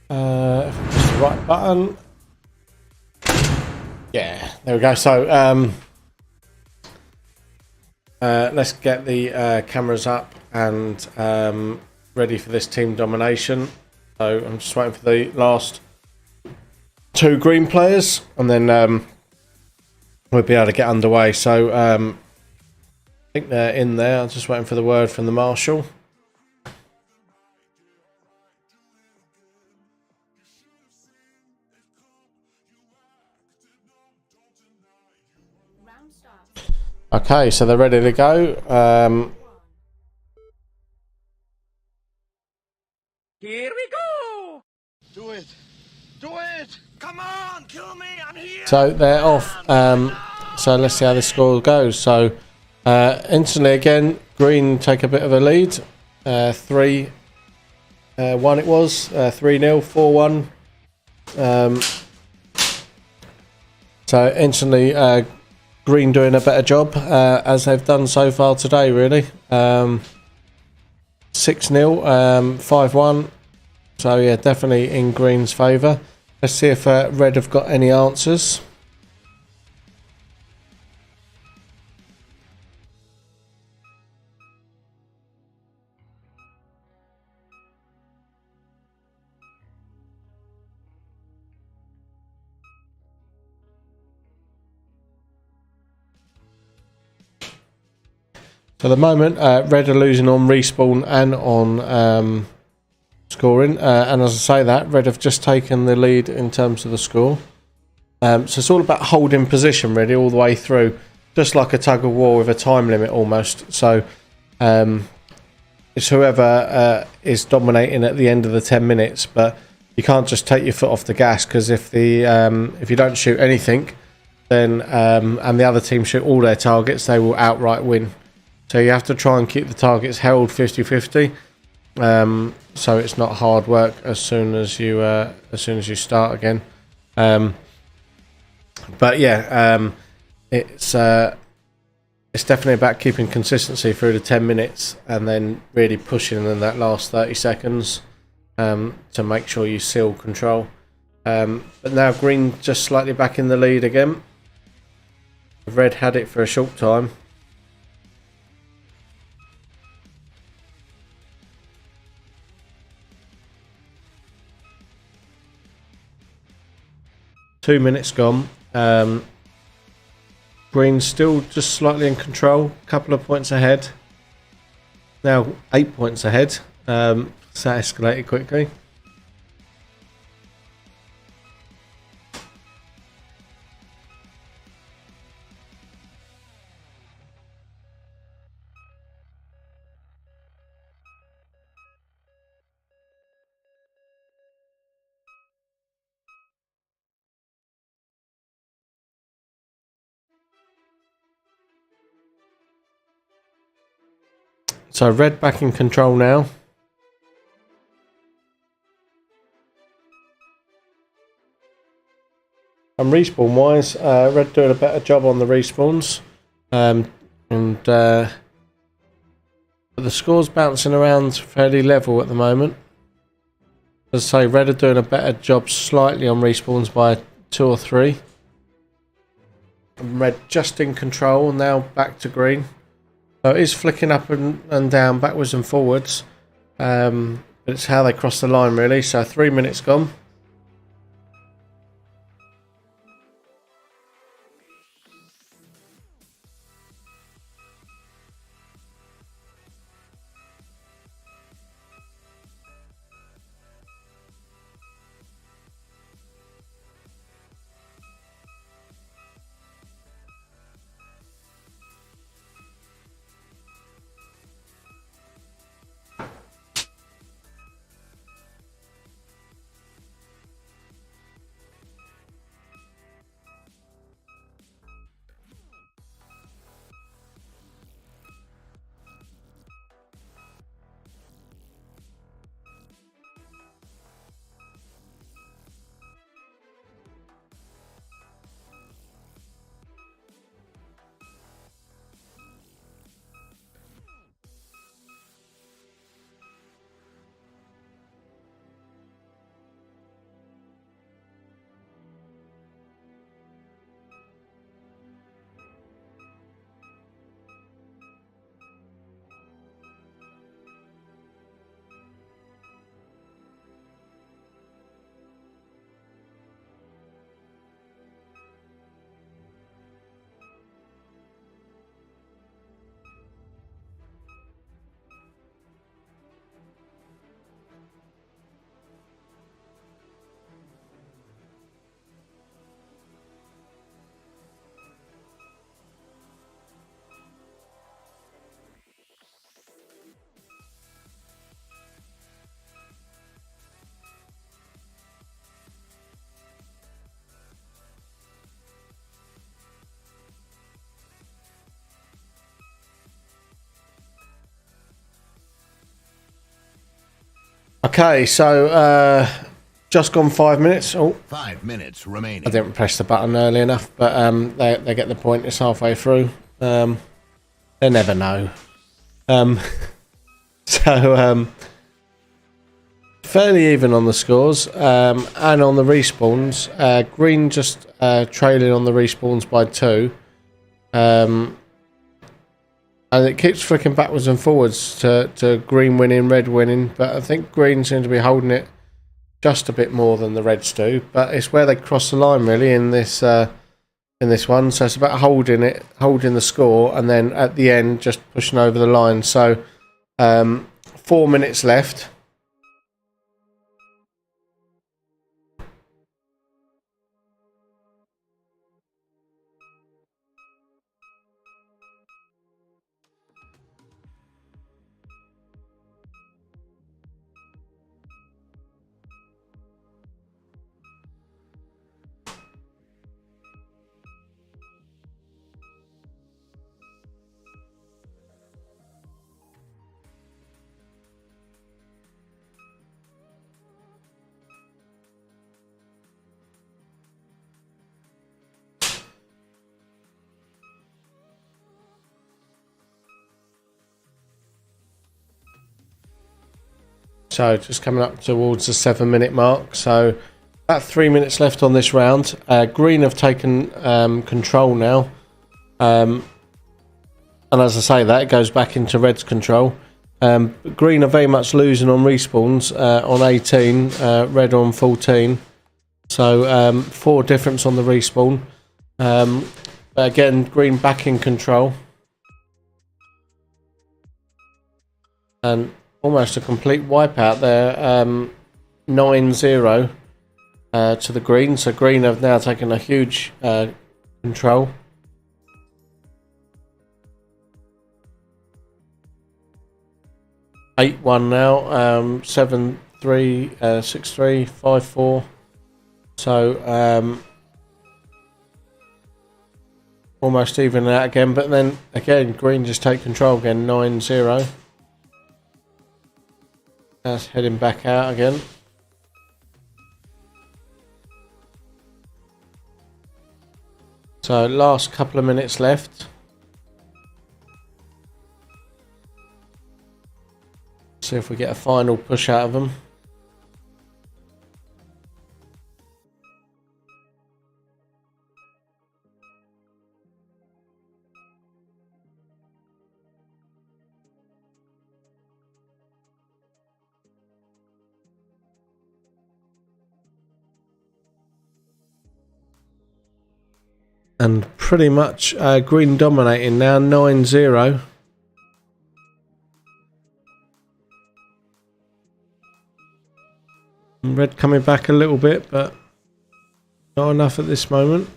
the right button. Yeah, there we go. So let's get the cameras up and ready for this team domination. So I'm just waiting for the last two green players, and then we'll be able to get underway. So I think they're in there. I'm just waiting for the word from the marshal. Round start. Okay, so they're ready to go. Here we go! Do it. Do it. Come on, kill me. I'm here. So they're off. So let's see how the score goes. So instantly again, Green take a bit of a lead. 3-1 it was. 3-0, 4-1. So instantly Green doing a better job as they've done so far today, really. 6-0, 5-1. So yeah, definitely in Green's favour. Let's see if Red have got any answers. So at the moment, Red are losing on respawn and on scoring. And as I say that, Red have just taken the lead in terms of the score. So it's all about holding position, really, all the way through. Just like a tug of war with a time limit almost. So it's whoever is dominating at the end of the 10 minutes. But you can't just take your foot off the gas, because if you don't shoot anything, then and the other team shoot all their targets, they will outright win. So you have to try and keep the targets held 50-50, so it's not hard work as soon as you start again. But yeah, it's definitely about keeping consistency through the 10 minutes and then really pushing in that last 30 seconds to make sure you seal control. But now Green just slightly back in the lead again. Red had it for a short time. Two minutes gone. Green's still just slightly in control. A couple of points ahead. Now 8 points ahead. So that escalated quickly. So Red back in control now. And respawn wise, Red doing a better job on the respawns. But the score's bouncing around fairly level at the moment. As I say, Red are doing a better job slightly on respawns by 2 or 3. And Red just in control, now back to Green. So it is flicking up and down, backwards and forwards. But it's how they cross the line, really. So 3 minutes gone. Okay, so just gone 5 minutes. Oh, 5 minutes remaining. I didn't press the button early enough, but they get the point. It's halfway through. They never know. So fairly even on the scores, and on the respawns. Green just trailing on the respawns by 2. And it keeps flicking backwards and forwards to green winning, red winning, but I think green seems to be holding it just a bit more than the reds do. But it's where they cross the line really in this one. So it's about holding the score, and then at the end just pushing over the line. So 4 minutes left. So just coming up towards the 7 minute mark. So about 3 minutes left on this round. Green have taken control now. And as I say that, it goes back into red's control. Green are very much losing on respawns on 18, red on 14. So 4 difference on the respawn. Again, green back in control. And almost a complete wipeout there. 9-0 to the green. So green have now taken a huge control. Eight 1 now. 7-3, 6-3, 5-4. So almost even out again. But then again, green just take control again. 9-0. That's heading back out again. So last couple of minutes left. See if we get a final push out of them. And pretty much green dominating now, 9-0. Red coming back a little bit, but not enough at this moment.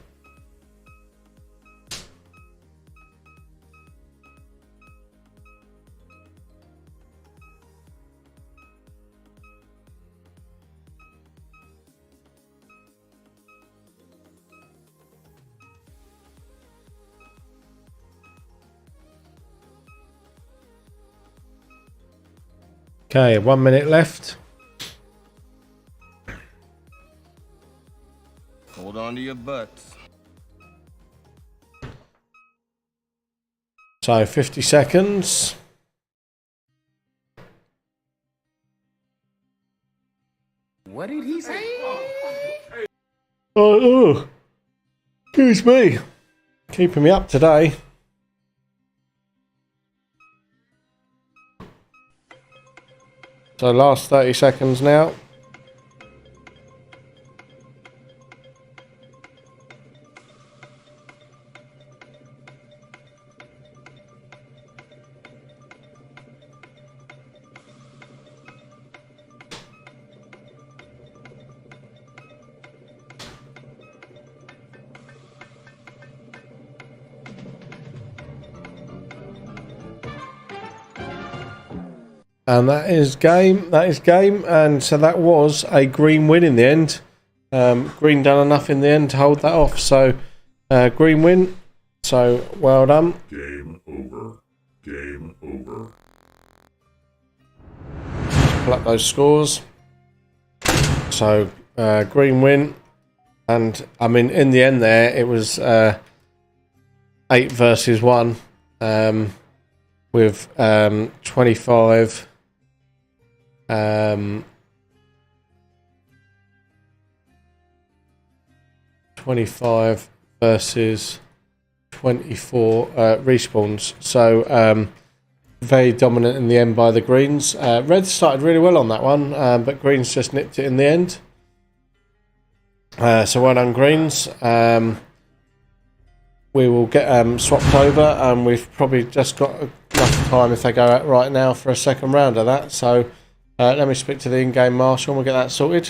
Okay, 1 minute left. Hold on to your butts. So 50 seconds. What did he say? Oh, excuse me. Keeping me up today. So last 30 seconds now. And that is game. And so that was a green win in the end. Green done enough in the end to hold that off. So green win. So well done. Game over. Game over. pull up those scores. So green win, and I mean in the end there it was 8 versus 1 with 25 25 versus 24 respawns. So very dominant in the end by the greens. Reds started really well on that one, but greens just nipped it in the end. So well done, greens. We will get swapped over, and we've probably just got enough time if they go out right now for a second round of that. So let me speak to the in-game marshal and we'll get that sorted.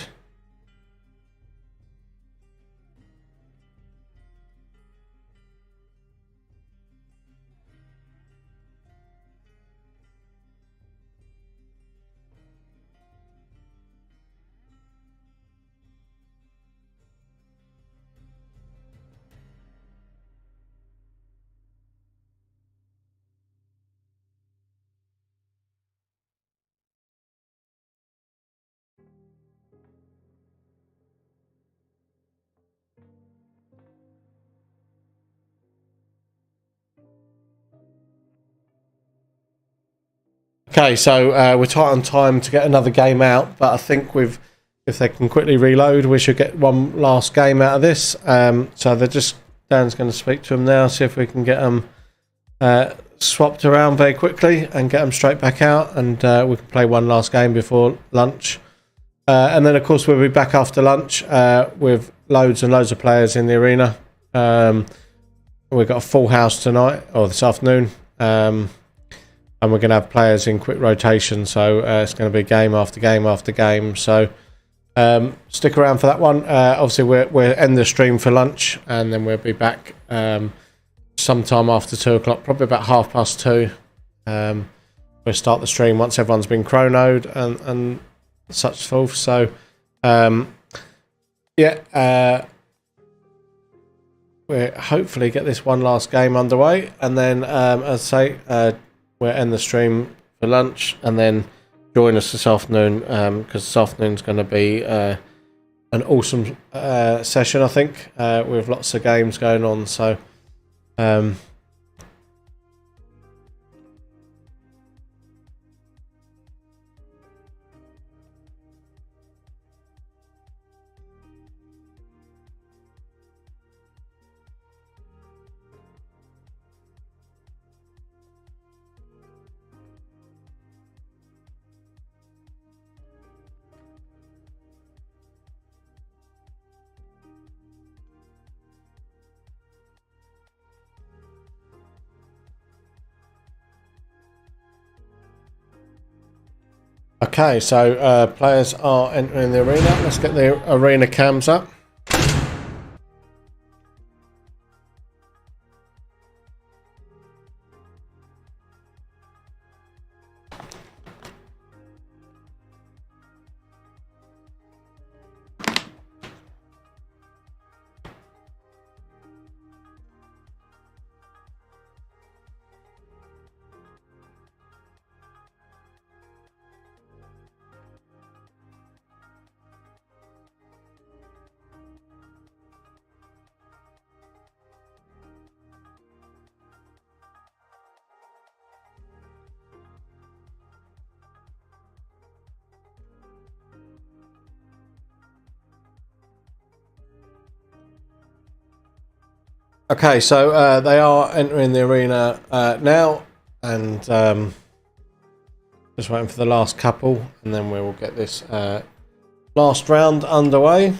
Okay, so we're tight on time to get another game out, but I think if they can quickly reload, we should get one last game out of this. So Dan's going to speak to them now, see if we can get them swapped around very quickly and get them straight back out, and we can play one last game before lunch. And then, of course, we'll be back after lunch with loads and loads of players in the arena. We've got a full house tonight, or this afternoon. And we're going to have players in quick rotation, so it's going to be game after game after game. So stick around for that one. Obviously, we'll end the stream for lunch, and then we'll be back sometime after 2 o'clock, probably about 2:30. We'll start the stream once everyone's been chronoed and such forth. So, we'll hopefully get this one last game underway, and then, as I say, we'll end the stream for lunch, and then join us this afternoon, because this afternoon's going to be an awesome session, I think, with lots of games going on. So, okay, so players are entering the arena. Let's get the arena cams up. Okay, so they are entering the arena now, and just waiting for the last couple, and then we will get this last round underway.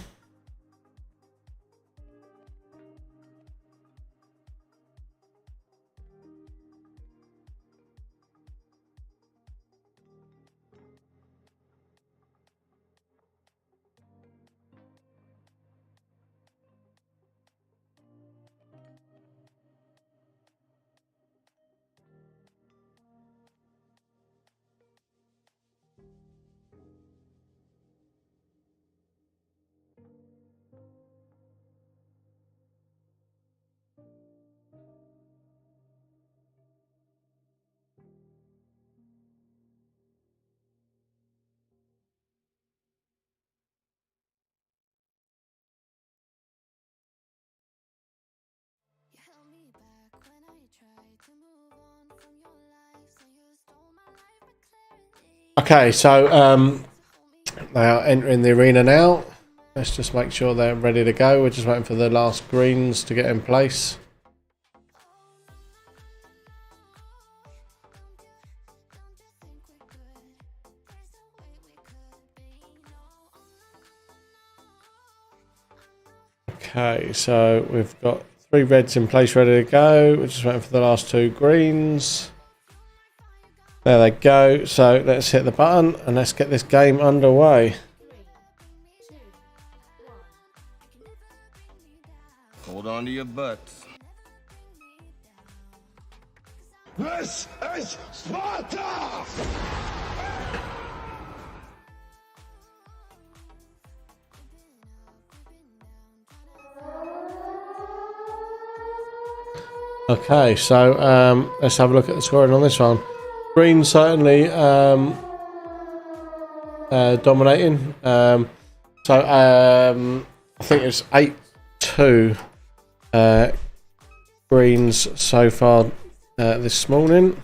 Okay, so they are entering the arena now. Let's just make sure they're ready to go. We're just waiting for the last greens to get in place. Okay, so we've got 3 reds in place ready to go. We're just waiting for the last 2 greens. There they go. So let's hit the button and let's get this game underway. 3, 2, 1. Hold on to your butts. This is Sparta! Okay, so let's have a look at the scoring on this one. Green certainly dominating. I think it's 8-2 Greens so far this morning.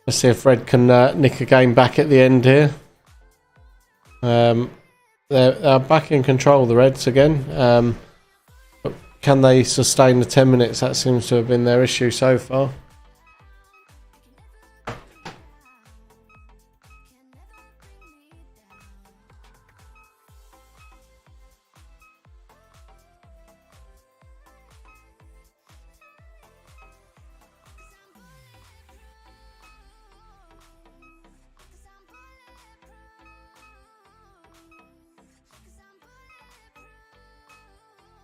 Let's see if Red can nick a game back at the end here. They're back in control, the Reds again. But can they sustain the 10 minutes? That seems to have been their issue so far.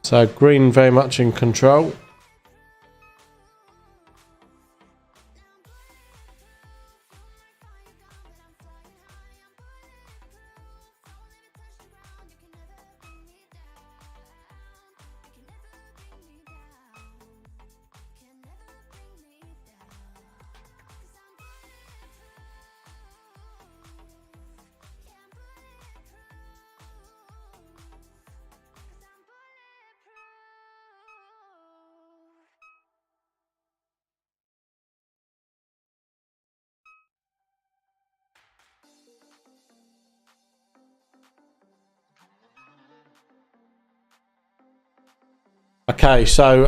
So Green very much in control. Okay, so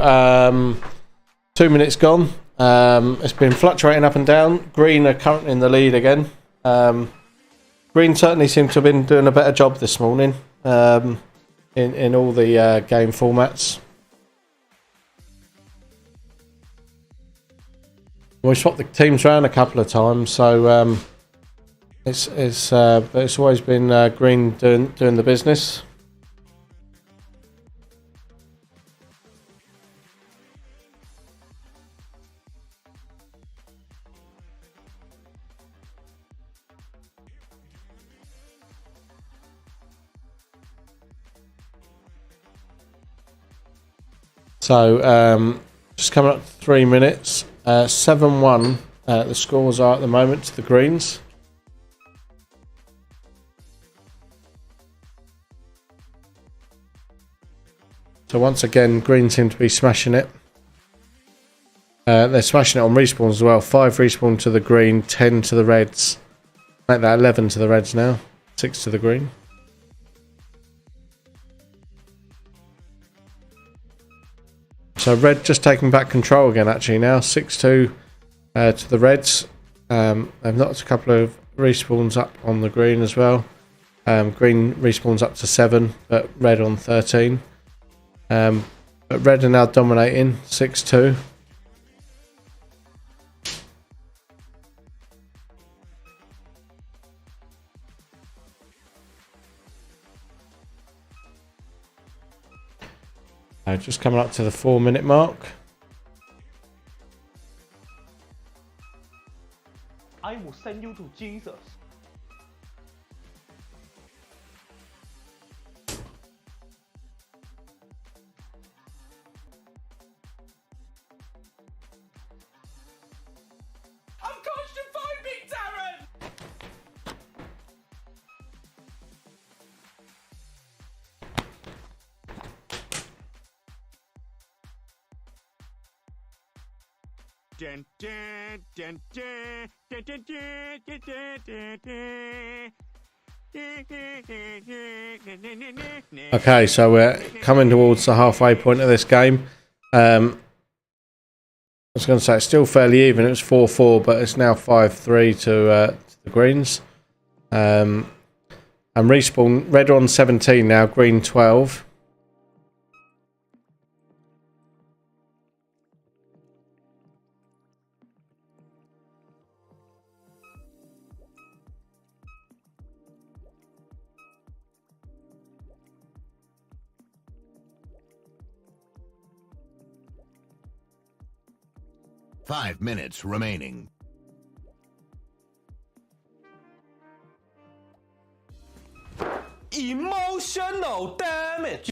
2 minutes gone. It's been fluctuating up and down. Green are currently in the lead again. Green certainly seem to have been doing a better job this morning in all the game formats. We swapped the teams around a couple of times, so it's always been Green doing the business. So just coming up to 3 minutes, 7-1 the scores are at the moment to the Greens. So once again, Green seem to be smashing it. They're smashing it on respawns as well. 5 respawn to the Green, 10 to the Reds. Make that 11 to the Reds now, 6 to the Green. So Red just taking back control again actually now, 6-2 to the Reds. They've knocked a couple of respawns up on the Green as well. Green respawns up to 7, but Red on 13. But Red are now dominating, 6-2. Just coming up to the 4 minute mark. I will send you to Jesus. I'm claustrophobic, Darren! Okay, so we're coming towards the halfway point of this game. I was going to say it's still fairly even. It was 4-4, but it's now 5-3 to the Greens. And respawn, red on 17 now, green 12. Five minutes remaining. Emotional damage.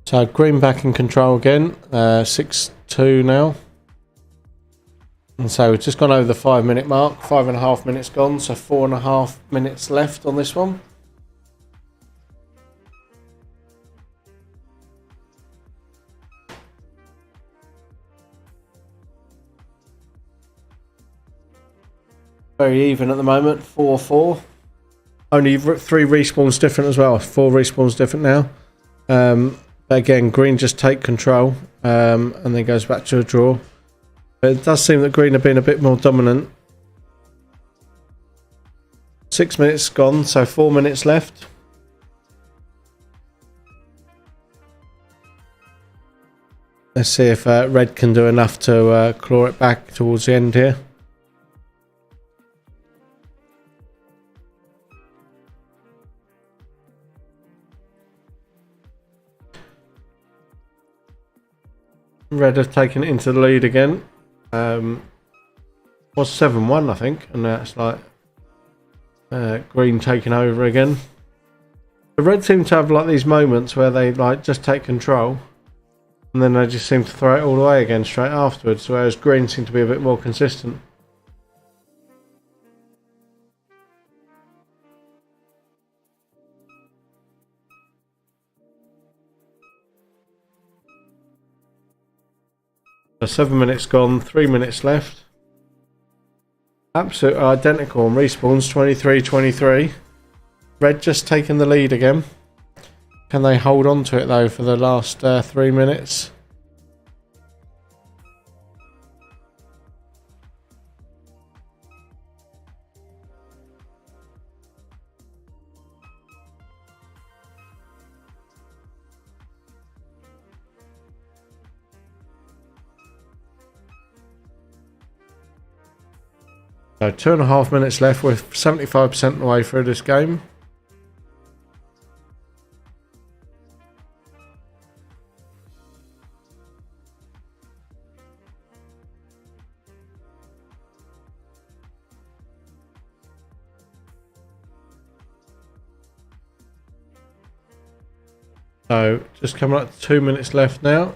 So green back in control again, 6-2 now. And so we've just gone over the 5 minute mark, 5.5 minutes gone, so 4.5 minutes left on this one. Very even at the moment, 4-4. Only 3 respawns different as well, 4 respawns different now. But again, green just take control and then goes back to a draw. But it does seem that green have been a bit more dominant. 6 minutes gone, so 4 minutes left. Let's see if red can do enough to claw it back towards the end here. Red have taken it into the lead again. Was 7-1, I think, and now it's like green taking over again. The red seem to have like these moments where they like just take control, and then they just seem to throw it all away again straight afterwards. Whereas green seem to be a bit more consistent. So 7 minutes gone, 3 minutes left. Absolutely identical on respawns, 23-23. Red just taking the lead again. Can they hold on to it though for the last 3 minutes? So 2.5 minutes left. We're 75% of the way through this game. So just coming up to 2 minutes left now.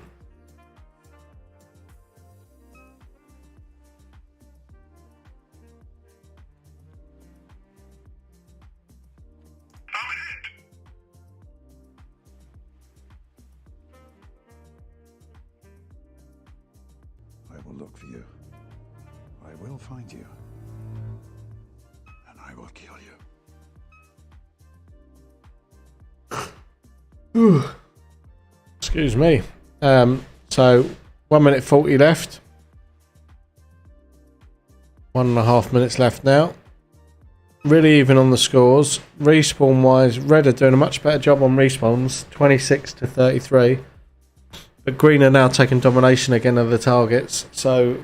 I will look for you. I will find you. And I will kill you. Excuse me. So 1 minute 40 left. 1.5 minutes left now. Really even on the scores. Respawn wise, red are doing a much better job on respawns, 26-33. But green are now taking domination again of the targets. So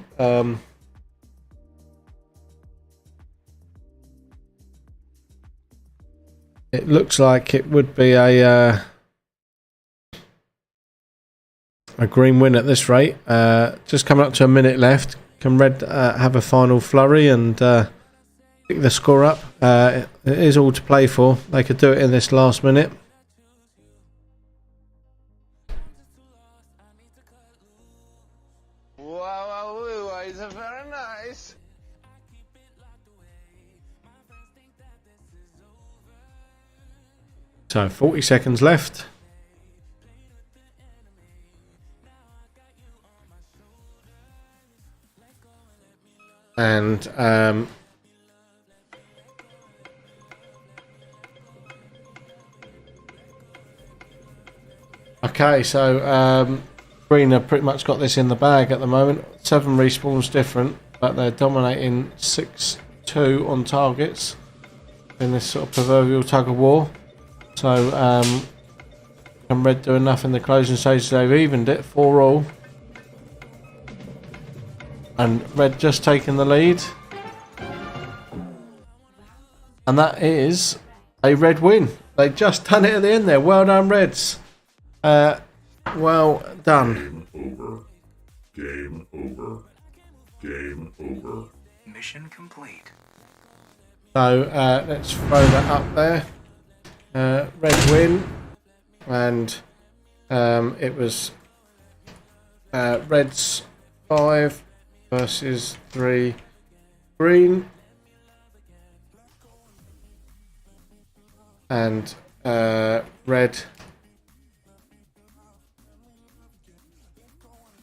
it looks like it would be a green win at this rate. Just coming up to a minute left. Can red have a final flurry and pick the score up? It is all to play for. They could do it in this last minute. Wow, it's very nice. So 40 seconds left. And okay, so green have pretty much got this in the bag at the moment. 7 respawns different, but they're dominating 6-2 on targets in this sort of proverbial tug of war. So can red do enough in the closing stages? They've evened it 4-all, and red just taking the lead, and that is a red win. They just done it at the end there. Well done, Reds. Well done. Game over. Game over. Game over. Mission complete. So let's throw that up there. Red win, and it was Reds 5 versus 3 green, and red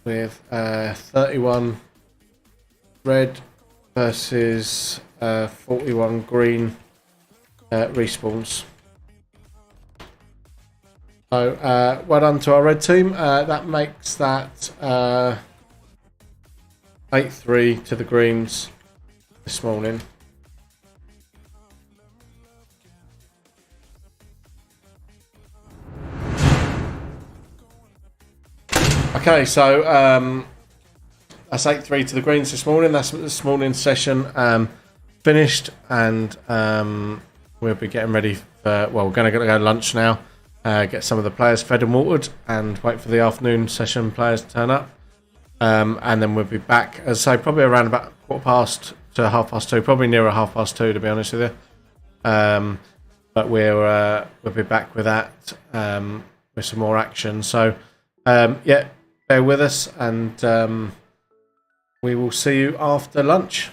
with 31 red versus 41 green respawns. So well done to our red team. That makes that 8-3 to the greens this morning. Okay, so that's 8-3 to the greens this morning. That's this morning's session finished, and we'll be getting ready for, well, we're going to go lunch now, get some of the players fed and watered, and wait for the afternoon session players to turn up. And then we'll be back, as I say, probably around about 1/4 to 2:30, probably nearer 2:30 to be honest with you. But we'll be back with that, with some more action. So, yeah, bear with us, and we will see you after lunch.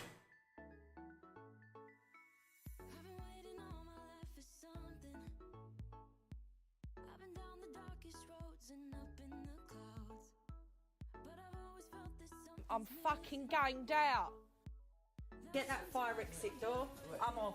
I'm fucking ganged out. Get that fire exit door. I'm off.